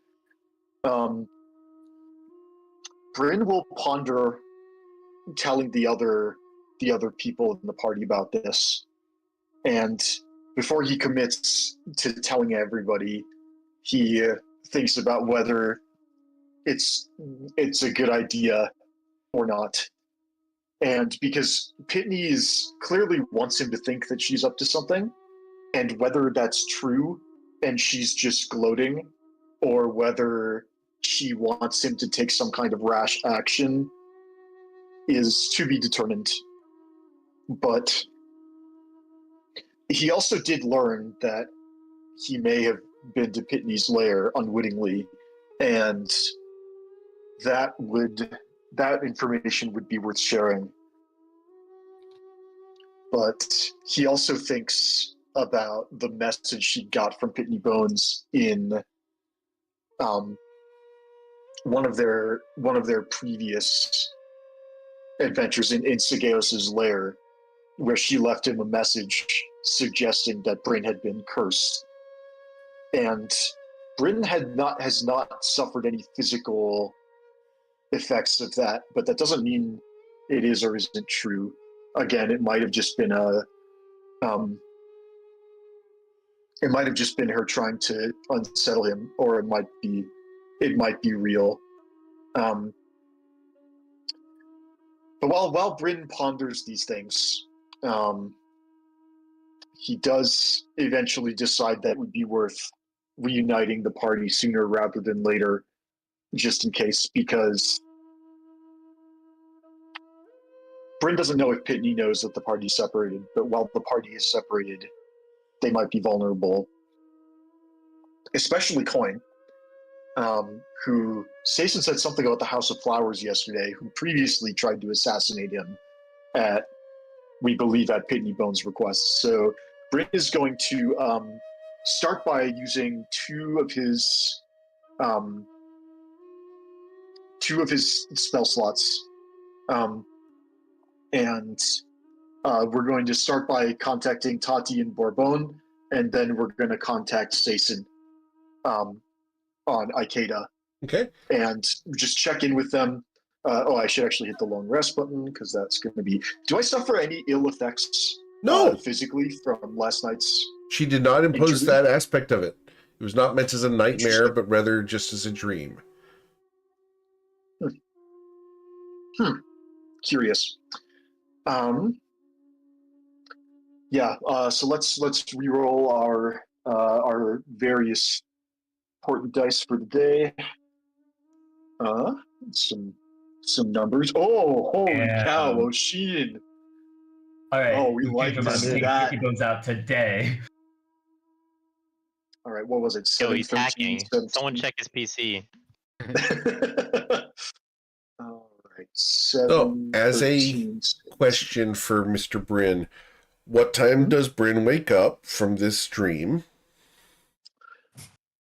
Bryn will ponder telling the other people in the party about this, and before he commits to telling everybody, he thinks about whether it's a good idea or not. And because Pitney clearly wants him to think that she's up to something, and whether that's true and she's just gloating, or whether she wants him to take some kind of rash action, is to be determined. but he also did learn that he may have been to Pitney's lair unwittingly, and that information would be worth sharing. But he also thinks about the message he got from Pitney Bones in one of their previous adventures in Sigeos's lair, where she left him a message suggesting that Bryn had been cursed. And Bryn has not suffered any physical effects of that, but that doesn't mean it is or isn't true. Again, it might have just been her trying to unsettle him, or it might be real. But while Bryn ponders these things, he does eventually decide that it would be worth reuniting the party sooner rather than later, just in case, because Bryn doesn't know if Pitney knows that the party's separated, but while the party is separated, they might be vulnerable. Especially Coin, who Stacen said something about the House of Flowers yesterday, who previously tried to assassinate him we believe at Pitney Bones' request. So Bryn is going to start by using two of his spell slots, and we're going to start by contacting Tati and Bourbon, and then we're going to contact Stacen on Ikeda. Okay. And just check in with them. I should actually hit the long rest button, because that's going to be... Do I suffer any ill effects physically from last night's... She did not impose interview? that aspect of it. It was not meant as a nightmare, but rather just as a dream. Curious. So let's re-roll our various important dice for the day. Some numbers. Oh, holy cow, Oshin. All right. Oh, we like to to see take that. Pitney Bones out today. All right, what was it? Yo, he's 713, hacking. Someone check his PC. All right, So, as a question for Mr. Bryn, what time does Bryn wake up from this dream?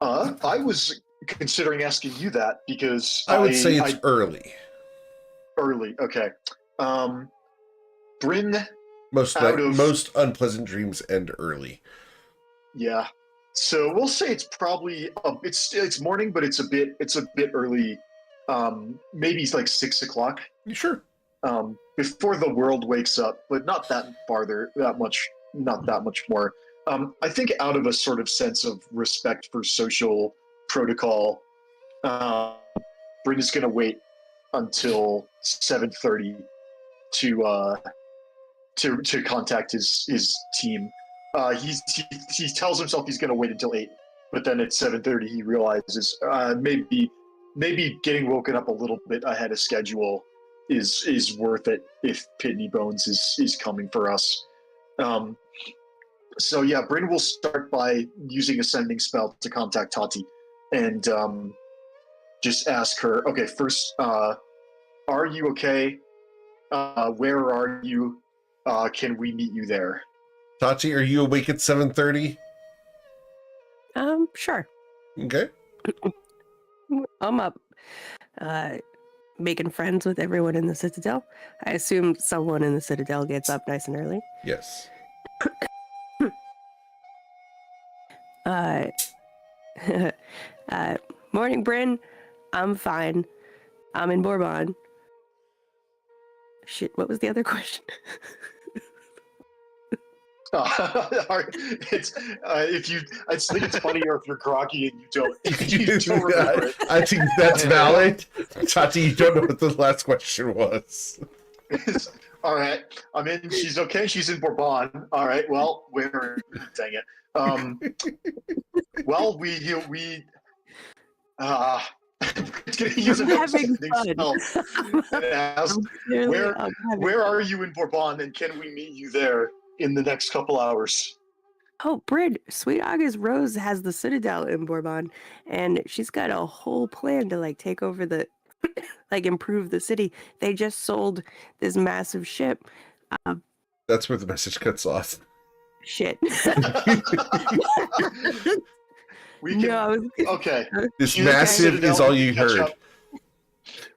I was considering asking you that, because I would say it's early. Early, okay. Bryn, most unpleasant dreams end early. Yeah, so we'll say it's probably it's morning, but it's a bit early. Maybe it's like 6 o'clock. Sure. Before the world wakes up, but not that much more. I think out of a sort of sense of respect for social protocol, Bryn is going to wait until 7:30 to contact his team. He tells himself he's going to wait until 8, but then at 7:30 he realizes maybe getting woken up a little bit ahead of schedule is worth it if Pitney Bones is coming for us. So yeah, Bryn will start by using a sending spell to contact Tati, and just ask her, okay, first, are you okay? Where are you? Can we meet you there? Tati, are you awake at 7:30? Sure. Okay. I'm up. Making friends with everyone in the Citadel. I assume someone in the Citadel gets up nice and early. Yes. Morning, Bryn. I'm fine. I'm in Bourbon. Shit, what was the other question? I think it's funnier if you're groggy and you don't remember it. I think that's valid. Tati, you don't know what the last question was. All right, I'm in. She's okay. She's in Bourbon. All right. Well, where? Dang it. Well, It's going to use I'm another having sending fun. spell. And it asks, Clearly, I'm having where fun. are you in Bourbon, and can we meet you there in the next couple hours? Oh, Bryn, Sweet August Rose has the Citadel in Bourbon, and she's got a whole plan to like take over the, like improve the city. They just sold this massive ship. That's where the message cuts off. Shit. We can. No, I was, Okay. This You can massive Citadel, is all we you can catch heard. up.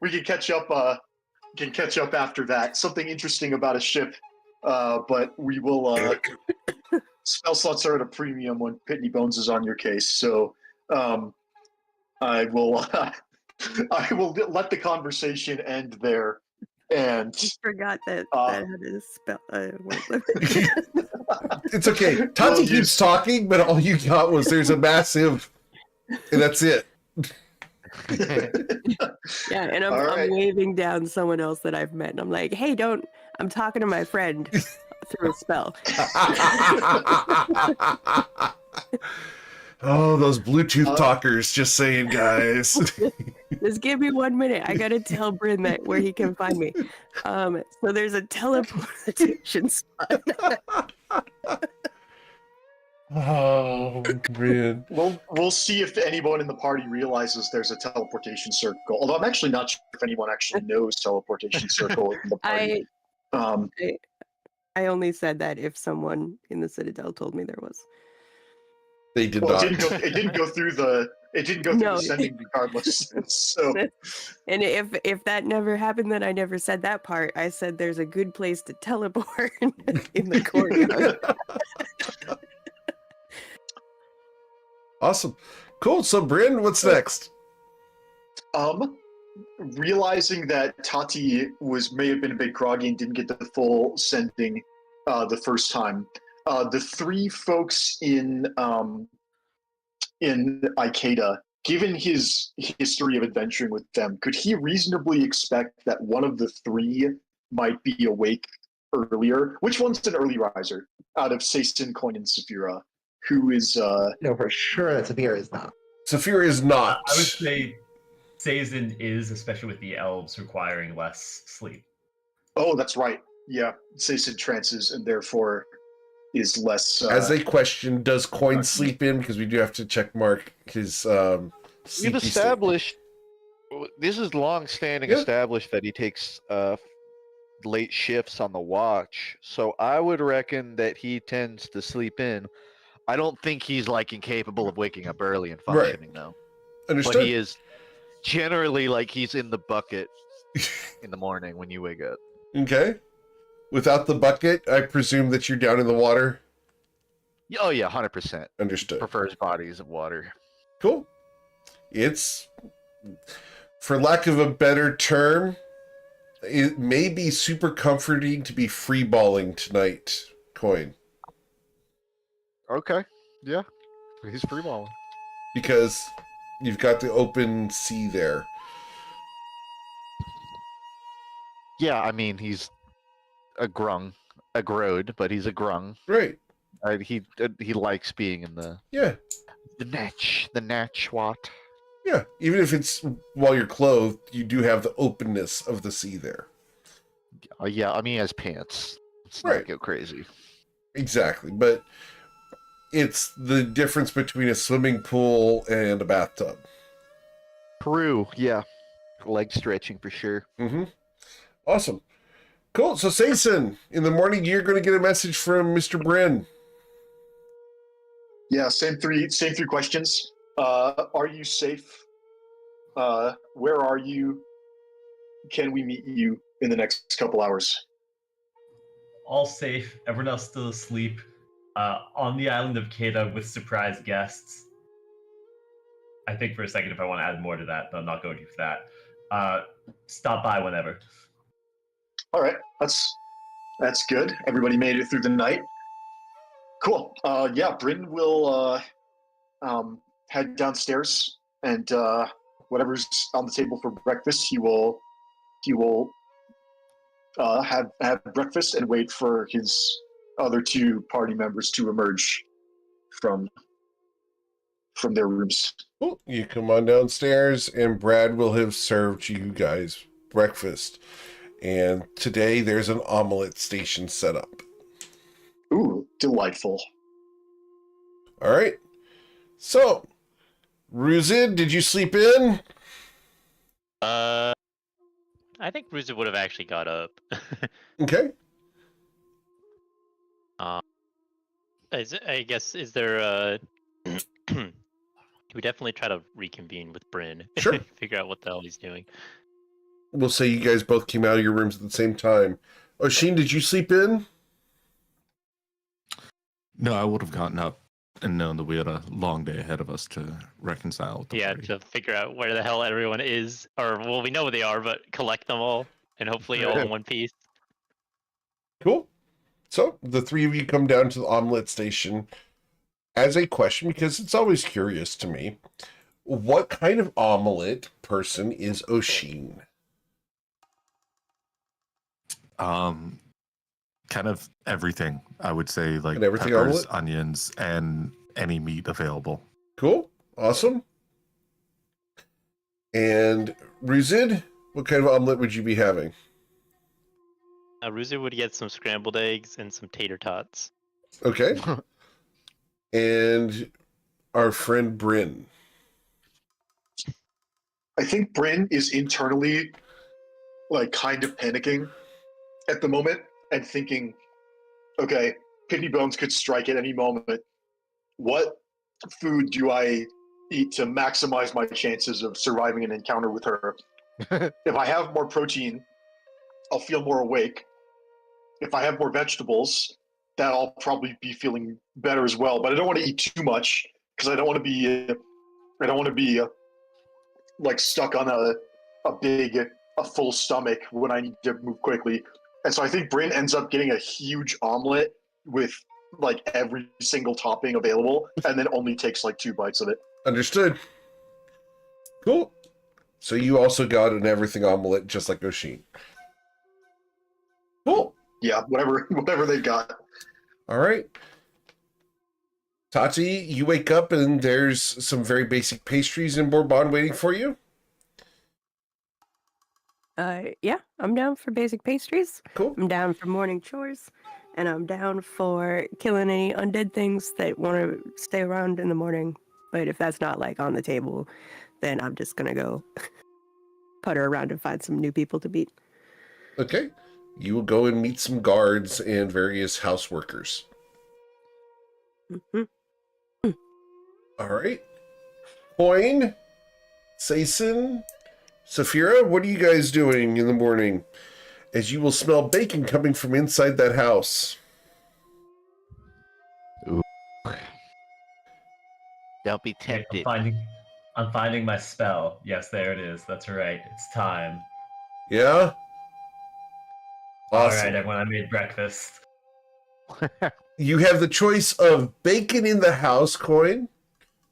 We can catch up. Can catch up after that. Something interesting about a ship, but we will. Spell slots are at a premium when Pitney Bones is on your case, so I will. I will let the conversation end there, and I forgot that that had a spell word limit. It's okay. We'll Tati use- keeps talking, but all you got was there's a massive, and that's it. Yeah, and All right. I'm waving down someone else that I've met, and I'm like, "Hey, don't!" I'm talking to my friend through a spell. Oh, those Bluetooth talkers! Just saying, guys. Just give me 1 minute. I gotta tell Bryn that where he can find me. So there's a teleportation spot. Oh man. We'll see if anyone in the party realizes there's a teleportation circle. Although I'm actually not sure if anyone actually knows teleportation circle in the party. I only said that if someone in the Citadel told me there was. They did Well, not. it didn't go through the No. sending regardless. So And if that never happened, then I never said that part. I said there's a good place to teleport in the courtyard. Awesome. Cool. So, Bryn, what's next? realizing that Tati may have been a bit groggy and didn't get the full sending the first time. The three folks in Ikeda, given his history of adventuring with them, could he reasonably expect that one of the three might be awake earlier? Which one's an early riser out of Seisin, Coin, and Saphira? Who is No, for sure that Saphira is not. Saphira is not. I would say Seisin is, especially with the elves requiring less sleep. Oh, that's right. Yeah, Seisin trances and therefore is less. As a question, does Coin sleep in? Because we do have to check mark his. We've sleepy state. established. This is long-standing Yeah. established that he takes late shifts on the watch. So I would reckon that he tends to sleep in. I don't think he's like incapable of waking up early and Right. functioning though. Understood. But he is generally like he's in the bucket in the morning when you wake up. Okay. Without the bucket, I presume that you're down in the water. Oh yeah, 100%. Understood. Prefers bodies of water. Cool. It's, for lack of a better term, it may be super comforting to be freeballing tonight, Coin. Okay. Yeah. He's free balling. Because you've got the open sea there. Yeah, I mean he's a grode, but he's a grung. Right. He likes being in the Yeah. natch wat. Yeah. Even if it's while you're clothed, you do have the openness of the sea there. Yeah, I mean he has pants. Let's Right. not go crazy. Exactly. But it's the difference between a swimming pool and a bathtub. Peru, yeah. Leg stretching for sure. Mm-hmm. Awesome. Cool. So, Seisin, in the morning, you're going to get a message from Mr. Bryn. Yeah, same three questions. Are you safe? Where are you? Can we meet you in the next couple hours? All safe. Everyone else still asleep. On the island of Keda with surprise guests. I think for a second if I want to add more to that, but I'm not going to for that. Stop by whenever. All right, that's good. Everybody made it through the night. Cool. Yeah, Bryn will head downstairs and whatever's on the table for breakfast, he will have breakfast and wait for his other two party members to emerge from their rooms. Cool. You come on downstairs, and Brad will have served you guys breakfast. And today there's an omelet station set up. Ooh, delightful. All right. So, Ruzid, did you sleep in? I think Bruiser would have actually got up. Okay. I guess, is there we definitely try to reconvene with Bryn. Sure. Figure out what the hell he's doing. We'll say you guys both came out of your rooms at the same time. Oshin, did you sleep in? No, I would have gotten up and known that we had a long day ahead of us to reconcile with the Yeah, party. to figure out where the hell everyone is, or well, we know where they are, but collect them all and hopefully all in one piece. Cool. So, the three of you come down to the omelet station as a question, because it's always curious to me. What kind of omelet person is Oshin? Kind of everything, I would say, like An everything peppers, omelet? onions, and any meat available. Cool. Awesome. And Ruzid, what kind of omelet would you be having? Ruzu would get some scrambled eggs and some tater tots. Okay. And our friend Bryn. I think Bryn is internally, like, kind of panicking at the moment and thinking, okay, Kidney Bones could strike at any moment. What food do I eat to maximize my chances of surviving an encounter with her? If I have more protein, I'll feel more awake. If I have more vegetables, that I'll probably be feeling better as well. But I don't want to eat too much because I don't want to be like stuck on a full stomach when I need to move quickly. And so I think Bryn ends up getting a huge omelet with like every single topping available, and then only takes like 2 bites of it. Understood. Cool. So you also got an everything omelet, just like Oshin. Cool. Yeah, whatever they got. All right. Tati, you wake up and there's some very basic pastries in Bourbon waiting for you. Yeah, I'm down for basic pastries. Cool. I'm down for morning chores, and I'm down for killing any undead things that want to stay around in the morning. But if that's not like on the table, then I'm just gonna go putter around and find some new people to beat. Okay. You will go and meet some guards and various house workers. Mm-hmm. All right. Coin, Sason, Saphira, what are you guys doing in the morning? As you will smell bacon coming from inside that house. Don't be tempted. I'm finding my spell. Yes, there it is. That's right. It's time. Yeah? All Awesome. right, everyone. I made breakfast. You have the choice of bacon in the house, Coin,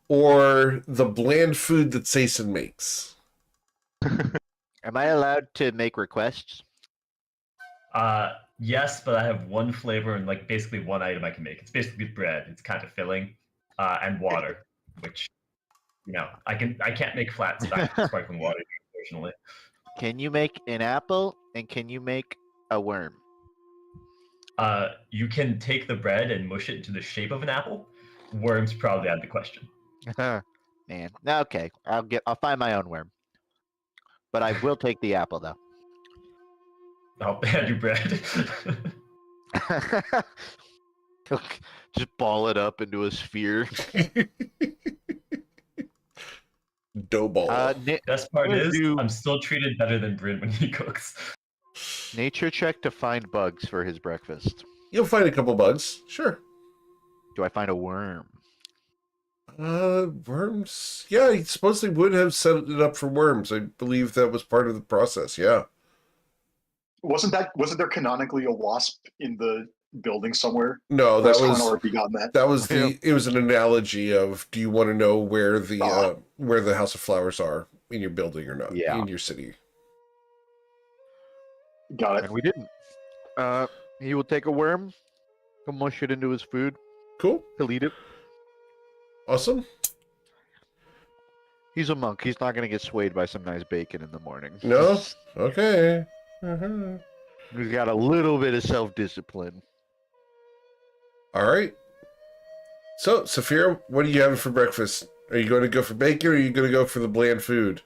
or the bland food that Sason makes. Am I allowed to make requests? Yes, but I have one flavor and like basically one item I can make. It's basically bread. It's kind of filling, and water, which, you know, I can't make flat sparkling water, unfortunately. Can you make an apple and can you make a worm? You can take the bread and mush it into the shape of an apple. Worms probably out of the question. Man, okay. I'll find my own worm. But I will take the apple though. I'll add your bread. Just ball it up into a sphere. Dough ball. Best part is, I'm still treated better than Bryn when he cooks. Nature check to find bugs for his breakfast. You'll find a couple bugs. Sure. Do I find a worm? Worms. Yeah, I suppose they would have set it up for worms. I believe that was part of the process. Yeah. Wasn't there canonically a wasp in the building somewhere? No, Or that has was Connor already gotten that. that was the. It was an analogy of, do you want to know where the House of Flowers are in your building or not? Yeah. In your city. Got it. And we didn't. He will take a worm, he'll mush it into his food, Cool. he'll eat it. Awesome. He's a monk. He's not gonna get swayed by some nice bacon in the morning. No? Okay. Uh-huh. He's got a little bit of self-discipline. All right. So, Saphira, what are you having for breakfast? Are you going to go for bacon or are you going to go for the bland food?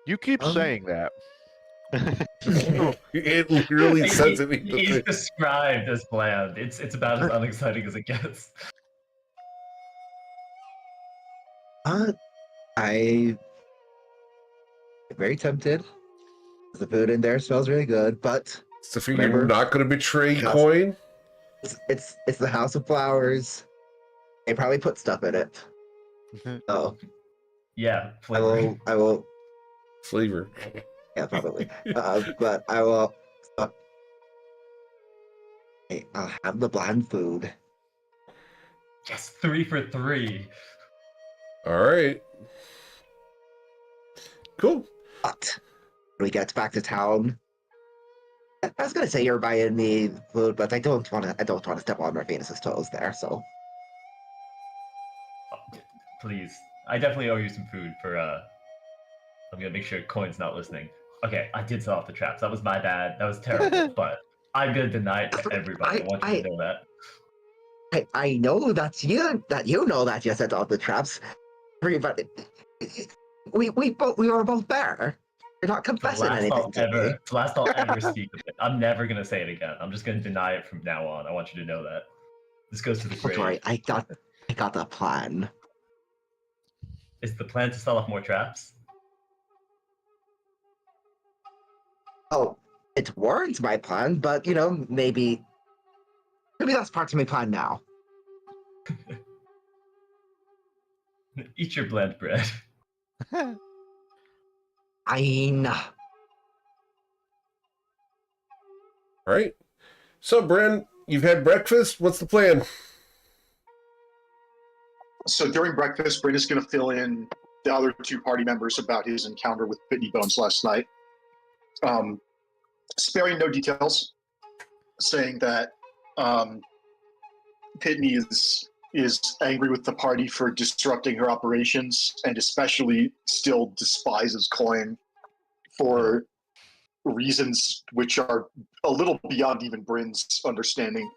You keep saying that. It literally says it. He's described as bland. It's about as unexciting as it gets. I'm very tempted. The food in there smells really good, but Saphira, remember, you're not going to betray Yes. coin? it's the House of Flowers. They probably put stuff in it. So Yeah, flavor. I will. Flavor. Yeah, probably. But I will. I'll have the bland food. Yes, 3 for 3. All right. Cool. But when we get back to town, I was gonna say you're buying me food, but I don't want to. I don't want to step on Venus's toes there. So Oh, please, I definitely owe you some food for. I'm gonna make sure Coin's not listening. Okay, I did set off the traps. That was my bad. That was terrible. But I'm gonna deny it to everybody. I want you to know that. I know that you know that you set off the traps. Everybody, we were both there. You're not confessing anything to me. It's the last I'll ever speak of it. I'm never gonna say it again. I'm just gonna deny it from now on. I want you to know that. This goes to the grave. Sorry, I got the plan. Is the plan to sell off more traps? Oh, it weren't my plan, but maybe that's part of my plan now. Eat your bland bread. I know. All right. So, Bren, you've had breakfast. What's the plan? So during breakfast, Bryn is going to fill in the other 2 party members about his encounter with Pitney Bones last night. Sparing no details, saying that Pitney is angry with the party for disrupting her operations, and especially still despises Coin for reasons which are a little beyond even Bryn's understanding.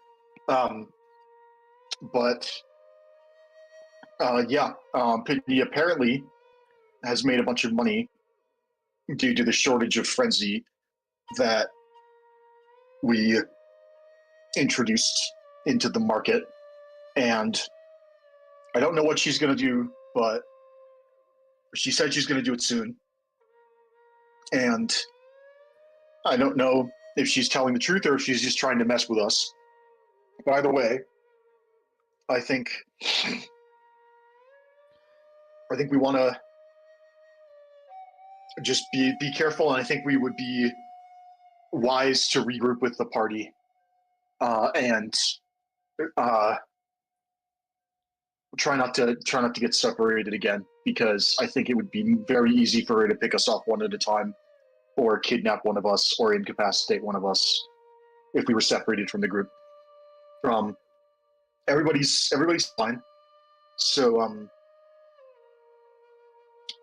Pitney apparently has made a bunch of money due to the shortage of frenzy that we introduced into the market. And I don't know what she's going to do, but she said she's going to do it soon. And I don't know if she's telling the truth or if she's just trying to mess with us. But either way, I think we want to just be careful, and I think we would be wise to regroup with the party and try not to get separated again, because I think it would be very easy for her to pick us off one at a time, or kidnap one of us, or incapacitate one of us if we were separated from the group. Everybody's fine. So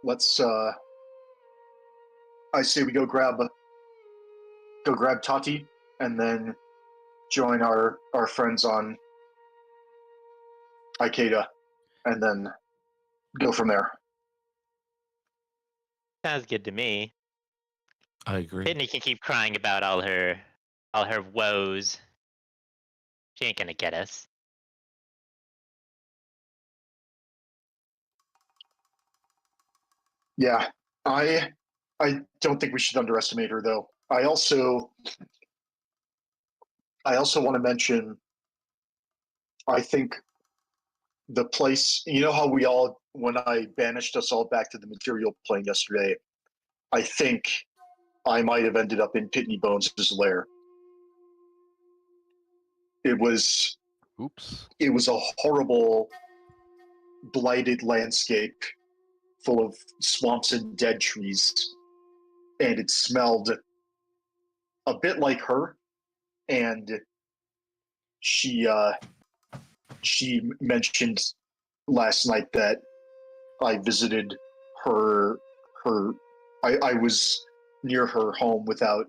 let's I say we go grab Tati and then join our friends on Ikeda, and then go from there. Sounds good to me. I agree. Pitney can keep crying about all her woes. She ain't gonna get us. Yeah, I don't think we should underestimate her, though. I also want to mention, I think the place, how when I banished us all back to the material plane yesterday, I think I might have ended up in Pitney Bones' lair. It was a horrible, blighted landscape full of swamps and dead trees, and it smelled a bit like her. And she mentioned last night that I visited her. I was near her home without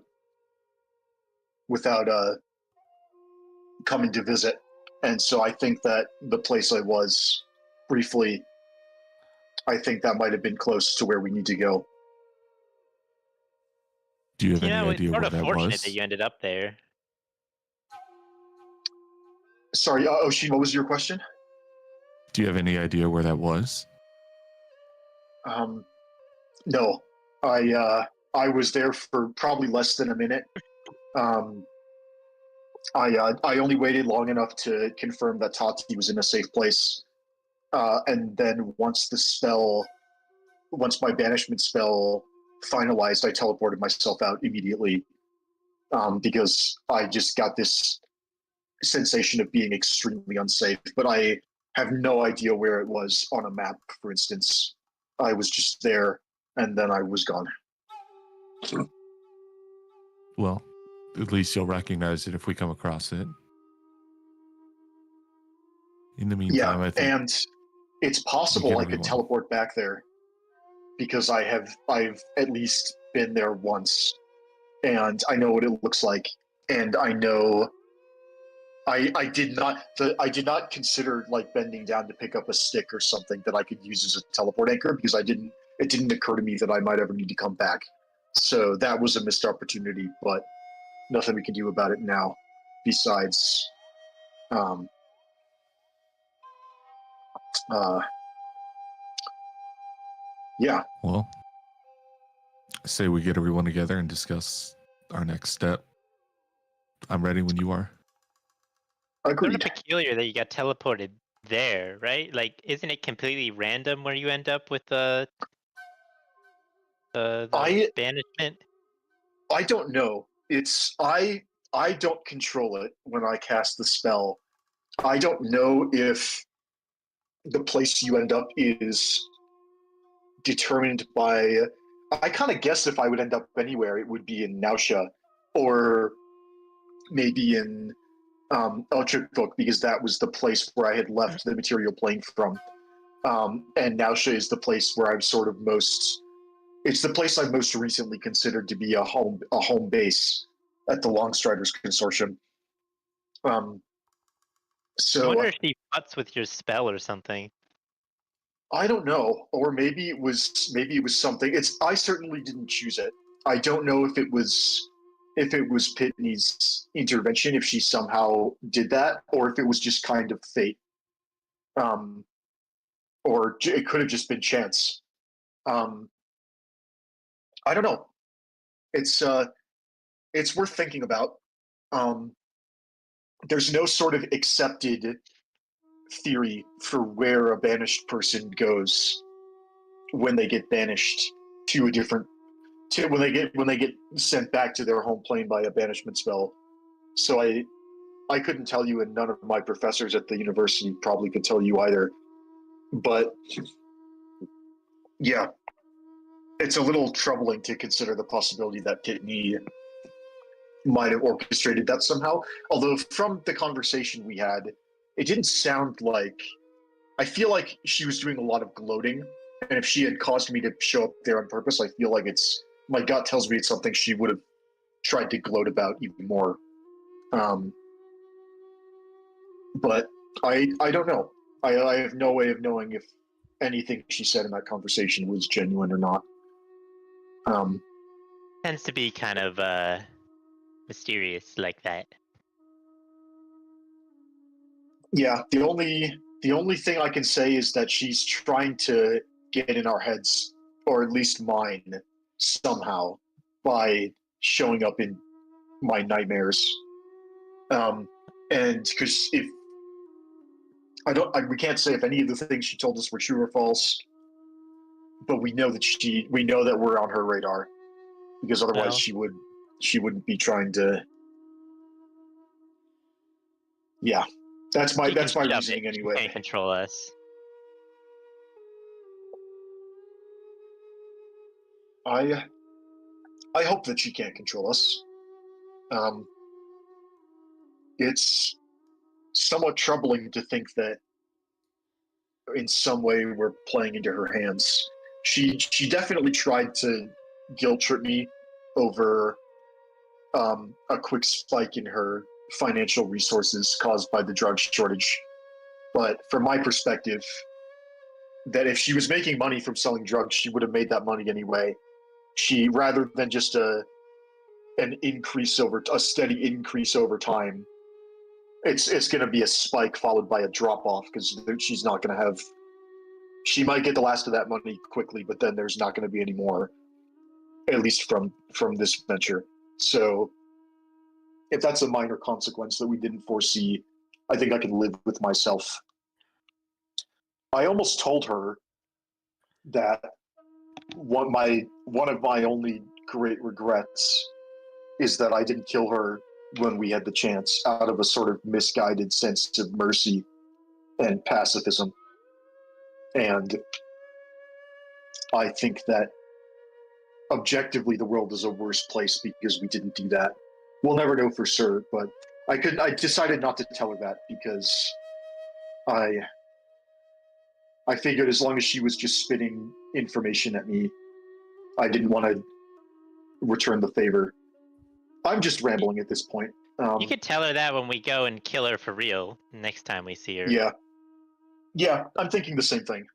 coming to visit, and so I think that the place I was briefly, I think that might have been close to where we need to go. Do you have You any know, it's idea sort where of that fortunate was? that you ended up there. Sorry, Oshin, what was your question? Do you have any idea where that was? No, I was there for probably less than a minute. Um, I only waited long enough to confirm that Tati was in a safe place, and then once my banishment spell finalized, I teleported myself out immediately, because I just got this sensation of being extremely unsafe. But I have no idea where it was on a map, for instance. I was just there, and then I was gone. Well, at least you'll recognize it if we come across it. In the meantime, Yeah, I think and it's possible I could teleport back there because I've at least been there once, and I know what it looks like, and I know I did not consider like bending down to pick up a stick or something that I could use as a teleport anchor because it didn't occur to me that I might ever need to come back. So that was a missed opportunity, but nothing we can do about it now besides yeah. Well, say we get everyone together and discuss our next step. I'm ready when you are. Sort Agreed. of peculiar that you got teleported there, right? Like, isn't it completely random where you end up with the banishment? I don't know. I don't control it when I cast the spell. I don't know if the place you end up is determined by. I kind of guess if I would end up anywhere, it would be in Nausea, or maybe in Elchuk, because that was the place where I had left the material plane from. And Nausea is the place where I'm sort of most. It's the place I've most recently considered to be a home base at the Longstriders Consortium. I wonder So if she fucks with your spell or something. I don't know, or maybe it was something. I certainly didn't choose it. I don't know if it was Pitney's intervention, if she somehow did that, or if it was just kind of fate, or it could have just been chance. I don't know. It's worth thinking about. There's no sort of accepted theory for where a banished person goes when they get banished to a different when they get sent back to their home plane by a banishment spell. So I couldn't tell you, and none of my professors at the university probably could tell you either. But yeah, it's a little troubling to consider the possibility that Pitney might have orchestrated that somehow. Although from the conversation we had, it didn't sound like. I feel like she was doing a lot of gloating, and if she had caused me to show up there on purpose, I feel like my gut tells me it's something she would have tried to gloat about even more. But I don't know. I have no way of knowing if anything she said in that conversation was genuine or not. Tends to be kind of mysterious like that. Yeah, the only thing I can say is that she's trying to get in our heads, or at least mine, somehow, by showing up in my nightmares. And because if we can't say if any of the things she told us were true or false, but we know that we're on her radar, because otherwise Well, she wouldn't be trying to. Yeah, that's my she can shove reasoning it. She anyway. can't control us. I hope that she can't control us. It's somewhat troubling to think that in some way were playing into her hands. She definitely tried to guilt trip me over a quick spike in her financial resources caused by the drug shortage. But from my perspective, that if she was making money from selling drugs, she would have made that money anyway. She, rather than just a steady increase over time, it's going to be a spike followed by a drop off, because she's not going to have. She might get the last of that money quickly, but then there's not going to be any more, at least from this venture. So, if that's a minor consequence that we didn't foresee, I think I can live with myself. I almost told her that one of my only great regrets is that I didn't kill her when we had the chance, out of a sort of misguided sense of mercy and pacifism. And I think that objectively the world is a worse place because we didn't do that. We'll never know for sure, but I decided not to tell her that because I figured as long as she was just spitting information at me, I didn't want to return the favor. I'm just rambling at this point. You could tell her that when we go and kill her for real next time we see her. Yeah, I'm thinking the same thing.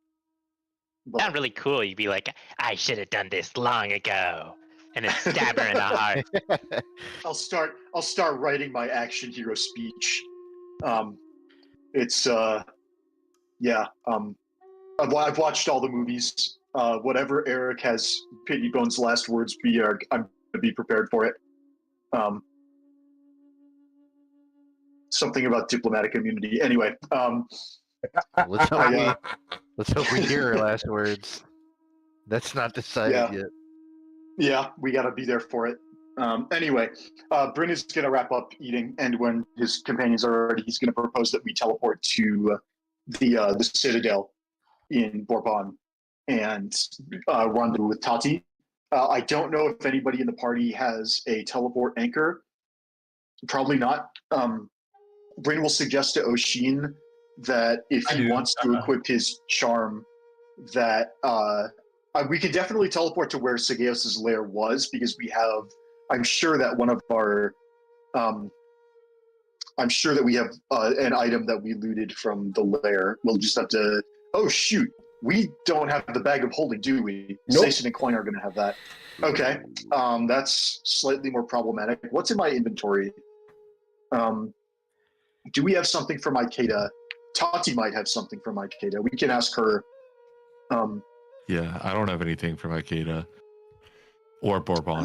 But, Sound really cool. You'd be like, I should have done this long ago, and then stab her in the heart. I'll start writing my action hero speech. I've watched all the movies. Whatever Eric has Pitney Bone's last words be, I'm going to be prepared for it. Something about diplomatic immunity. Anyway, Let's hope we hear her last words. That's not decided yet. Yeah, we got to be there for it. Anyway, Bryn is going to wrap up eating, and when his companions are ready, he's going to propose that we teleport to the Citadel in Bourbon and rendezvous with Tati. I don't know if anybody in the party has a teleport anchor. Probably not. Bryn will suggest to Oshin that if he wants to equip his charm, that we can definitely teleport to where Sageos' lair was, because we have. I'm sure that one of our. I'm sure that we have an item that we looted from the lair. We'll just have to. Oh shoot! We don't have the bag of holding, do we? Nope. Station and Coin are going to have that. Okay, that's slightly more problematic. What's in my inventory? Do we have something from Ikeda? Tati might have something from Ikeda. We can ask her. Yeah, I don't have anything from Ikeda or Bourbon.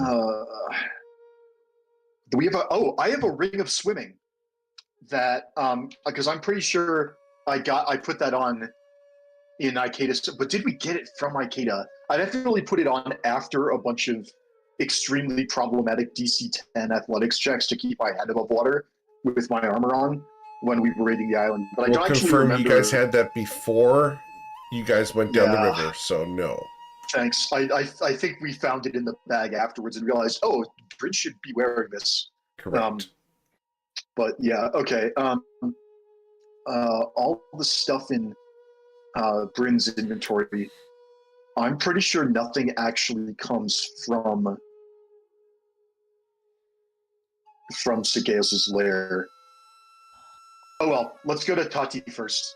Do we have I have a ring of swimming that because I'm pretty sure I put that on in Ikeda. But did we get it from Ikeda? I definitely put it on after a bunch of extremely problematic DC 10 athletics checks to keep my head above water with my armor on when we were raiding the island. But We'll I don't actually confirm remember. you guys had that before you guys went down the river, so no. Thanks. I think we found it in the bag afterwards and realized, oh, Bryn should be wearing this. Correct. But yeah, okay. All the stuff in Bryn's inventory, I'm pretty sure nothing actually comes from Sageos' lair. Oh well, let's go to Tati first.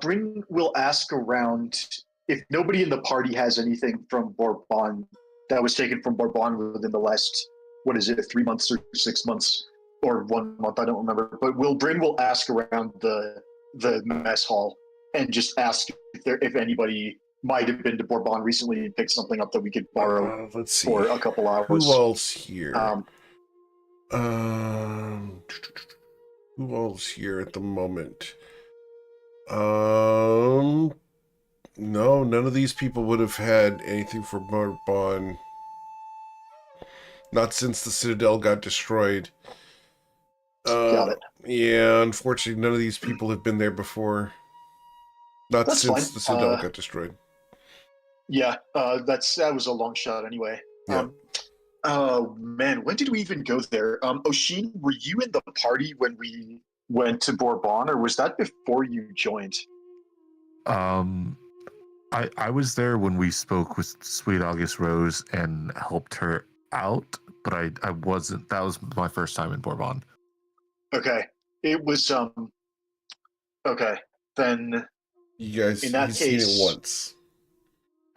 Bryn will ask around if nobody in the party has anything from Bourbon that was taken from Bourbon within the last, 3 months or 6 months or 1 month, I don't remember. But Bryn will ask around the mess hall and just ask if anybody might have been to Bourbon recently and picked something up that we could borrow Let's see. for a couple hours. Who else here? Who else here at the moment? No, none of these people would have had anything for Bourbon. Not since the Citadel got destroyed. Got it. Yeah, unfortunately, none of these people have been there before. Not That's since fine. the Citadel got destroyed. Yeah, that was a long shot anyway. Yeah. Oh man, when did we even go there? Oshin, were you in the party when we went to Bourbon, or was that before you joined? I was there when we spoke with Sweet August Rose and helped her out, but I wasn't. That was my first time in Bourbon. Okay, it was Okay, then You guys, in that he's seen it case, once.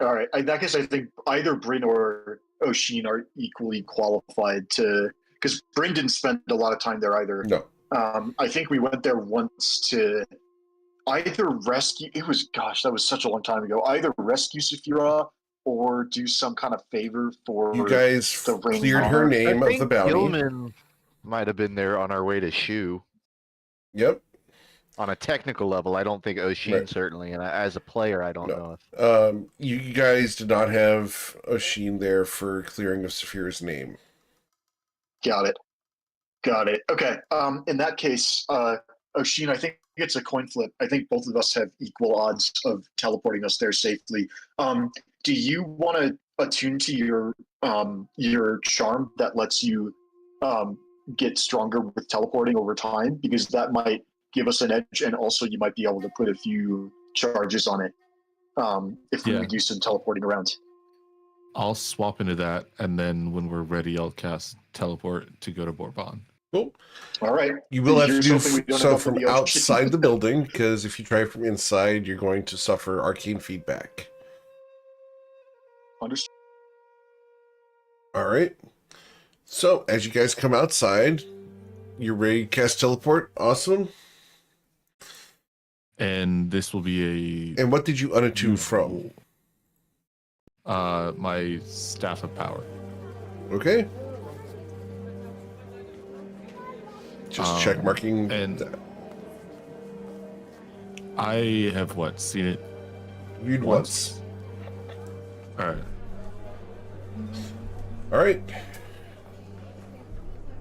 all right. In that case, I think either Bryn or Oshin are equally qualified to, because Bryn didn't spend a lot of time there either. No. I think we went there once to either rescue. It was, gosh, that was such a long time ago. Either rescue Saphira or do some kind of favor for You guys the Rain cleared her Monarch. name I of think the bounty. Gilman might have been there on our way to Shu. Yep. On a technical level, I don't think Oshin Right. certainly, and as a player, I don't No. know if. You guys did not have Oshin there for clearing of Saphira's name. Got it. Okay. In that case, Oshin, I think it's a coin flip. I think both of us have equal odds of teleporting us there safely. Do you want to attune to your charm that lets you get stronger with teleporting over time? Because that might give us an edge, and also you might be able to put a few charges on it if we Yeah. do some teleporting around. I'll swap into that, and then when we're ready, I'll cast teleport to go to Bourbon. Cool. All right. You will have to Here's do hoping we don't so end up in from the ocean. outside the building, because if you try from inside, you're going to suffer arcane feedback. Understood. All right. So as you guys come outside, you're ready to cast teleport. Awesome. And this will be And what did you unattune from? my Staff of Power. Okay. Just check marking. And that. I have seen it Viewed once. All right. All right.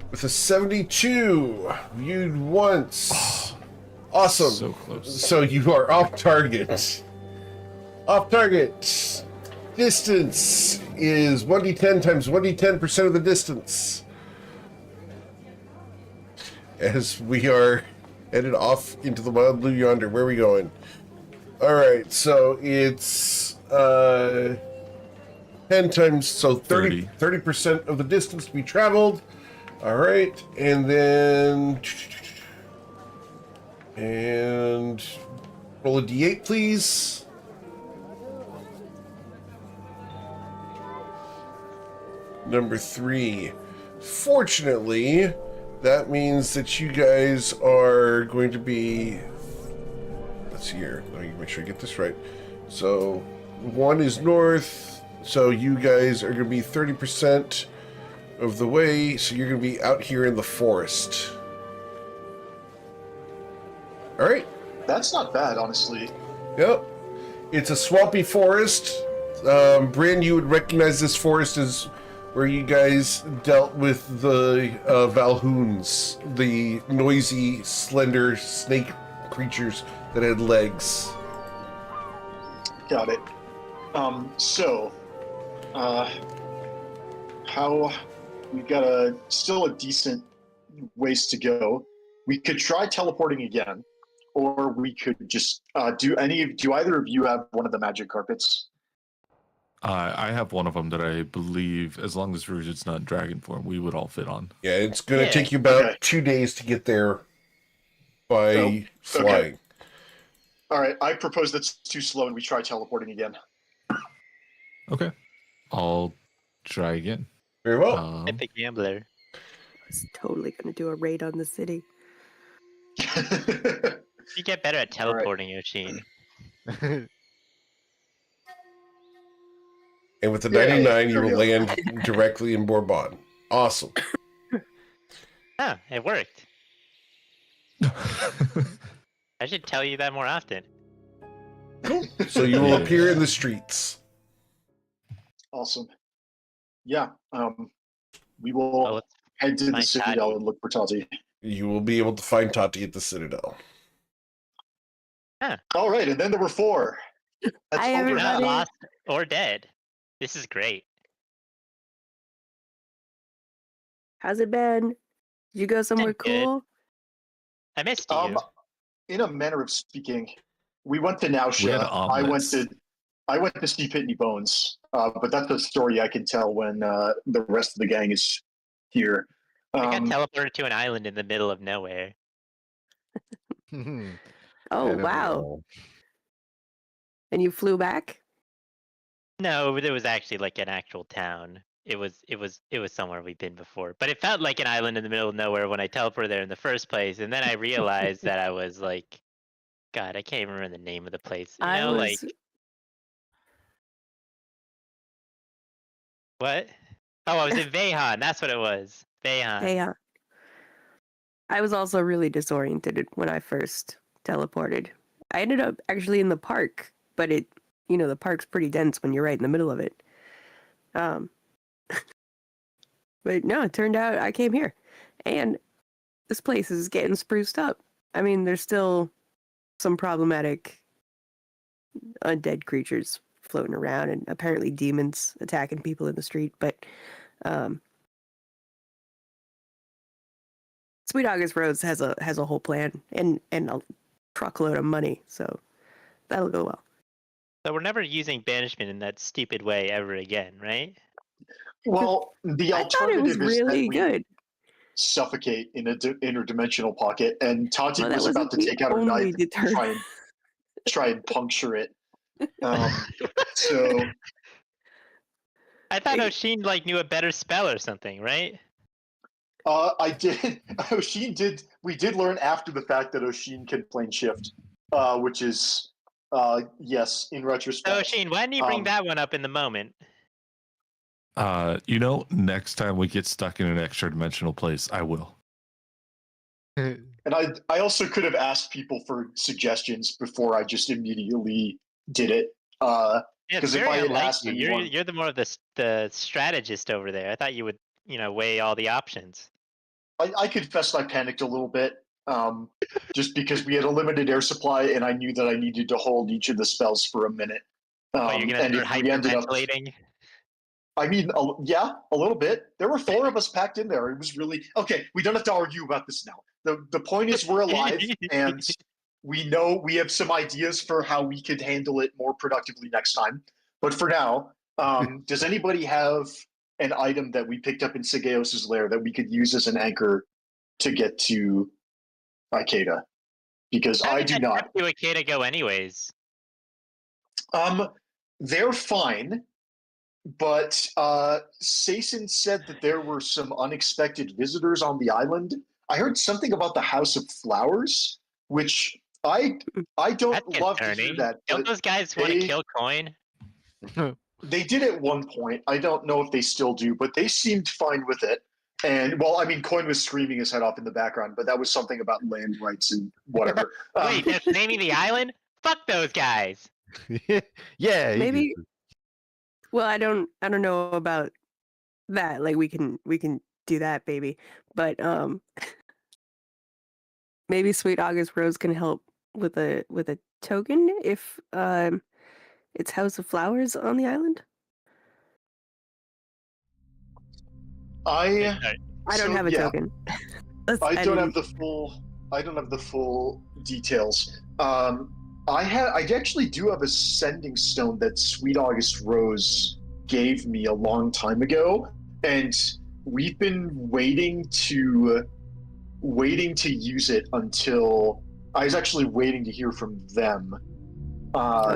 With a 72, viewed once. Awesome. So close. So you are off target. Off target. Distance is 1d10 times 1d10% of the distance. As we are headed off into the wild blue yonder. Where are we going? All right, so it's 10 times, so 30% of the distance to be traveled. All right, and then roll a d8, please. Number 3. Fortunately, that means that you guys are going to be. Let's see here. Let me make sure I get this right. So 1 is north. So you guys are going to be 30% of the way. So you're going to be out here in the forest. All right. That's not bad, honestly. Yep. It's a swampy forest. Bryn, you would recognize this forest as where you guys dealt with the Valhoons, the noisy, slender snake creatures that had legs. Got it. How we've got still a decent ways to go. We could try teleporting again, or we could just do either of you have one of the magic carpets? I have one of them that I believe, as long as Rouge's not in dragon form, we would all fit on. Yeah, it's going to take you about 2 days to get there by flying. Okay. All right, I propose that's too slow and we try teleporting again. Okay. I'll try again. Very well. I'm the gambler. I was totally going to do a raid on the city. You get better at teleporting, Yoshin. And with the Yeah, 99, you there we will go. land directly in Bourbon. Awesome. Ah, it worked. I should tell you that more often. So you will appear in the streets. Awesome. Yeah, we will head to the find Citadel Tati. and look for Tati. You will be able to find Tati at the Citadel. All right, and then there were 4. That's Hi, over We're half. not everybody. lost or dead. This is great. How's it been? Did you go somewhere Good. cool? I missed you. In a manner of speaking, we went to Nausea. We had I went omelets. to see Pitney Bones. But that's a story I can tell when the rest of the gang is here. I got teleported to an island in the middle of nowhere. Oh, wow. And you flew back? No, it was actually like an actual town. It was somewhere we've been before, but it felt like an island in the middle of nowhere when I teleported there in the first place, and then I realized that I was like, God, I can't even remember the name of the place. You know, like what? Oh, I was in Vehan. That's what it was. Vehan. Yeah. I was also really disoriented when I first teleported. I ended up actually in the park, but the park's pretty dense when you're right in the middle of it. But no, it turned out I came here. And this place is getting spruced up. I mean, there's still some problematic undead creatures floating around and apparently demons attacking people in the street, but Sweet August Rose has a whole plan and a truckload of money, so that'll go well. So we're never using banishment in that stupid way ever again, right? Well, the I thought it was alternative is that really we good. suffocate in an interdimensional pocket, and Tati Well, that was about wasn't to the take out her only knife and try and puncture it. So I thought Oshin like knew a better spell or something, right? I did. Oshin did. We did learn after the fact that Oshin can plane shift, which is yes, in retrospect. So Oshin, why didn't you bring that one up in the moment? Next time we get stuck in an extra dimensional place, I will. And I also could have asked people for suggestions before I just immediately did it. It's if I very had unlike asked you. anyone, You're the more of the strategist over there. I thought you would, weigh all the options. I confess I panicked a little bit, just because we had a limited air supply and I knew that I needed to hold each of the spells for a minute. You're gonna start hyperventilating? I mean, yeah, a little bit. There were 4 of us packed in there. It was really okay. We don't have to argue about this now. The point is we're alive, and we know we have some ideas for how we could handle it more productively next time. But for now, does anybody have an item that we picked up in Sigeos' lair that we could use as an anchor to get to Ikeda? Because I do not. How did Ikeda go anyways? They're fine. But Sason said that there were some unexpected visitors on the island. I heard something about the House of Flowers, which I don't love to hear that. Don't those guys want to kill Coin? They did at one point. I don't know if they still do, but they seemed fine with it. And well, I mean, Coin was screaming his head off in the background, but that was something about land rights and whatever. Wait, that's naming the island? Fuck those guys. Yeah, maybe. Well, I don't know about that. Like we can do that, baby. But maybe Sweet August Rose can help with a token if it's House of Flowers on the island. I don't have a token. I don't have the full details. I actually do have a sending stone that Sweet August Rose gave me a long time ago, and we've been waiting to use it until I was actually waiting to hear from them.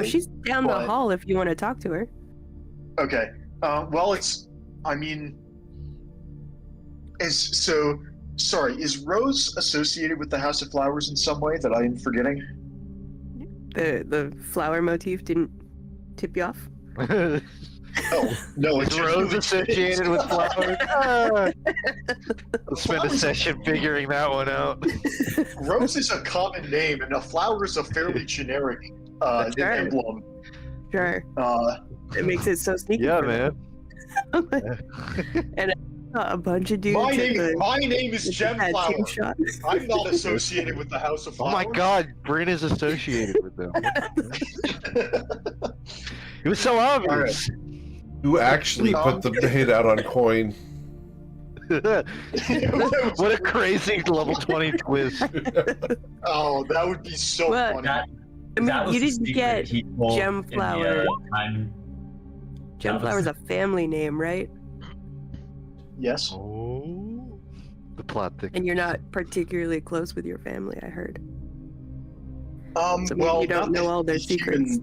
She's down the hall if you want to talk to her. Okay. Well, sorry, is Rose associated with the House of Flowers in some way that I am forgetting? The flower motif didn't tip you off? Oh, no, Is Rose associated with flowers? Let's spend a session figuring that one out. Rose is a common name, and a flower is a fairly generic emblem. Sure. It makes it so sneaky. Yeah, man. And a bunch of dudes. My name is Gemflower. I'm not associated with the House of Flowers. Oh my God, Bryn is associated with them. It was so obvious. Who actually put the hit out on Coin? What a crazy level 20 twist. Oh, that would be so Well, funny. That, I mean, that was you the didn't secret get he told in the, Gemflower. time. Gemflower's a family name, right? Yes. Oh. The plot thickens. And you're not particularly close with your family, I heard. So maybe Well, you don't not know the all their secrets.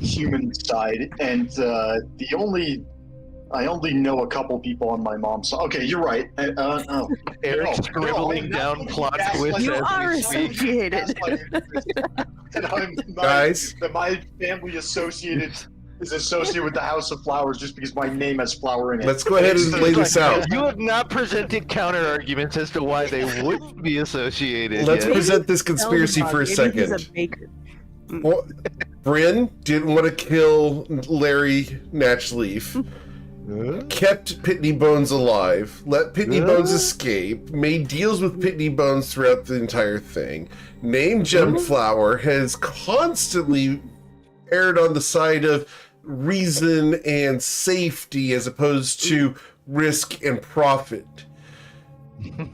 human side, and I only know a couple people on my mom's side. Okay, you're right. Oh. Eric's No, scribbling I'm down not plot gaslighting twists You as are we speak. associated. And Guys. that my family is associated with the House of Flowers just because my name has flower in it. Let's go ahead and lay this out. You have not presented counter arguments as to why they wouldn't be associated. Let's yet. present this conspiracy for a Maybe second. he's a baker. Well, Bryn didn't want to kill Larry Natchleaf, kept Pitney Bones alive, let Pitney Bones escape, made deals with Pitney Bones throughout the entire thing, named Gemflower, has constantly erred on the side of reason and safety as opposed to risk and profit.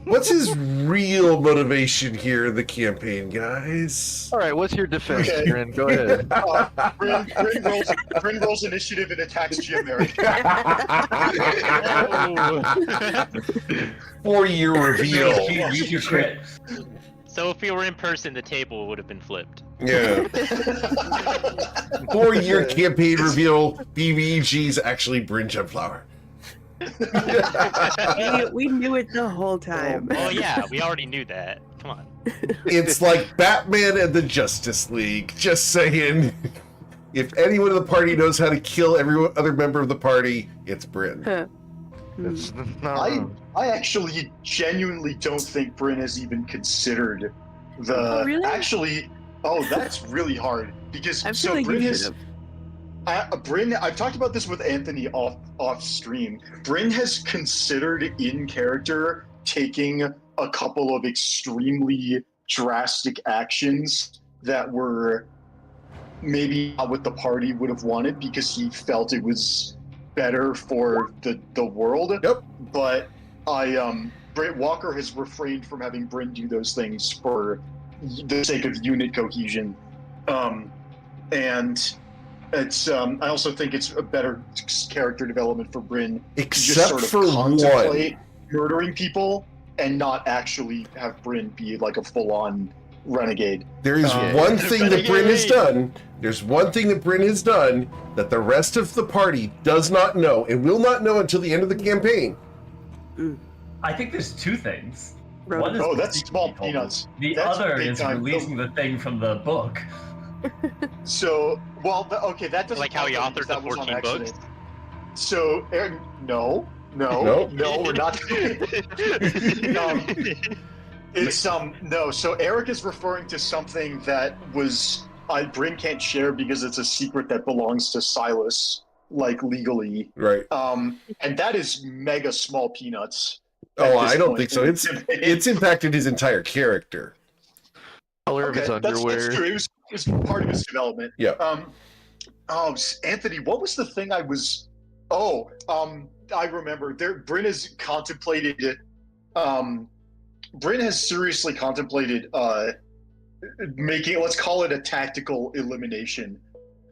What's his real motivation here in the campaign, guys? All right, what's your defense, Okay. Kieran? Go ahead. Bryn rolls initiative and attacks Geomeric. 4-year reveal. Use your crit. So if we were in person, the table would have been flipped. Yeah. 4-year campaign reveal. BBG's actually Bryn Gemflower. We knew it the whole time. Oh yeah, we already knew that. Come on. It's like Batman and the Justice League. Just saying. If anyone in the party knows how to kill every other member of the party, it's Bryn. It's not wrong. I actually genuinely don't think Bryn has even considered the. Oh, really? Actually, that's really hard because I feel like Bryn you has. should have. Bryn, I've talked about this with Anthony off stream. Bryn has considered in character taking a couple of extremely drastic actions that were maybe not what the party would have wanted because he felt it was better for the world. Yep. But Brent Walker has refrained from having Bryn do those things for the sake of unit cohesion. And it's I also think it's a better character development for Bryn to just Except sort of for contemplate one. murdering people and not actually have Bryn be like a full-on renegade. There is one thing that Bryn has done. There's one thing that Bryn has done that the rest of the party does not know and will not know until the end of the campaign. I think there's two things. Right. One is Oh, the that's secret small he told peanuts. us. The That's other big is time. releasing the thing from the book. So, okay, that doesn't Like how he count authored because the that was on 14 books? accident. So, Aaron, no, Nope. we're not. No. So Eric is referring to something that was Bryn can't share because it's a secret that belongs to Silas, like legally. Right. And that is mega small peanuts. Oh, at this I don't point think so. in It's the campaign. it's impacted his entire character. Color of his that's underwear. true. It was part of his development. Yeah. Anthony, what was the thing I was? I remember. Bryn has contemplated. Bryn has seriously contemplated making, let's call it a tactical elimination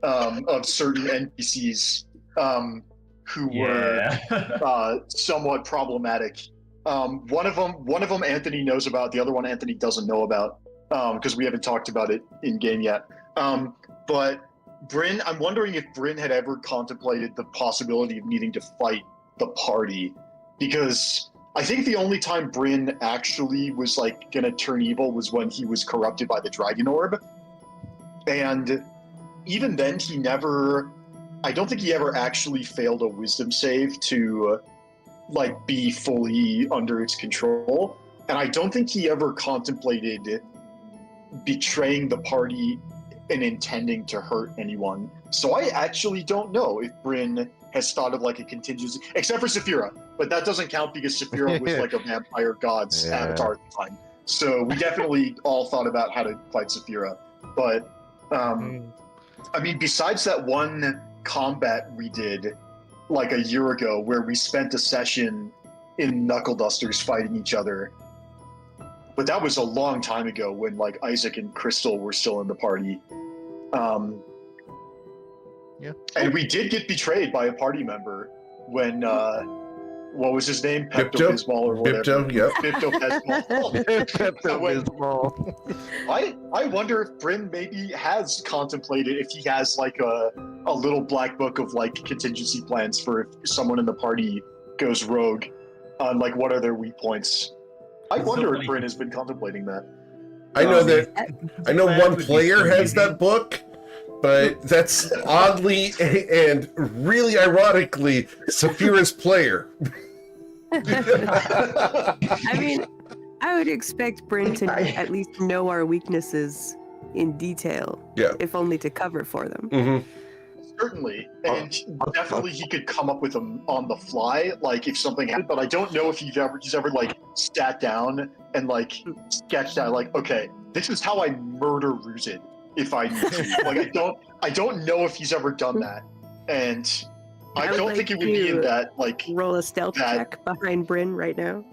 of certain NPCs who were somewhat problematic. One of them Anthony knows about. The other one Anthony doesn't know about because we haven't talked about it in game yet. But Bryn, I'm wondering if Bryn had ever contemplated the possibility of needing to fight the party, because I think the only time Bryn actually was like gonna turn evil was when he was corrupted by the Dragon Orb, and even then he never. I don't think he ever actually failed a Wisdom save to like be fully under its control, and I don't think he ever contemplated betraying the party and intending to hurt anyone. So I actually don't know if Bryn has thought of like a contingency, except for Saphira, but that doesn't count because Saphira was like a vampire god's avatar at the time. So we definitely all thought about how to fight Saphira. But I mean, besides that one combat we did like a year ago where we spent a session in Knuckle Dusters fighting each other. But that was a long time ago when like Isaac and Crystal were still in the party. Yeah. And we did get betrayed by a party member when what was his name? Bipto? Pepto-Bismol or whatever. Bipto, yep. Pepto-Bismol. I wonder if Bryn maybe has contemplated if he has like a little black book of like contingency plans for if someone in the party goes rogue on like what are their weak points. I wonder if Bryn has been contemplating that. I know one player has that book, but that's oddly and really ironically Saphira's player. I mean, I would expect Bryn to at least know our weaknesses in detail. Yeah. If only to cover for them. Mm-hmm. Certainly, and definitely he could come up with them on the fly, like if something happened. But I don't know if he's ever like sat down and like sketched out like, okay, this is how I murder Ruzid if I need to. Like I don't know if he's ever done that, and I would don't like think it would be in to that like roll a stealth check behind Bryn right now.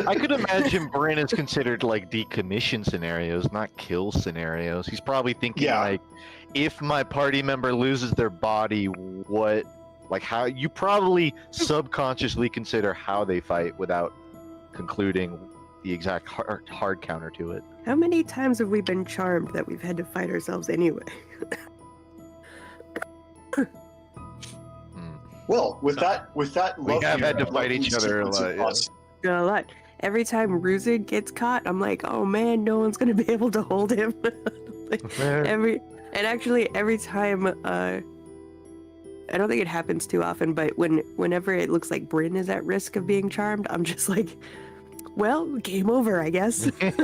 I could imagine Bryn is considered like decommission scenarios, not kill scenarios. He's probably thinking like, if my party member loses their body, what, like how, you probably subconsciously consider how they fight without concluding the exact hard counter to it. How many times have we been charmed that we've had to fight ourselves anyway? Well, with that we have had to fight each other a lot. A lot. Every time Ruzid gets caught, I'm like, oh man, no one's gonna be able to hold him. Like, every time, I don't think it happens too often, but whenever it looks like Bryn is at risk of being charmed, I'm just like, well, game over, I guess. We had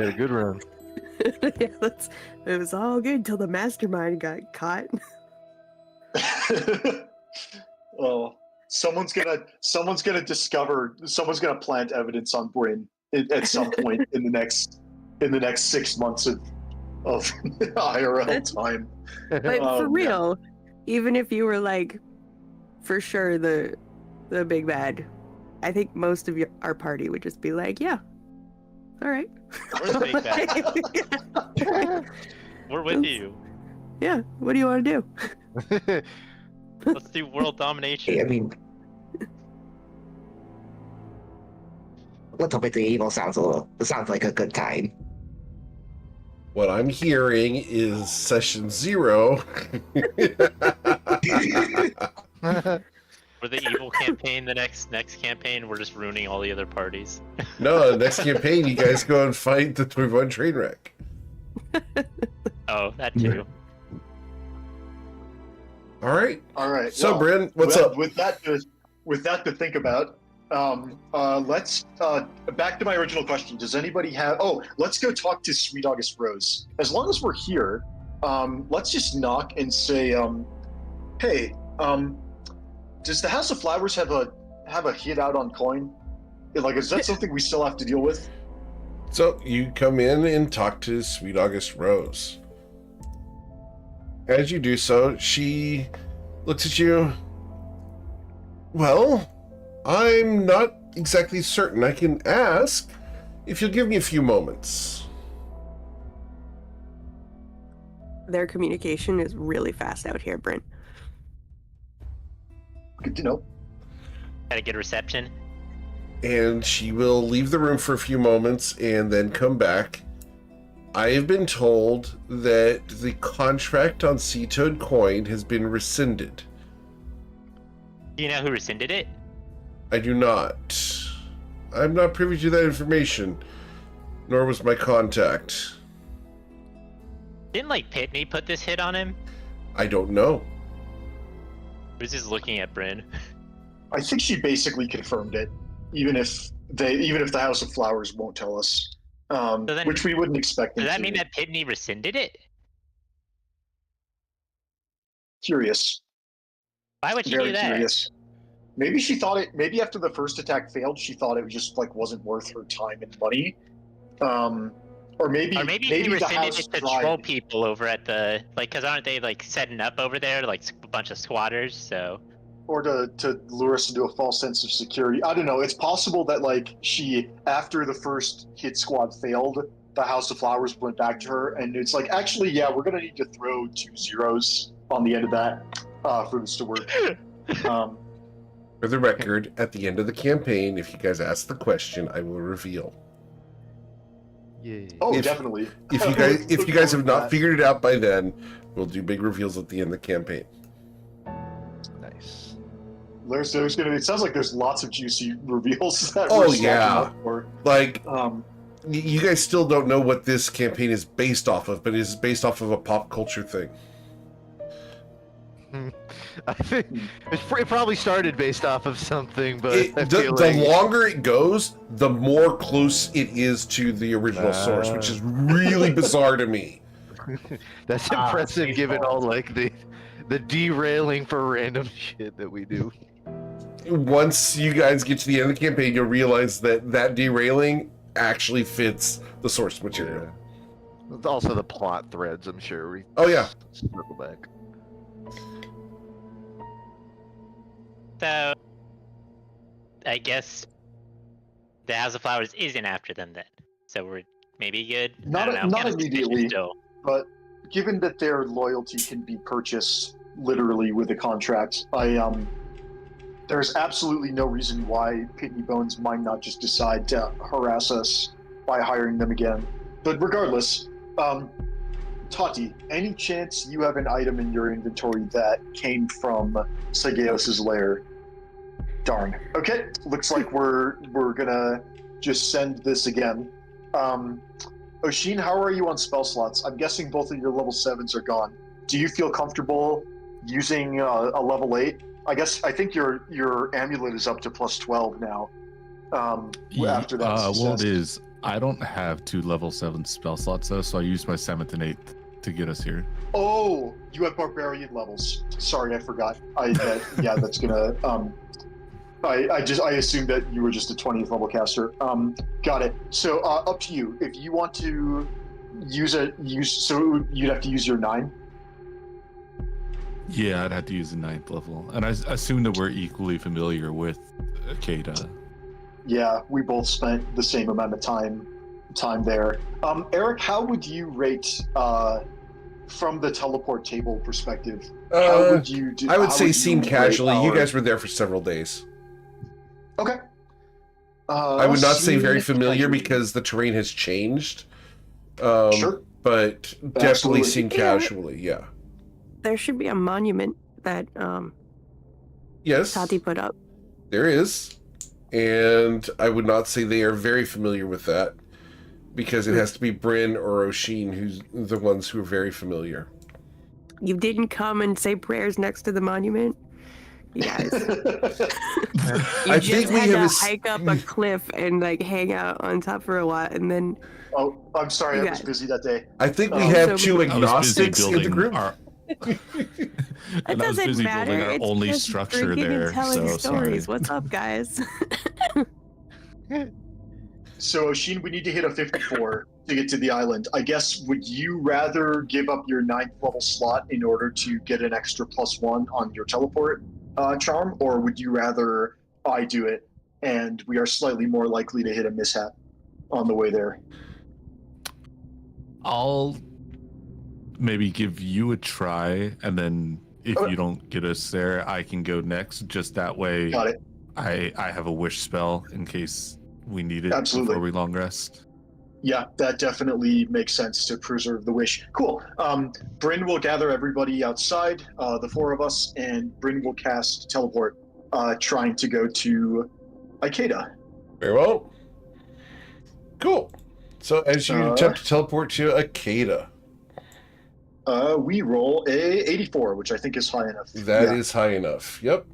a good run. Yeah, it was all good until the mastermind got caught. Oh, someone's gonna plant evidence on Bryn at some point in the next 6 months of IRL time. But for real, even if you were like, for sure the big bad, I think most of our party would just be like, yeah, all right. We're the big bad. We're with you. Yeah, what do you want to do? Let's do world domination. I mean, little bit of evil sounds like a good time. What I'm hearing is session 0. For the evil campaign, the next campaign, we're just ruining all the other parties. No, the next campaign, you guys go and fight the Toivoan Trainwreck. Oh, that too. All right. So, well, Bryn, what's up? With that to think about, let's back to my original question. Does anybody have? Oh, let's go talk to Sweet August Rose. As long as we're here, let's just knock and say, hey, does the House of Flowers have a hit out on coin? Like, is that something we still have to deal with? So you come in and talk to Sweet August Rose. As you do so, she looks at you. Well, I'm not exactly certain. I can ask if you'll give me a few moments. Their communication is really fast out here, Bryn. Good to know. Got a good reception. And she will leave the room for a few moments and then come back. I have been told that the contract on Sea Toad coin has been rescinded. Do you know who rescinded it? I do not. I'm not privy to that information, nor was my contact. Didn't like Pitney put this hit on him? I don't know. Who's just looking at Bryn? I think she basically confirmed it, even if the House of Flowers won't tell us, which we wouldn't expect. Does that mean that Pitney rescinded it? Curious. Why would she Very do that? curious. Maybe she thought it. Maybe after the first attack failed, she thought it just like wasn't worth her time and money. Or maybe Or maybe we were the sending house it to tried. troll people over at the cause aren't they like setting up over there like a bunch of squatters? So Or to lure us into a false sense of security. I don't know. It's possible that like she, after the first hit squad failed, the House of Flowers went back to her, and it's like, actually, yeah, we're gonna need to throw 2 zeros on the end of that for this to work. For the record, at the end of the campaign, if you guys ask the question, I will reveal. Yeah. Oh, If- definitely. If you guys have not figured it out by then, we'll do big reveals at the end of the campaign. Nice. There's gonna be. It sounds like there's lots of juicy reveals. That Oh, we're stacking yeah. up for. Like, Um, you guys still don't know what this campaign is based off of, but it is based off of a pop culture thing. I think it probably started based off of something, but I The feel like longer it goes, the more close it is to the original source, which is really bizarre to me. that's Ah, impressive given baseball. all like the derailing for random shit that we do. Once you guys get to the end of the campaign, you'll realize that derailing actually fits the source material. Also the plot threads, I'm sure. We Oh, yeah. circle back. so I guess the House of Flowers isn't after them then. So we're maybe good. I Not- don't know. I'm not kinda suspicious immediately. Still. but given that their loyalty can be purchased literally with a contract, there's absolutely no reason why Pitney Bones might not just decide to harass us by hiring them again. But regardless, Tati, any chance you have an item in your inventory that came from Sageos' lair? Darn. Okay, looks like we're gonna just send this again. Oshin, how are you on spell slots? I'm guessing both of your level 7s are gone. Do you feel comfortable using a level 8? I think your amulet is up to plus 12 now. After that well, success. it is. I don't have 2 level 7 spell slots though, so I used my 7th and 8th to get us here. Oh, you have barbarian levels. Sorry, I forgot. Yeah, that's gonna. I assumed that you were just a 20th level caster. Got it. So up to you. If you want to so you'd have to use your 9. Yeah, I'd have to use the 9th level, and I assume that we're equally familiar with Akeda. Yeah, we both spent the same amount of time there. Eric, how would you rate from the teleport table perspective? How would you do? I would how say you seen rate casually. You our- guys were there for several days. Okay. I would not say very seen familiar casually. because the terrain has changed. Sure. But definitely Absolutely. seen Yeah. casually, yeah. There should be a monument that Yes, Tati put up. there is. And I would not say they are very familiar with that because it has to be Bryn or Oshin who's the ones who are very familiar. You didn't come and say prayers next to the monument? You guys. You I just think we had have to a s- hike up a cliff and like hang out on top for a while, and then Oh, I'm sorry, You I was got- busy that day. I think we Oh. have So two we- I was busy agnostics in the building group. our. it and I was doesn't busy matter. building our It's only just structure drinking there. and telling So stories. sorry. What's up, guys? So, Oshin, we need to hit a 54 to get to the island. I guess, would you rather give up your 9th level slot in order to get an extra +1 on your teleport charm, or would you rather I do it and we are slightly more likely to hit a mishap on the way there? I'll maybe give you a try, and then if Okay. you don't get us there, I can go next. Just that way, Got it. I have a wish spell in case we need it Absolutely. before we long rest. Yeah, that definitely makes sense to preserve the wish. Cool. Bryn will gather everybody outside, the 4 of us, and Bryn will cast teleport, trying to go to Ikeda. Very well. Cool. So as you attempt to teleport to Akeda, We roll a 84, which I think is high enough. that is high enough. Yep.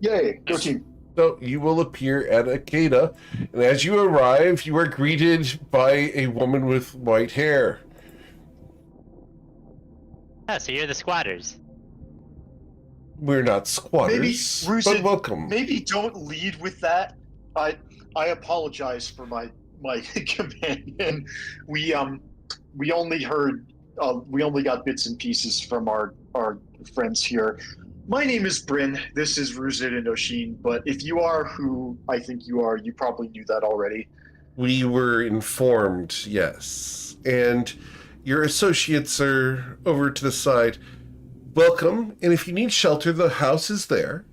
Yay, go team. So you will appear at Akeda, and as you arrive, you are greeted by a woman with white hair. Oh, so you're the squatters. We're not squatters, Maybe, but welcome. Maybe don't lead with that. I apologize for my my companion. We only heard we only got bits and pieces from our friends here. My name is Bryn. This is Ruzid and Oshin. But if you are who I think you are, you probably knew that already. We were informed, yes. And your associates are over to the side. Welcome, and if you need shelter, the house is there.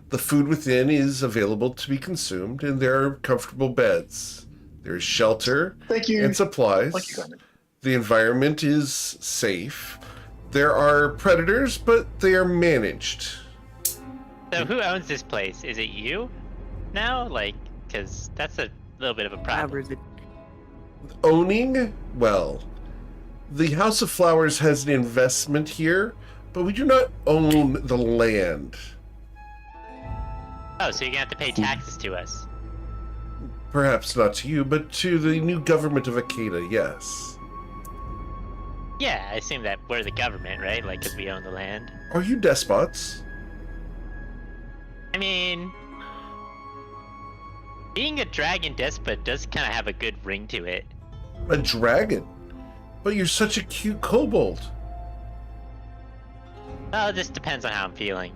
The food within is available to be consumed, and there are comfortable beds. There's shelter Thank you. and supplies. Thank you, Carmen. The environment is safe. There are predators, but they are managed. So who owns this place? Is it you now? Like, because that's a little bit of a problem. Owning? Well, the House of Flowers has an investment here, but we do not own the land. Oh, so you're gonna have to pay taxes to us. Perhaps not to you, but to the new government of Akeda, yes. Yeah, I assume that we're the government, right? Like, because we own the land. Are you despots? I mean, being a dragon despot does kind of have a good ring to it. A dragon? But you're such a cute kobold. Well, it just depends on how I'm feeling.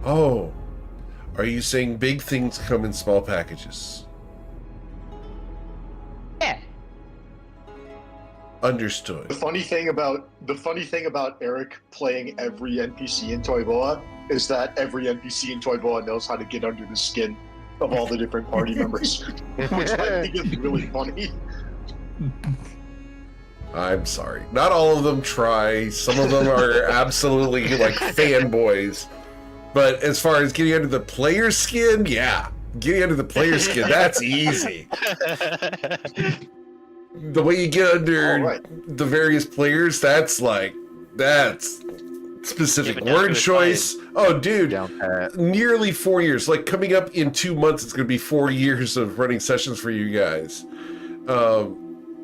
Oh. Are you saying big things come in small packages? Yeah. Understood. The funny thing about Eric playing every NPC in Toivoa is that every NPC in Toivoa knows how to get under the skin of all the different party members, which I think is really funny. I'm sorry. Not all of them try. Some of them are absolutely like fanboys. But as far as getting under the player's skin, yeah. Getting under the player's skin, that's easy. The way you get under the various players, that's specific word choice. Oh, dude, nearly 4 years. Like coming up in 2 months, it's going to be 4 years of running sessions for you guys.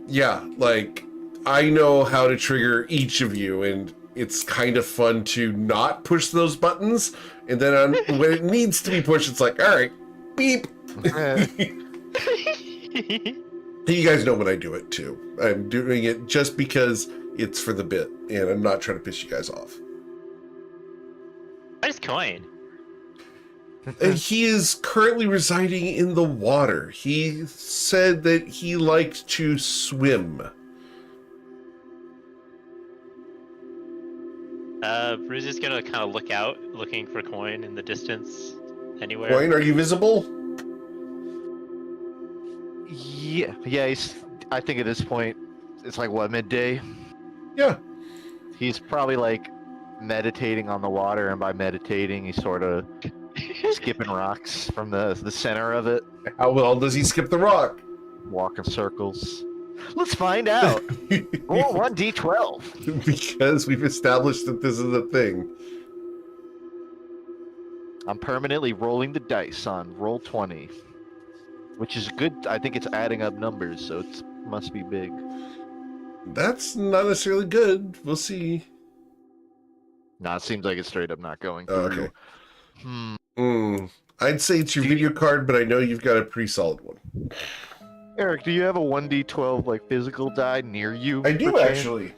Yeah, like I know how to trigger each of you, and it's kind of fun to not push those buttons. And then when it needs to be pushed, it's like, all right, beep. You guys know when I do it too. I'm doing it just because it's for the bit, and I'm not trying to piss you guys off. What is Coin? He is currently residing in the water. He said that he liked to swim. Bruce is gonna kind of look out, looking for Coin in the distance, anywhere. Coin, are you visible? Yeah, I think at this point, it's like, what, midday? Yeah. He's probably like meditating on the water, and by meditating, he's sort of skipping rocks from the center of it. How well does he skip the rock? Walking circles. Let's find out. Roll 1d12. Because we've established that this is a thing. I'm permanently rolling the dice on roll 20, which is good. I think it's adding up numbers, so it must be big. That's not necessarily good. We'll see. Nah, it seems like it's straight up not going Oh, through. okay. I'd say it's your video card, but I know you've got a pretty solid one. Eric, do you have a 1d12 like physical die near you? I do for change? actually.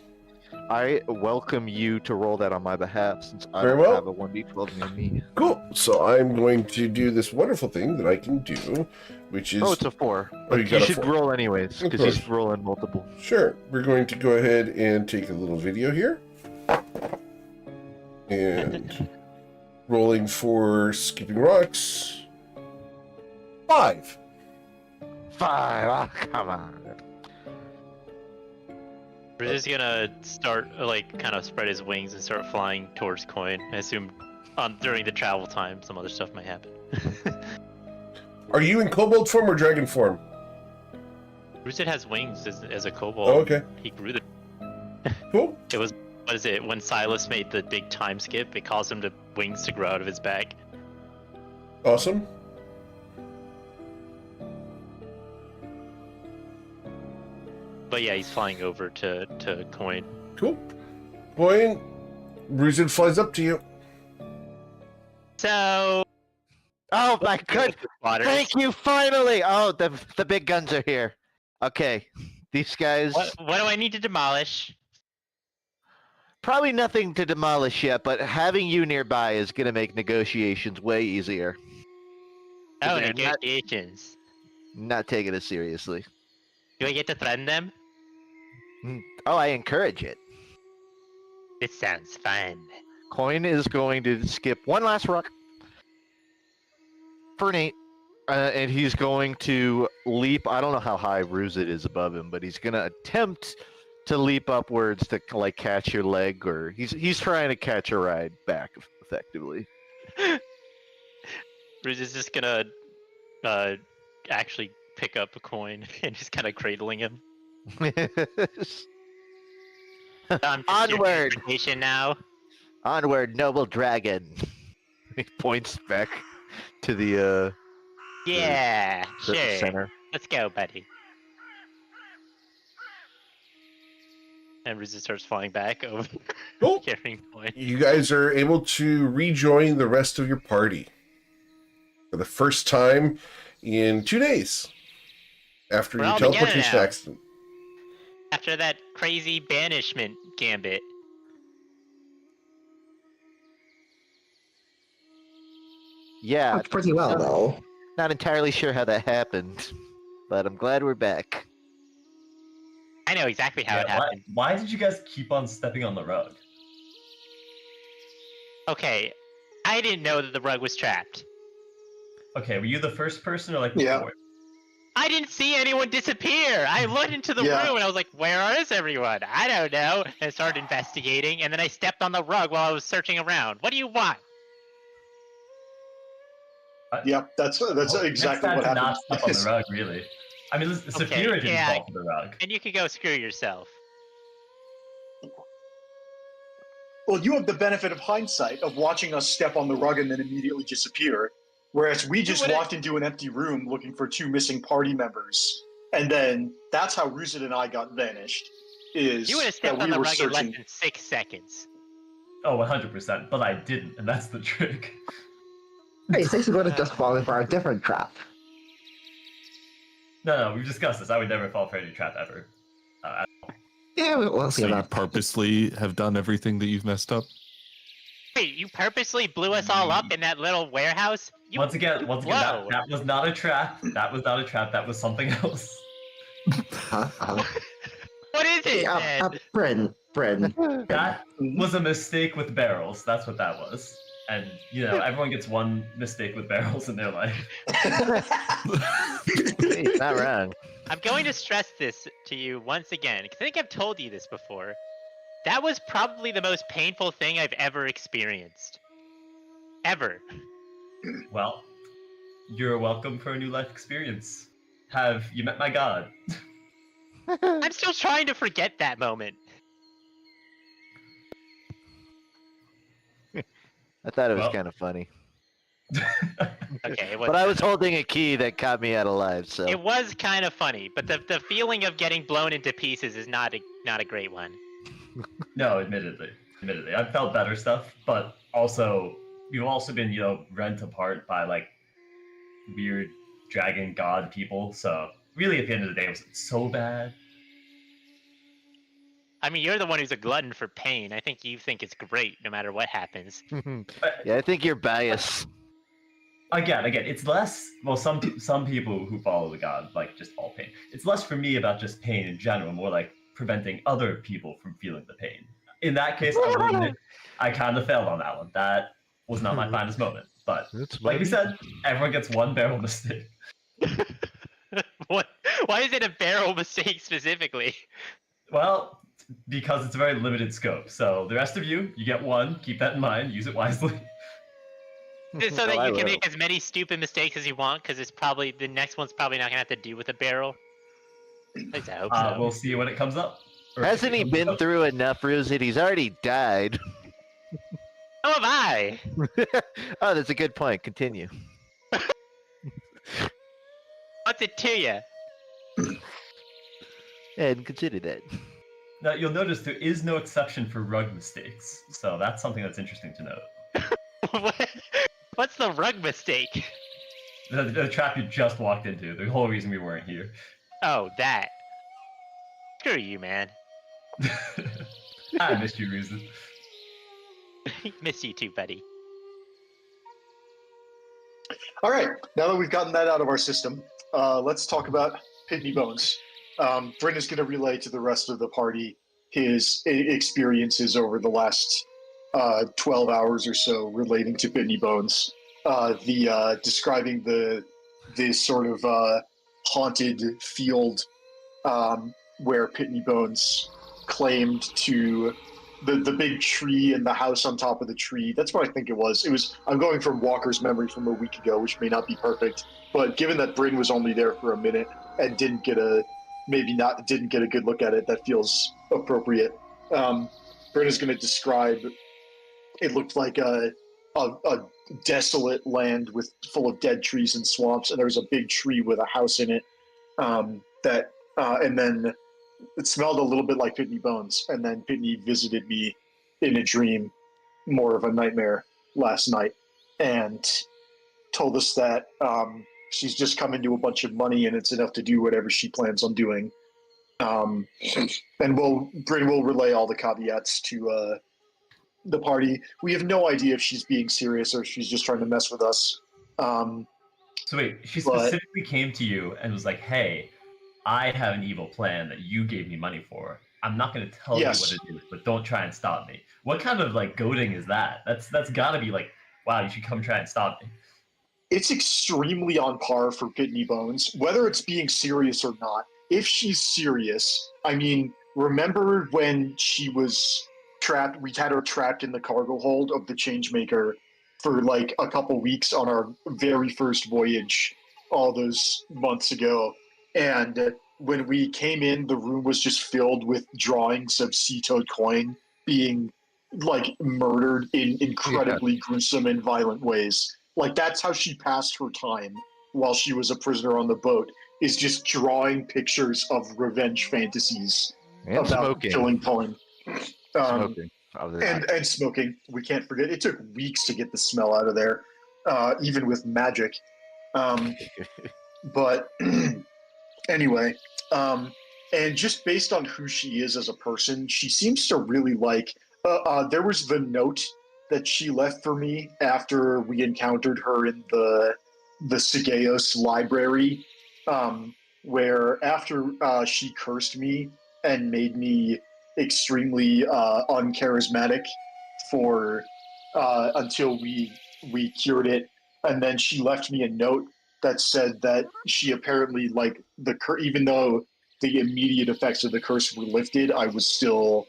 I welcome you to roll that on my behalf, since I Very don't well. have a 1d12 near me. Cool. So I'm going to do this wonderful thing that I can do, which is... Oh, it's a 4. Oh, But you you got a should 4. roll anyways, Of because course. he's rolling multiple. Sure. We're going to go ahead and take a little video here. And rolling for skipping rocks. 5. 5. Oh, come on. Bruce is gonna start, like, kind of spread his wings and start flying towards Coin. I assume during the travel time, some other stuff might happen. Are you in kobold form or dragon form? Bruce has wings as a kobold. Oh, okay. He grew them. Cool. It was, what is it, when Silas made the big time skip, it caused him to wings to grow out of his back. Awesome. But yeah, he's flying over to Coin. Cool. Coin, Ruzid flies up to you. So, Oh my god! Spotters. Thank you, finally! Oh, the big guns are here. Okay, these guys... What do I need to demolish? Probably nothing to demolish yet, but having you nearby is going to make negotiations way easier. Oh, They're negotiations. Not taking it seriously. Do I get to threaten them? Oh, I encourage it. This sounds fun. Coin is going to skip one last rock for Nate, and he's going to leap. I don't know how high Ruzit is above him, but he's going to attempt to leap upwards to like catch your leg, or he's trying to catch a ride back effectively. Ruz is just gonna actually pick up a coin and just kind of cradling him. I'm Onward! Now. Onward, noble dragon. He points back to the Yeah, the sure. center. Let's go, buddy. And Ruz starts flying back over, Cool. carrying coin. You guys are able to rejoin the rest of your party for the first time in 2 days after We're your all together teleportation now. accident. After that crazy banishment gambit. Yeah, That's pretty well, though. not entirely sure how that happened, but I'm glad we're back. I know exactly how it Yeah, happened. why did you guys keep on stepping on the rug? Okay, I didn't know that the rug was trapped. Okay, were you the first person or like Yeah. before? I didn't see anyone disappear. I looked into the Yeah. room and I was like, where is everyone? I don't know. And I started investigating, and then I stepped on the rug while I was searching around. What do you want? Yep, that's Oh, exactly next what time to happened. not step on the rug, really. I mean, Saphira didn't yeah. fall to the rug. And you can go screw yourself. Well, you have the benefit of hindsight of watching us step on the rug and then immediately disappear, whereas we just would've- walked into an empty room looking for 2 missing party members, and then that's how Ruzit and I got vanished. Is You would have that stepped we on the were rug in less searching? than 6 seconds. Oh, 100%, but I didn't, and that's the trick. Hey, Six would have just fallen for a different trap. No, we've discussed this. I would never fall for any trap ever. Yeah, we'll see So you about purposely have done everything that you've messed up? Wait, you purposely blew us all up in that little warehouse? You Once again, Whoa. that was not a trap. That was not a trap. That was something else. Huh? What is it, Hey, then? Bryn. That was a mistake with barrels. That's what that was. And you know, everyone gets one mistake with barrels in their life. He's not wrong. I'm going to stress this to you once again, because I think I've told you this before. That was probably the most painful thing I've ever experienced. Ever. Well, you're welcome for a new life experience. Have you met my god? I'm still trying to forget that moment. I thought it was Well. kind of funny. Okay, it But I was holding a key that caught me out alive, so... It was kind of funny, but the feeling of getting blown into pieces is not a great one. No, admittedly. I've felt better stuff, but also you've also been, you know, rent apart by like weird dragon god people. So really, at the end of the day, it wasn't so bad. I mean, you're the one who's a glutton for pain. I think you think it's great no matter what happens. Yeah, I think you're biased. Again, it's less. Well, some people who follow the god like just all pain. It's less for me about just pain in general, more like preventing other people from feeling the pain. In that case, I will admit, I kind of failed on that one. That was not my finest moment. But That's like we said, everyone gets one barrel mistake. What? Why is it a barrel mistake specifically? Well, because it's a very limited scope. So the rest of you get one. Keep that in mind. Use it wisely. So that I you can will. make as many stupid mistakes as you want, because it's probably the next one's probably not gonna have to do with a barrel. At least I hope so. We'll see when it comes up. Or if Hasn't it he comes been up. through enough, Ruzit? He's already died. So have I. Oh, that's a good point. Continue. What's it to you? And consider that. Now you'll notice there is no exception for rug mistakes. So that's something that's interesting to note. What's the rug mistake? The trap you just walked into. The whole reason we weren't here. Oh, that. Screw you, man. I missed you, Reason. Miss you too, buddy. All right, now that we've gotten that out of our system, let's talk about Pitney Bones. Bryn is going to relay to the rest of the party his experiences over the last 12 hours or so relating to Pitney Bones. Describing the sort of haunted field where Pitney Bones claimed to the big tree and the house on top of the tree. That's what I think it was. I'm going from Walker's memory from a week ago, which may not be perfect, but given that Bryn was only there for a minute and didn't get a good look at it, that feels appropriate. Bryn is going to describe. It looked like a desolate land full of dead trees and swamps, and there was a big tree with a house in it. And then it smelled a little bit like Pitney Bones, and then Pitney visited me in a dream, more of a nightmare, last night, and told us that she's just come into a bunch of money and it's enough to do whatever she plans on doing. And Bryn will relay all the caveats to the party. We have no idea if she's being serious or if she's just trying to mess with us. So wait, she specifically came to you and was like, "Hey, I have an evil plan that you gave me money for. I'm not going to tell you what it is, but don't try and stop me." What kind of like goading is that? That's got to be like, wow, you should come try and stop me. It's extremely on par for Pitney Bones, whether it's being serious or not. If she's serious, I mean, remember when she was trapped? We had her trapped in the cargo hold of the Changemaker for like a couple weeks on our very first voyage all those months ago. And when we came in, the room was just filled with drawings of Sea Toad Coin being like murdered in incredibly gruesome and violent ways. Like that's how she passed her time while she was a prisoner on the boat, is just drawing pictures of revenge fantasies And about smoking. killing Coin. Smoking. And smoking. We can't forget. It took weeks to get the smell out of there, even with magic. But anyway, and just based on who she is as a person, she seems to really like. There was the note that she left for me after we encountered her in the Sigeos library, where after she cursed me and made me extremely uncharismatic for until we cured it, and then she left me a note that said that she apparently like even though the immediate effects of the curse were lifted, I was still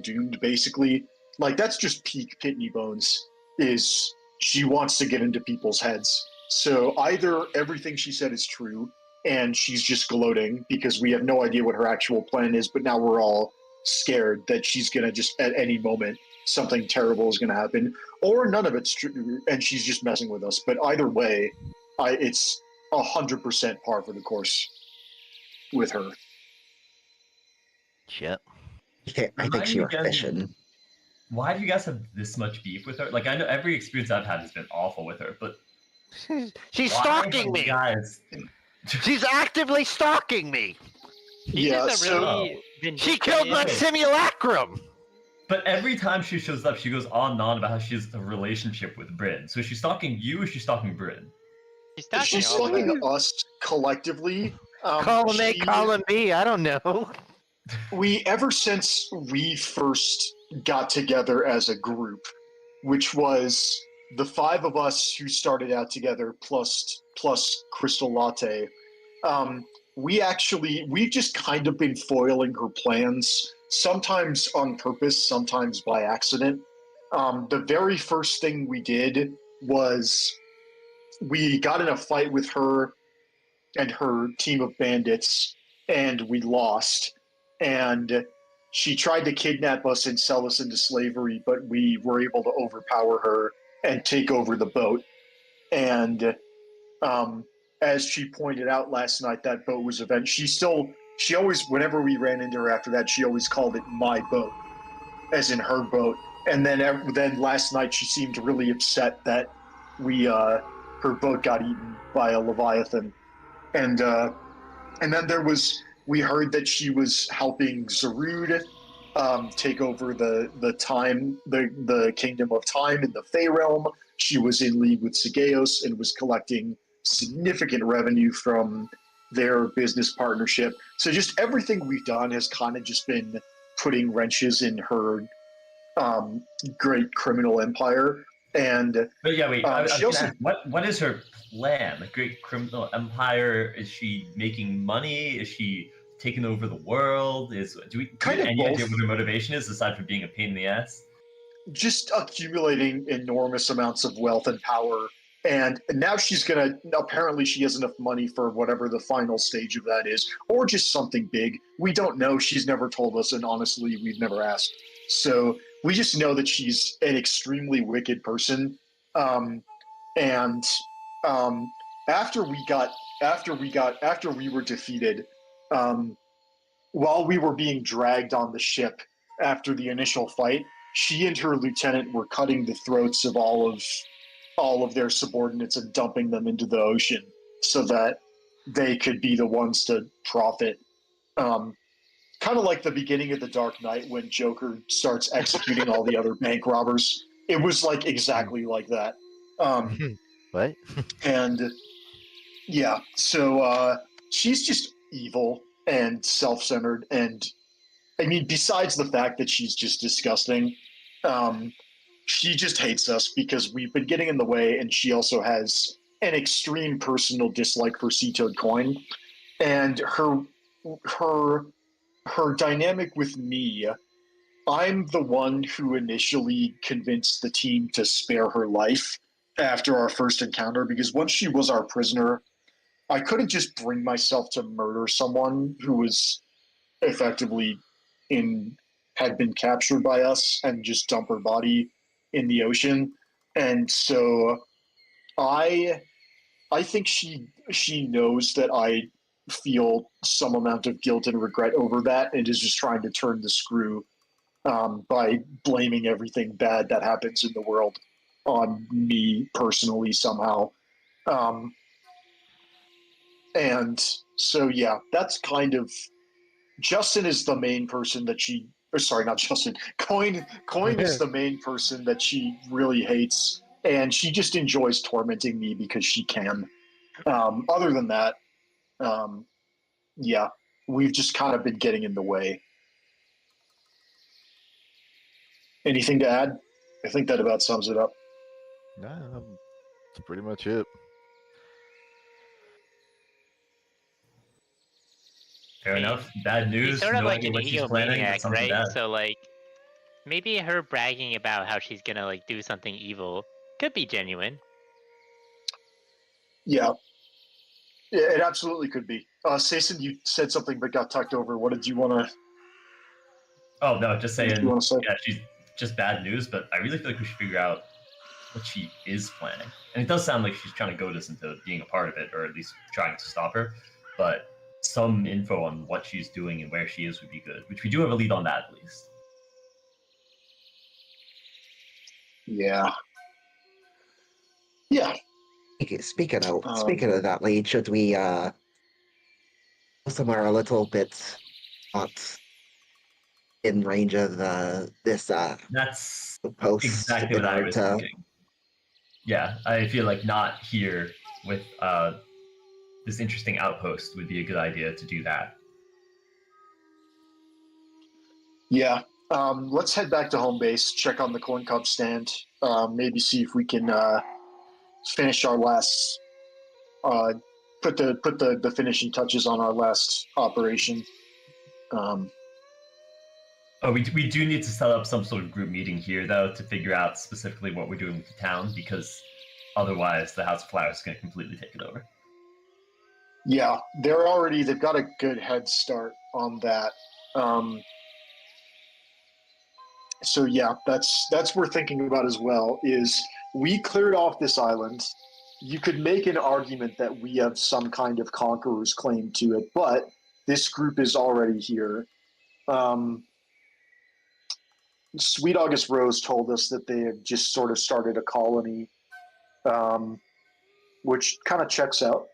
doomed, basically. Like that's just peak Pitney Bones, is she wants to get into people's heads. So either everything she said is true and she's just gloating because we have no idea what her actual plan is, but now we're all scared that she's gonna just at any moment something terrible is gonna happen, or none of it's true and she's just messing with us. But either way, it's 100% par for the course with her. Yep. I think she was fishing. Why do you guys have this much beef with her? Like, I know every experience I've had has been awful with her, but She's why stalking have me. you guys? She's actively stalking me. She killed my simulacrum. But every time she shows up, she goes on and on about how she has a relationship with Bryn. So is she stalking you or is she stalking Bryn? She's stalking us collectively. Column A, column B. I don't know. Ever since we first got together as a group, which was the five of us who started out together plus Crystal Latte, we've just kind of been foiling her plans, sometimes on purpose, sometimes by accident. The very first thing we did was we got in a fight with her and her team of bandits, and we lost. And she tried to kidnap us and sell us into slavery, but we were able to overpower her and take over the boat. And as she pointed out last night, that boat was she always, whenever we ran into her after that, she always called it my boat, as in her boat. And then last night she seemed really upset that we her boat got eaten by a leviathan, and then we heard that she was helping Zarud take over the kingdom of time in the Fey realm. She was in league with Sigeos and was collecting significant revenue from their business partnership. So just everything we've done has kind of just been putting wrenches in her great criminal empire. And But yeah, wait. I was she gonna also ask, what is her plan? The great criminal empire? Is she making money? Is she taking over the world? Do we Kind have of any idea both. what her motivation is aside from being a pain in the ass? Just accumulating enormous amounts of wealth and power. And now apparently she has enough money for whatever the final stage of that is, or just something big. We don't know. She's never told us, and honestly, we've never asked. So we just know that she's an extremely wicked person. And after we were defeated, um, while we were being dragged on the ship after the initial fight, she and her lieutenant were cutting the throats of all of their subordinates and dumping them into the ocean so that they could be the ones to profit. Kind of like the beginning of The Dark Knight when Joker starts executing all the other bank robbers. It was like exactly like that. What? And yeah, so she's just evil and self-centered, and I mean, besides the fact that she's just disgusting, she just hates us because we've been getting in the way, and she also has an extreme personal dislike for Sea Toad Coin, and her dynamic with me. I'm the one who initially convinced the team to spare her life after our first encounter because once she was our prisoner, I couldn't just bring myself to murder someone who was effectively in had been captured by us and just dump her body in the ocean. And so I think she knows that I feel some amount of guilt and regret over that and is just trying to turn the screw by blaming everything bad that happens in the world on me personally somehow. Um, and so yeah, that's kind of Justin is the main person that she or sorry, not Justin. Coin is the main person that she really hates, and she just enjoys tormenting me because she can. Other than that, um, yeah, we've just kind of been getting in the way. Anything to add? I think that about sums it up. Nah, that's pretty much it. Fair enough. Bad She's news. sort of No like idea an what she's planning. egomaniac, That's something right? bad. So like, maybe her bragging about how she's gonna like do something evil could be genuine. Yeah, it absolutely could be. Sason, you said something but got tucked over. What did you want to? Oh no, just What did saying. you want to say? Yeah, she's just bad news. But I really feel like we should figure out what she is planning. And it does sound like she's trying to goad us into being a part of it, or at least trying to stop her. But some info on what she's doing and where she is would be good. Which we do have a lead on that at least. Yeah. Yeah. Speaking of that lead, should we go somewhere a little bit not in range of this That's post exactly in what I order was to thinking. Yeah, I feel like not here with this interesting outpost would be a good idea to do that. Yeah. Let's head back to home base, check on the corn cob stand, maybe see if we can finish our last put the finishing touches on our last operation. Oh, we do need to set up some sort of group meeting here, though, to figure out specifically what we're doing with the town, because otherwise the House of Flowers is going to completely take it over. Yeah, they've got a good head start on that. So yeah, that's worth thinking about as well. Is we cleared off this island. You could make an argument that we have some kind of conqueror's claim to it, but this group is already here. Sweet August Rose told us that they have just sort of started a colony. which kind of checks out.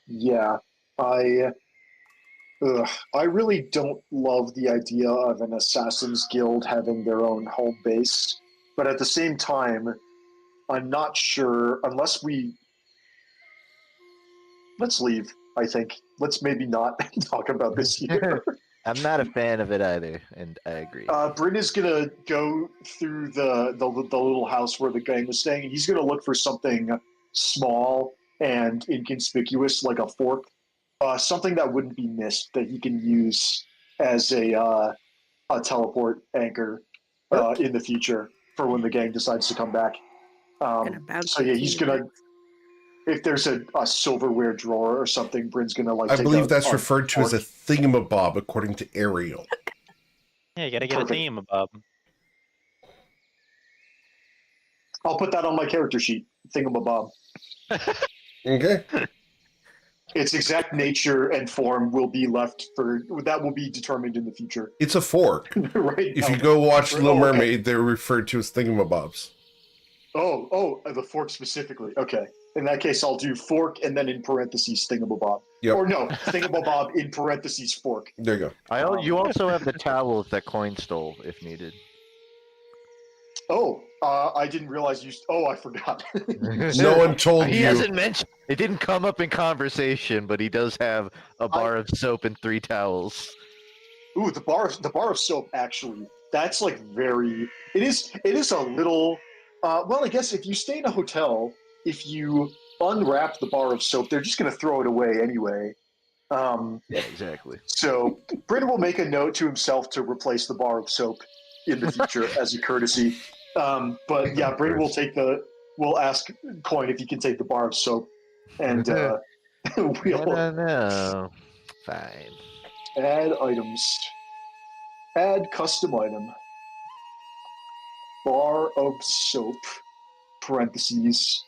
Yeah, I I really don't love the idea of an Assassin's Guild having their own home base, but at the same time, I'm not sure unless we. Let's leave. I think let's maybe not talk about this here. I'm not a fan of it either, and I agree. Bryn is gonna go through the little house where the gang was staying, and he's gonna look for something small and inconspicuous, like a fork, something that wouldn't be missed that he can use as a teleport anchor in the future for when the gang decides to come back. So yeah, he's gonna. If there's a silverware drawer or something, Bryn's gonna like. I believe that's referred to as a thingamabob, according to Ariel. Yeah, you gotta get a thingamabob. I'll put that on my character sheet. Thingamabob. Okay. Its exact nature and form will be left for that will be determined in the future. It's a fork. Right. If you go watch Little Mermaid, they're referred to as thingamabobs. The fork specifically. Okay. In that case, I'll do fork and then in parentheses thingamabob. Yep. Or no, thingamabob in parentheses fork. There you go. You also have the towels that Coin stole if needed. I didn't realize you. I forgot. No one told He you. hasn't mentioned. It didn't come up in conversation, but he does have a bar of soap and 3 towels. Ooh, the bar of soap. Actually, that's like very. It is a little. Well, I guess if you stay in a hotel, if you unwrap the bar of soap, they're just going to throw it away anyway. Yeah, exactly. So Bryn will make a note to himself to replace the bar of soap in the future as a courtesy. But yeah, Bryn will we'll ask Coin if he can take the bar of soap, and we'll No. Fine. add items. Add custom item. Bar of soap. Parentheses.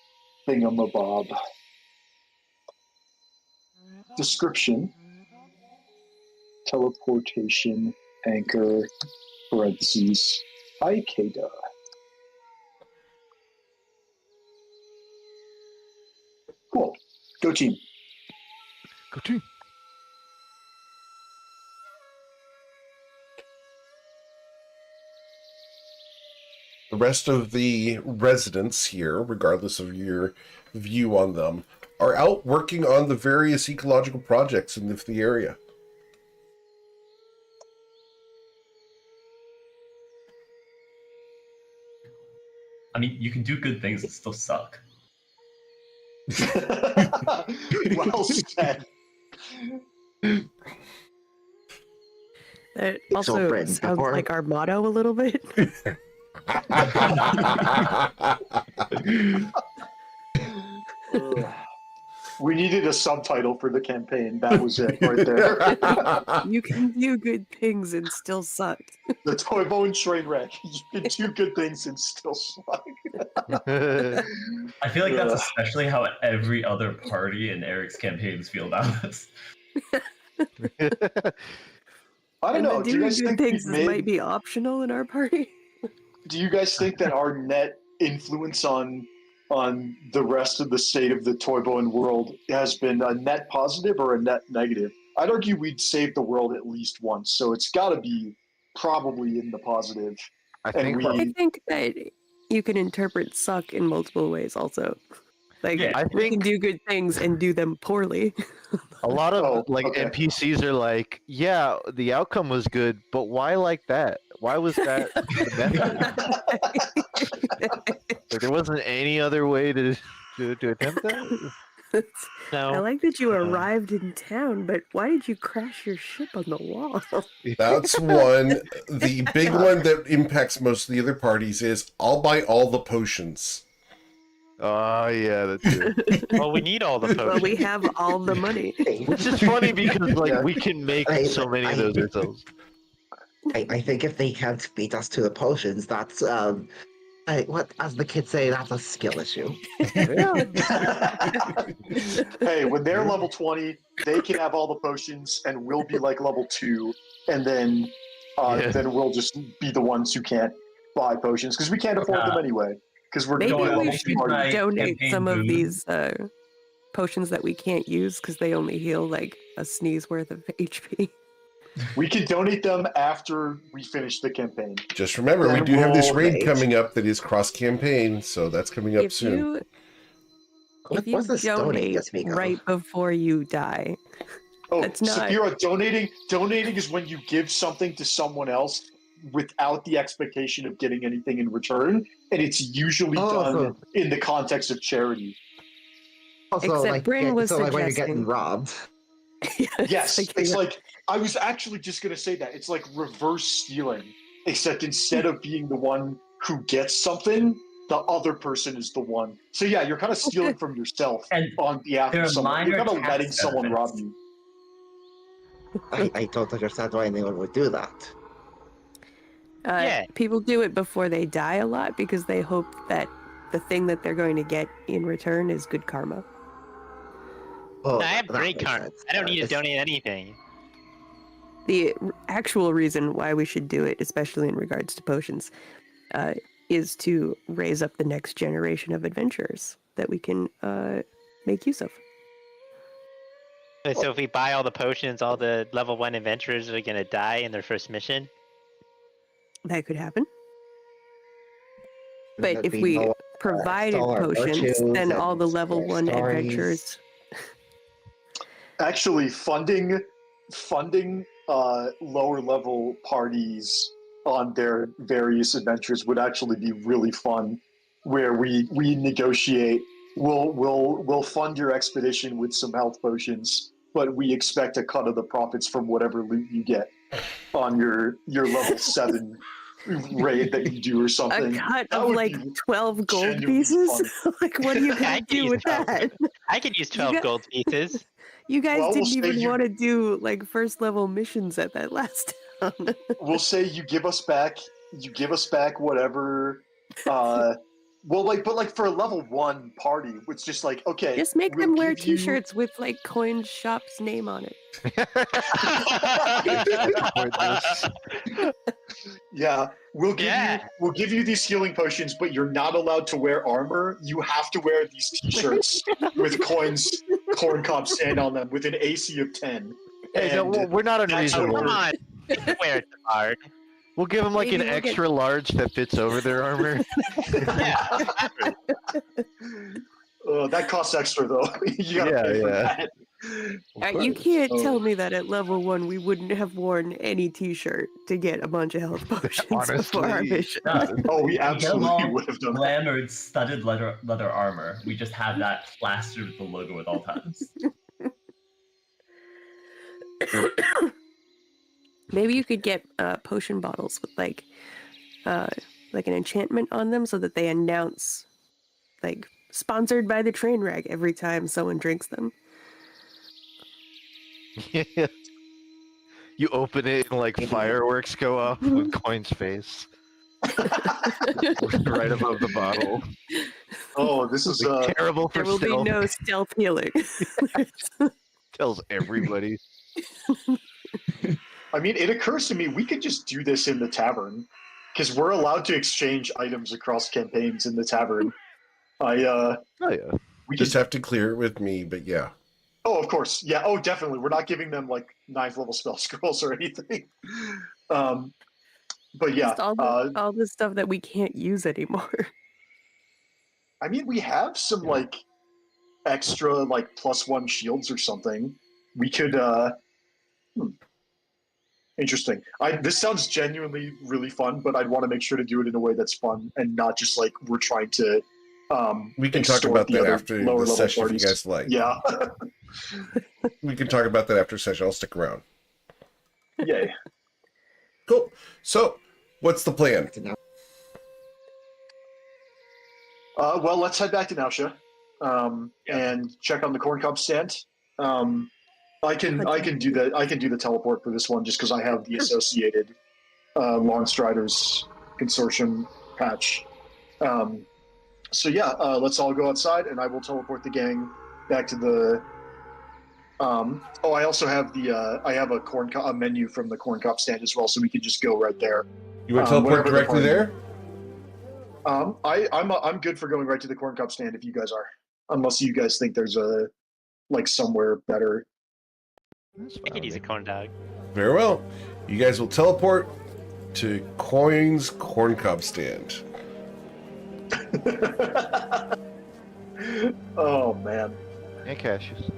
Thingamabob. Description. Teleportation. Anchor. Parentheses. Ikeda. Cool. Go team. Go team. The rest of the residents here, regardless of your view on them, are out working on the various ecological projects in the area. I mean, you can do good things and still suck. Well said. That all also written sounds before. like our motto a little bit. We needed a subtitle for the campaign. That was it right there. You can do good things and still suck. The Toivoan Trainwreck. You can do good things and still suck. I feel like that's especially how every other party in Eric's campaigns feel about this. I don't know. Do you Doing guys good think things we've might be optional in our party. Do you guys think that our net influence on the rest of the state of the Toivoan world has been a net positive or a net negative? I'd argue we'd saved the world at least once, so it's got to be probably in the positive. I think I think that you can interpret suck in multiple ways also. Like, Yeah, I you can think do good things and do them poorly. a lot of okay. NPCs are like, yeah, the outcome was good, but why like that? Why was that the method? Like, there wasn't any other way to attempt that? No. I like that you arrived in town, but why did you crash your ship on the wall? That's one. The big one that impacts most of the other parties is I'll buy all the potions. Oh yeah, that's it. Well, we need all the potions. Well, we have all the money. Which is funny because we can make so many of those ourselves. I think if they can't beat us to the potions, that's what, as the kids say, that's a skill issue. Hey, when they're level 20, they can have all the potions, and we'll be like level 2, and then we'll just be the ones who can't buy potions because we can't afford them anyway. because we're Maybe going I'll we level should party. my donate campaign some of boon. these potions that we can't use because they only heal like a sneeze worth of HP. We can donate them after we finish the campaign. Just remember, we Then do have this we'll- raid Right. coming up that is cross-campaign, so that's coming up If soon. you if you What's this donate donate to speak of? right before you die, Oh, That's not- Sapira, donating is when you give something to someone else without the expectation of getting anything in return, and it's usually done so- in the context of charity. Also, Except like, Bryn was so like when you're suggesting- getting robbed. Yes, like, it's yeah. like I was actually just gonna say that it's like reverse stealing, except instead of being the one who gets something, the other person is the one. So yeah, you're kind of stealing from yourself And on behalf there of are someone. You're minor kind of tax letting someone rob benefits. you. I don't understand why anyone would do that. Yeah. People do it before they die a lot because they hope that the thing that they're going to get in return is good karma. Oh, No, I have that great makes karma. sense. I don't need to It's- donate anything. The actual reason why we should do it, especially in regards to potions, is to raise up the next generation of adventurers that we can make use of. So if we buy all the potions, all the level 1 adventurers are gonna die in their first mission. That could happen. But There'd if be we no, provided stellar potions, virtues then all and the level their 1 stories. adventurers. Actually, funding lower level parties on their various adventures would actually be really fun. Where we negotiate, we'll fund your expedition with some health potions, but we expect a cut of the profits from whatever loot you get on your level 7 raid that you do or A something. cut That of would like be 12 gold genuinely pieces? Like, what are you I going to could do use with 12. that? I could use 12 got- gold pieces. You guys Well, we'll didn't say even you- want to do like first level missions at that last town. We'll say you give us back whatever but for a level 1 party, it's just like, okay, Just make we'll them wear give you- t-shirts with like Coin Shop's name on it. Yeah, we'll give you these healing potions, but you're not allowed to wear armor. You have to wear these t-shirts with corn cob stand on them with an AC of 10. Hey, no, And we're not that's how- unreasonable. Come on, wear it hard. We'll give them like Maybe an we'll get- extra large that fits over their armor. Yeah. that costs extra though. You gotta Yeah, pay for yeah. that. You can't Oh. tell me that at level 1 we wouldn't have worn any t-shirt to get a bunch of health potions before our Honestly, mission. Yeah. Oh, we We get them absolutely all would have done that. glamored, studded leather armor. We just have that plastered with the logo at all times. Maybe you could get potion bottles with like an enchantment on them so that they announce like sponsored by the Trainwreck every time someone drinks them. Yeah. You open it and like fireworks go off with Coin's face right above the bottle. Oh, this is Like, terrible for There will be stealth. no stealth healing. Tells everybody. I mean, it occurs to me we could just do this in the tavern because we're allowed to exchange items across campaigns in the tavern. Oh yeah. We Just just have to clear it with me, but yeah. Oh, of course, yeah. Oh, definitely. We're not giving them like 9th level spell scrolls or anything. But yeah, Just all the stuff that we can't use anymore. I mean, we have some like extra like +1 shields or something. We could. Interesting. This sounds genuinely really fun, but I'd want to make sure to do it in a way that's fun and not just like we're trying to. We can talk extort about the that other after lower the level session parties. if you guys like. Yeah. We can talk about that after session. I'll stick around. Yay. Cool. So, what's the plan? Well, let's head back to Nausea and check on the corn cob stand. I can do that. I can do the teleport for this one just because I have the associated Longstriders Consortium patch. So yeah, let's all go outside, and I will teleport the gang back to the. I also have I have a menu from the corn cob stand as well, so we can just go right there. You want to teleport wherever the directly party- there? I'm good for going right to the corn cob stand if you guys are, unless you guys think there's a like somewhere better. I could use a corn dog. Very well. You guys will teleport to Coin's corn cob stand. Oh man. Yeah, Cassius.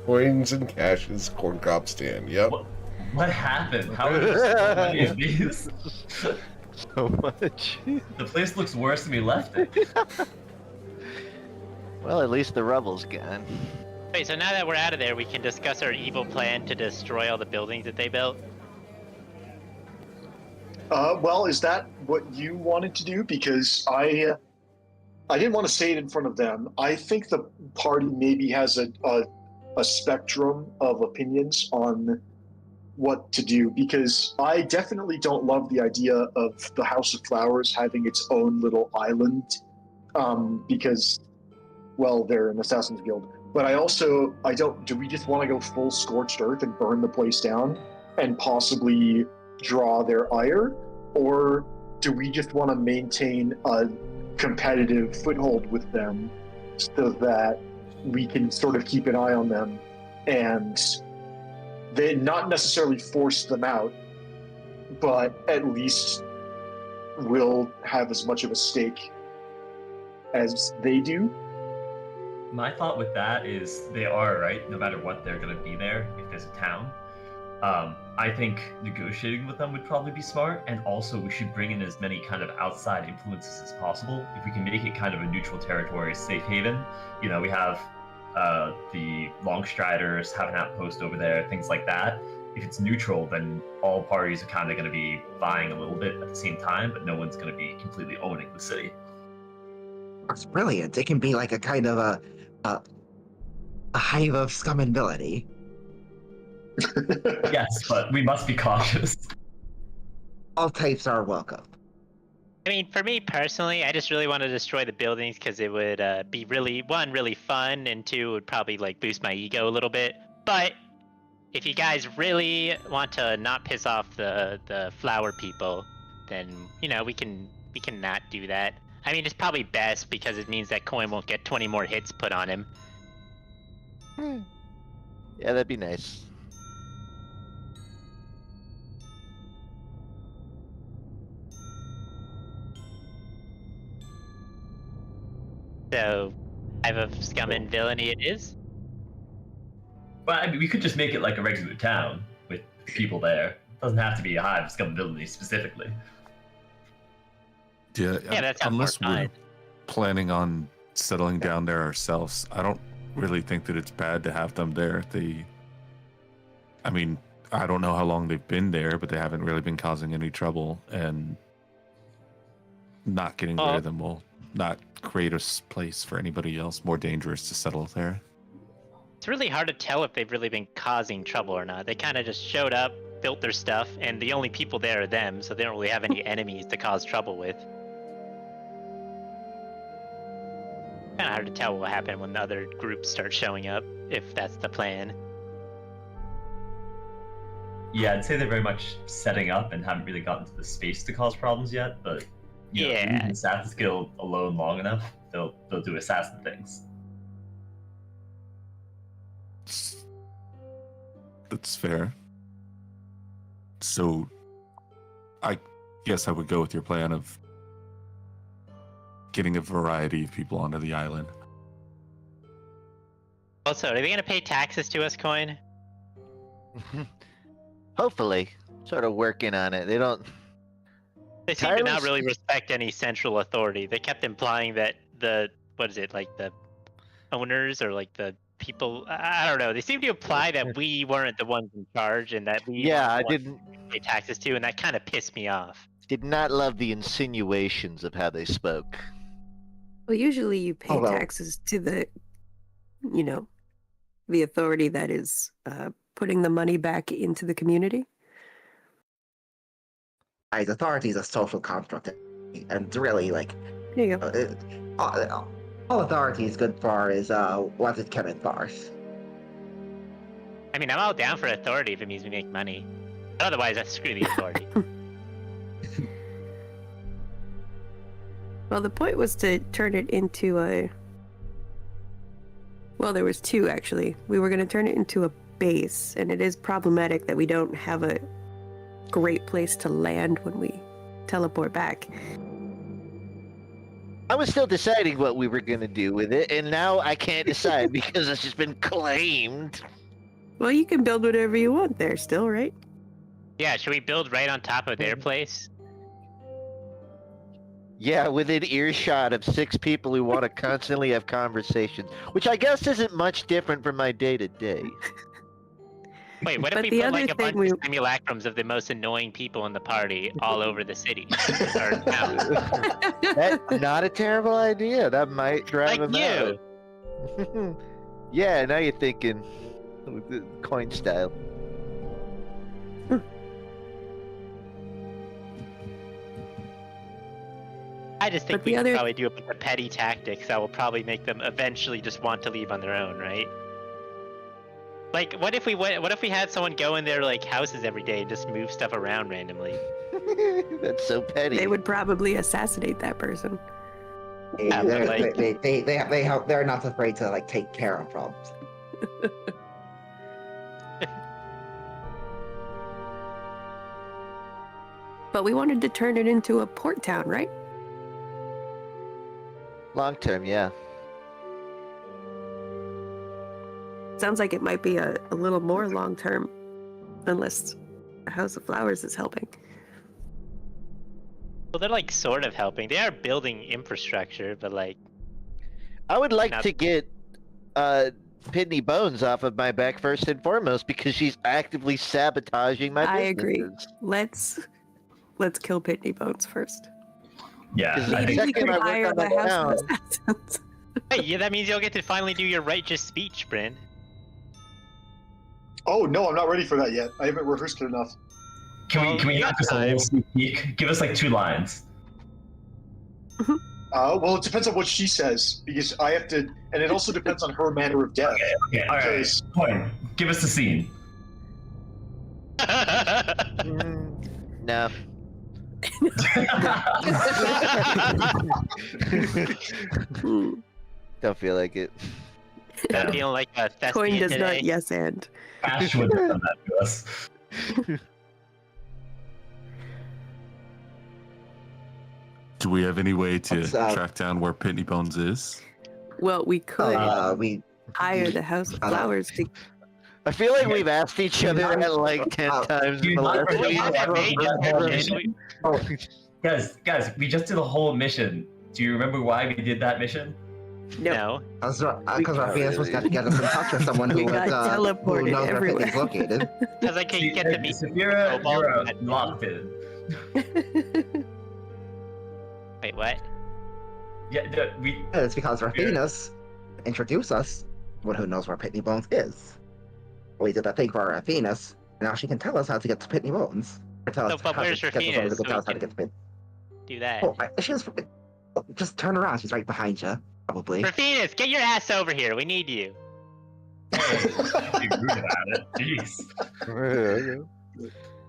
Coins and Cash's corn cob stand. Yep. What happened? How are there so many of these? So much. The place looks worse than we left it. Well, at least the rubble's gone. Wait, so now that we're out of there, we can discuss our evil plan to destroy all the buildings that they built? Well, is that what you wanted to do? Because I didn't want to say it in front of them. I think the party maybe has a spectrum of opinions on what to do, because I definitely don't love the idea of the House of Flowers having its own little island, because, well, they're an Assassin's Guild. But I don't, do we just want to go full scorched earth and burn the place down and possibly draw their ire? Or do we just want to maintain a competitive foothold with them so that we can sort of keep an eye on them and they not necessarily force them out, but at least will have as much of a stake as they do? My thought with that is they are, right? No matter what, they're going to be there if there's a town. I think negotiating with them would probably be smart, and also we should bring in as many kind of outside influences as possible. If we can make it kind of a neutral territory, safe haven, you know, we have the Longstriders have an outpost over there, things like that. If it's neutral, then all parties are kind of going to be vying a little bit at the same time, but no one's going to be completely owning the city. That's brilliant. It can be like a kind of a hive of scum and villainy. Yes, but we must be cautious. All types are welcome. I mean, for me personally, I just really want to destroy the buildings because it would be really fun, and two, would probably like boost my ego a little bit. But if you guys really want to not piss off the flower people, then you know we can not do that. I mean, it's probably best because it means that Coin won't get 20 more hits put on him. Yeah, that'd be nice. So, Hive of Scum and Villainy it is. But I mean, we could just make it like a regular town with people there. It doesn't have to be a hive of scum and villainy specifically. Yeah, that sounds unless more we're fine. planning on settling down there ourselves, I don't really think that it's bad to have them there. I mean, I don't know how long they've been there, but they haven't really been causing any trouble, and not getting rid of them will not create a place for anybody else more dangerous to settle there. It's really hard to tell if they've really been causing trouble or not. They kind of just showed up, built their stuff, and the only people there are them, so they don't really have any enemies to cause trouble with. Kind of hard to tell what will happen when the other groups start showing up, if that's the plan. Yeah, I'd say they're very much setting up and haven't really gotten to the space to cause problems yet, but you know, Yeah. leave the Assassin's Guild alone long enough, they'll do assassin things. That's fair. So, I guess I would go with your plan of getting a variety of people onto the island. Also, are they going to pay taxes to us, Coin? Hopefully. Sort of working on it. They don't. They seem to not Tyrants- really respect any central authority. They kept implying that the owners or like the people, I don't know. They seem to imply that we weren't the ones in charge and that we Yeah, I weren't the didn't. ones to pay taxes to, and that kind of pissed me off. Did not love the insinuations of how they spoke. Well, usually you pay Oh, well. taxes to the, the authority that is putting the money back into the community. Guys, authority is a social construct, and really, like, There you go. all authority is good for is what it can enforce. I mean, I'm all down for authority if it means we make money. Otherwise, screw the authority. Well, the point was to turn it into a... Well, there was two, actually. We were going to turn it into a base, and it is problematic that we don't have a great place to land when we teleport back. I was still deciding what we were gonna do with it, and now I can't decide because it's just been claimed. Well, you can build whatever you want there still, right? Yeah, should we build right on top of their place? Yeah, within earshot of 6 people who want to constantly have conversations, which I guess isn't much different from my day-to-day. Wait, what if But we the put other like a thing bunch of simulacrums of the most annoying people in the party all over the city or town? That's not a terrible idea. That might drive Like them you. out. Yeah, now you're thinking with the coin style. I just think But we the could other- probably do a bunch of petty tactics that will probably make them eventually just want to leave on their own, right? Like, what if we had someone go in their like houses every day and just move stuff around randomly? That's so petty. They would probably assassinate that person. Yeah, but, They're, like- they're not afraid to like take care of problems. But we wanted to turn it into a port town, right? Long term, yeah. Sounds like it might be a little more long term, unless House of Flowers is helping. Well, they're like sort of helping. They are building infrastructure, but like, I would like Not- to get Pitney Bones off of my back first and foremost because she's actively sabotaging my I agree. businesses. Let's kill Pitney Bones first. Yeah, Is I it think We Second, can I work hire on the the House of Assassins. hey, yeah, that means you'll get to finally do your righteous speech, Bryn. Oh no, I'm not ready for that yet. I haven't rehearsed it enough. can we you have got just a time. little sneak peek? Give us like 2 lines. Well, it depends on what she says because I have to, and it also depends on her manner of death. Okay, all right. Because- Coin, give us the scene. No. Hmm. Don't feel like it. I'm feeling like a thespian Coin does today. not yes and. Ash would have done that to us. Do we have any way to What's up? track down where Pitney Bones is? Well, we could We hire the House of Flowers to. I feel like we've asked each other that like 10 Uh, times in you the not last really week. have that Hey, Guys, we just did a whole mission. Do you remember why we did that mission? No. because Raphaeus was going to get us in touch with someone We who, got who teleported knows where everywhere. Pitney's located. Because I can get to meet Saphira, Cobalt you're at- locked in. Wait, what? Yeah, we. It's because Raphaeus introduced us with who knows where Pitney Bones is. We did that thing for Raphaeus, and now she can tell us how to get to Pitney Bones. Or tell So, us but how to where's get to someone Raphaeus who can so tell we us how to can- get to Pitney. Do that. Oh, she's just turn around. She's right behind you, probably. Raphaeus, get your ass over here. We need you. Be rude about it. Jeez.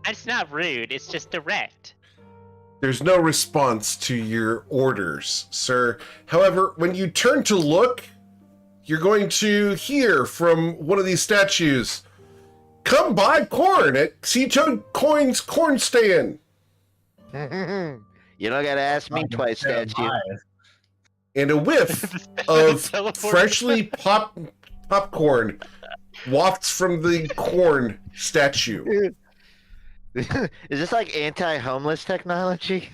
That's not rude. It's just direct. There's no response to your orders, sir. However, when you turn to look, you're going to hear from one of these statues, "Come buy corn at Sea-Toad Coin's corn stand." You don't gotta ask me twice, statue. And a whiff of freshly popped popcorn wafts from the corn statue. Is this like anti-homeless technology?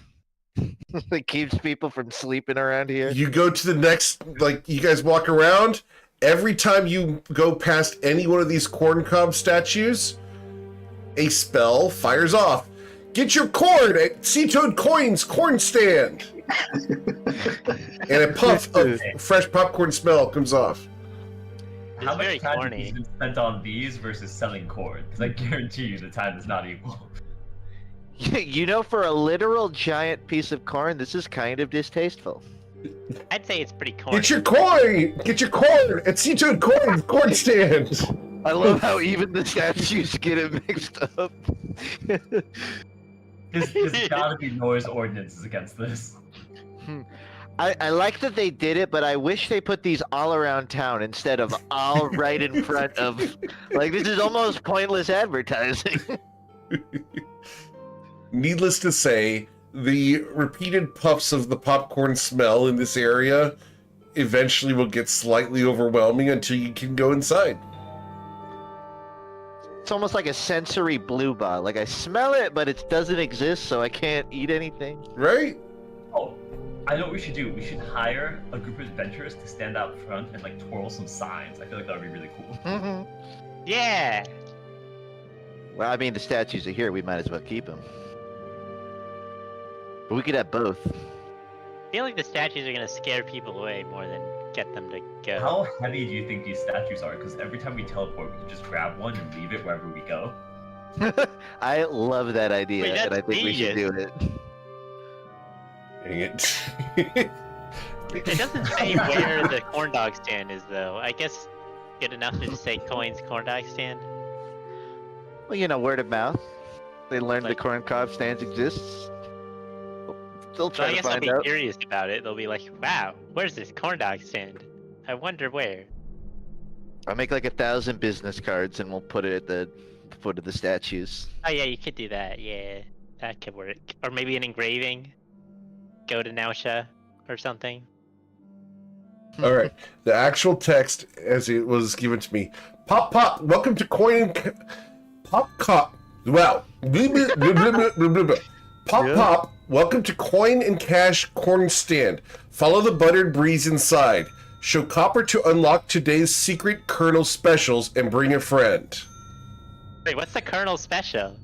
That keeps people from sleeping around here? You go to the next, like, you guys walk around. Every time you go past any one of these corn cob statues, a spell fires off. Get your corn at Sea-Toad Coin's corn stand. And a puff of fresh popcorn smell comes off. How very much time corny. has been spent on these versus selling corn? Because I guarantee you the time is not equal. You know, for a literal giant piece of corn, this is kind of distasteful. I'd say it's pretty corny. Get your coin! Get your corn at Sea-Toad Coin's corn stand. I love how even the statues get it mixed up. There's gotta be noise ordinances against this. I like that they did it, but I wish they put these all around town instead of all right in front of. Like, this is almost pointless advertising. Needless to say, the repeated puffs of the popcorn smell in this area eventually will get slightly overwhelming until you can go inside. It's almost like a sensory blue ball. Like, I smell it, but it doesn't exist, so I can't eat anything. Right? Oh, I know what we should do. We should hire a group of adventurers to stand out front and like twirl some signs. I feel like that would be really cool. Yeah. Well, I mean, the statues are here. We might as well keep them. But we could have both. I feel like the statues are gonna scare people away more than get them to go. How heavy do you think these statues are? Because every time we teleport, we can just grab one and leave it wherever we go. I love that idea, Wait, and I think we should do it. Dang it. It doesn't say where the corn dog stand is, though. I guess good enough to just say Coin's corn dog stand. Well, you know, word of mouth. They learned Like- the corn cob stands exists. They'll So I try to guess I'll find be out. curious about it. They'll be like, wow, where's this corn dog stand? I wonder where. I'll make like 1,000 business cards, and we'll put it at the foot of the statues. Oh yeah, you could do that. Yeah, that could work. Or maybe an engraving. Go to Nausea or something. All right. The actual text as it was given to me. Pop, pop. Welcome to Coin and... Pop, cop. Wow. Blah, blah, blah, blah, blah, blah, blah. Pop, Yeah. pop. Welcome to Coin and Cash Corn Stand. Follow the buttered breeze inside. Show copper to unlock today's secret Colonel specials and bring a friend. Wait, what's the Colonel special?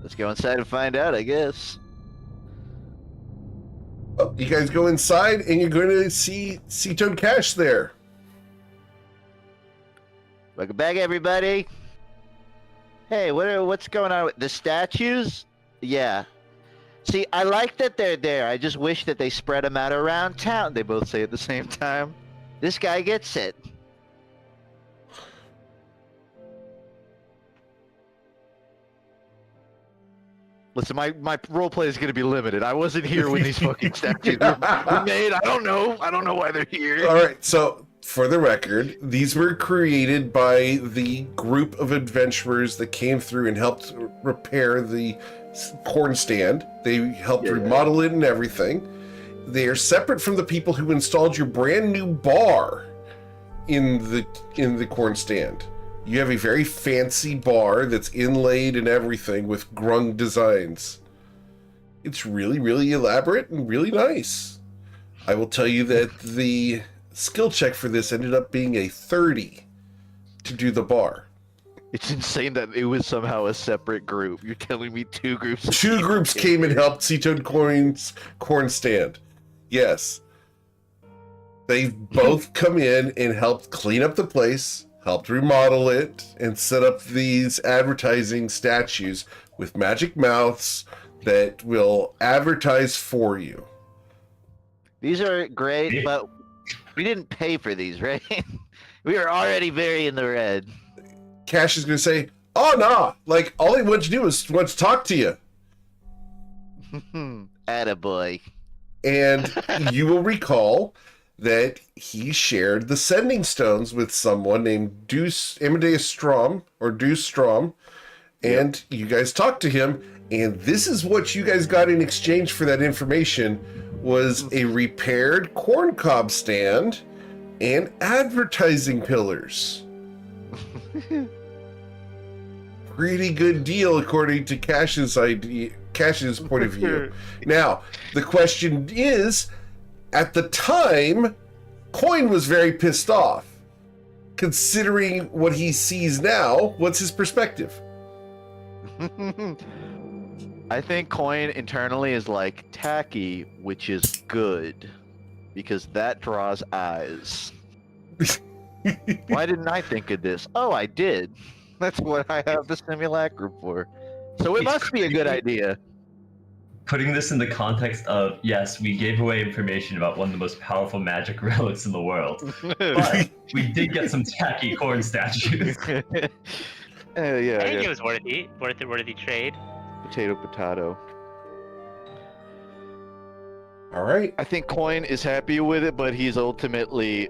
Let's go inside and find out, I guess. Oh, you guys go inside and you're going to see Toad Cash there. Welcome back, everybody. Hey, what's going on with the statues? Yeah. See, I like that they're there. I just wish that they spread them out around town. They both say at the same time. This guy gets it. Listen, my roleplay is going to be limited. I wasn't here when these fucking statues were made. I don't know. I don't know why they're here. All right, so for the record, these were created by the group of adventurers that came through and helped repair the corn stand. They helped remodel it and everything. They are separate from the people who installed your brand new bar in the corn stand. You have a very fancy bar that's inlaid and everything with grung designs. It's really, really elaborate and really nice. I will tell you that the skill check for this ended up being a 30 to do the bar. It's insane that it was somehow a separate group. You're telling me two groups? Two groups came and helped Seatoad Coin's corn stand. Yes. They've both come in and helped clean up the place, helped remodel it, and set up these advertising statues with magic mouths that will advertise for you. These are great, but we didn't pay for these, right? We are already very in the red. Cash is going to say, oh, no, like, all they want to do is want to talk to you. Attaboy. And you will recall that he shared the sending stones with someone named Amadeus Strom, and you guys talked to him, and this is what you guys got in exchange for that information was a repaired corn cob stand and advertising pillars. Pretty good deal according to Cash's point of view. Now, the question is, at the time, Coin was very pissed off. Considering what he sees now, what's his perspective? I think Coin internally is like tacky, which is good, because that draws eyes. Why didn't I think of this? Oh, I did. That's what I have the simulacrum for. So it must be a good idea. Putting this in the context of, yes, we gave away information about one of the most powerful magic relics in the world, but we did get some tacky corn statues. Yeah, I think it was worthy trade. Potato. All right. I think Coin is happy with it, but he's ultimately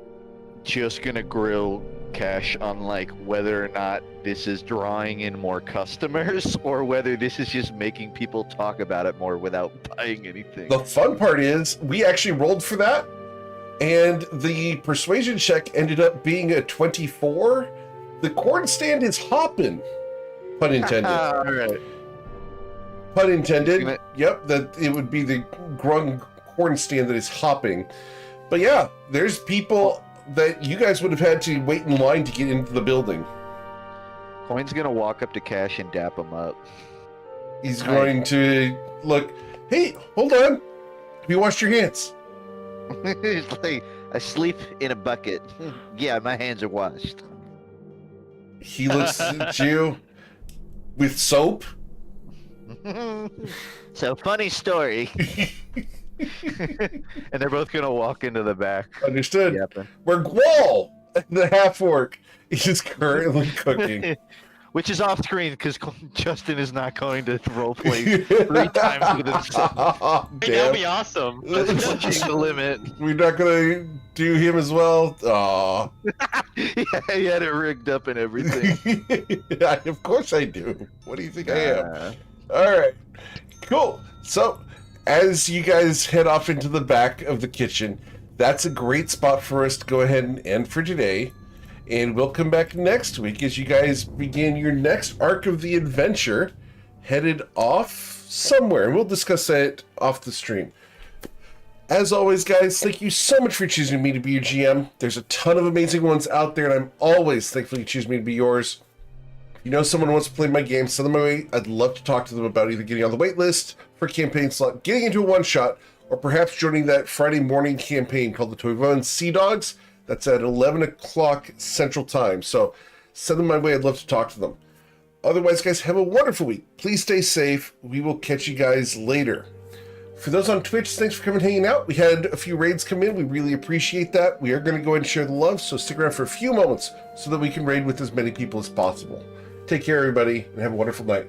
just gonna grill Cash on like whether or not this is drawing in more customers or whether this is just making people talk about it more without buying anything. The fun part is we actually rolled for that, and the persuasion check ended up being a 24. The corn stand is hopping. Pun intended. All right. Pun intended. Gonna- Yep, that it would be the grung corn stand that is hopping. But yeah, there's people that you guys would have had to wait in line to get into the building. Coin's gonna walk up to Cash and dap him up. He's going to look, hey, hold on. Have you washed your hands? He's like, I sleep in a bucket. Yeah, my hands are washed. He looks at you with soap. So funny story. And they're both gonna walk into the back. Understood. Yapping. Where Gwal, the half-orc, is currently cooking. Which is off screen because Justin is not going to roleplay 3 times with himself. Hey, that'll be awesome. That's pushing the limit. We're not gonna do him as well. Aw. Yeah, he had it rigged up and everything. Of course I do. What do you think I am? All right, cool. So, as you guys head off into the back of the kitchen, that's a great spot for us to go ahead and end for today. And we'll come back next week as you guys begin your next arc of the adventure, headed off somewhere. We'll discuss that off the stream. As always, guys, thank you so much for choosing me to be your GM. There's a ton of amazing ones out there, and I'm always thankful you choose me to be yours. If you know someone who wants to play my game, send them my way. I'd love to talk to them about either getting on the wait list for a campaign slot, getting into a one-shot, or perhaps joining that Friday morning campaign called the Toivoan Sea Dogs. That's at 11 o'clock Central Time. So send them my way. I'd love to talk to them. Otherwise, guys, have a wonderful week. Please stay safe. We will catch you guys later. For those on Twitch, thanks for coming and hanging out. We had a few raids come in. We really appreciate that. We are going to go ahead and share the love, so stick around for a few moments so that we can raid with as many people as possible. Take care, everybody, and have a wonderful night.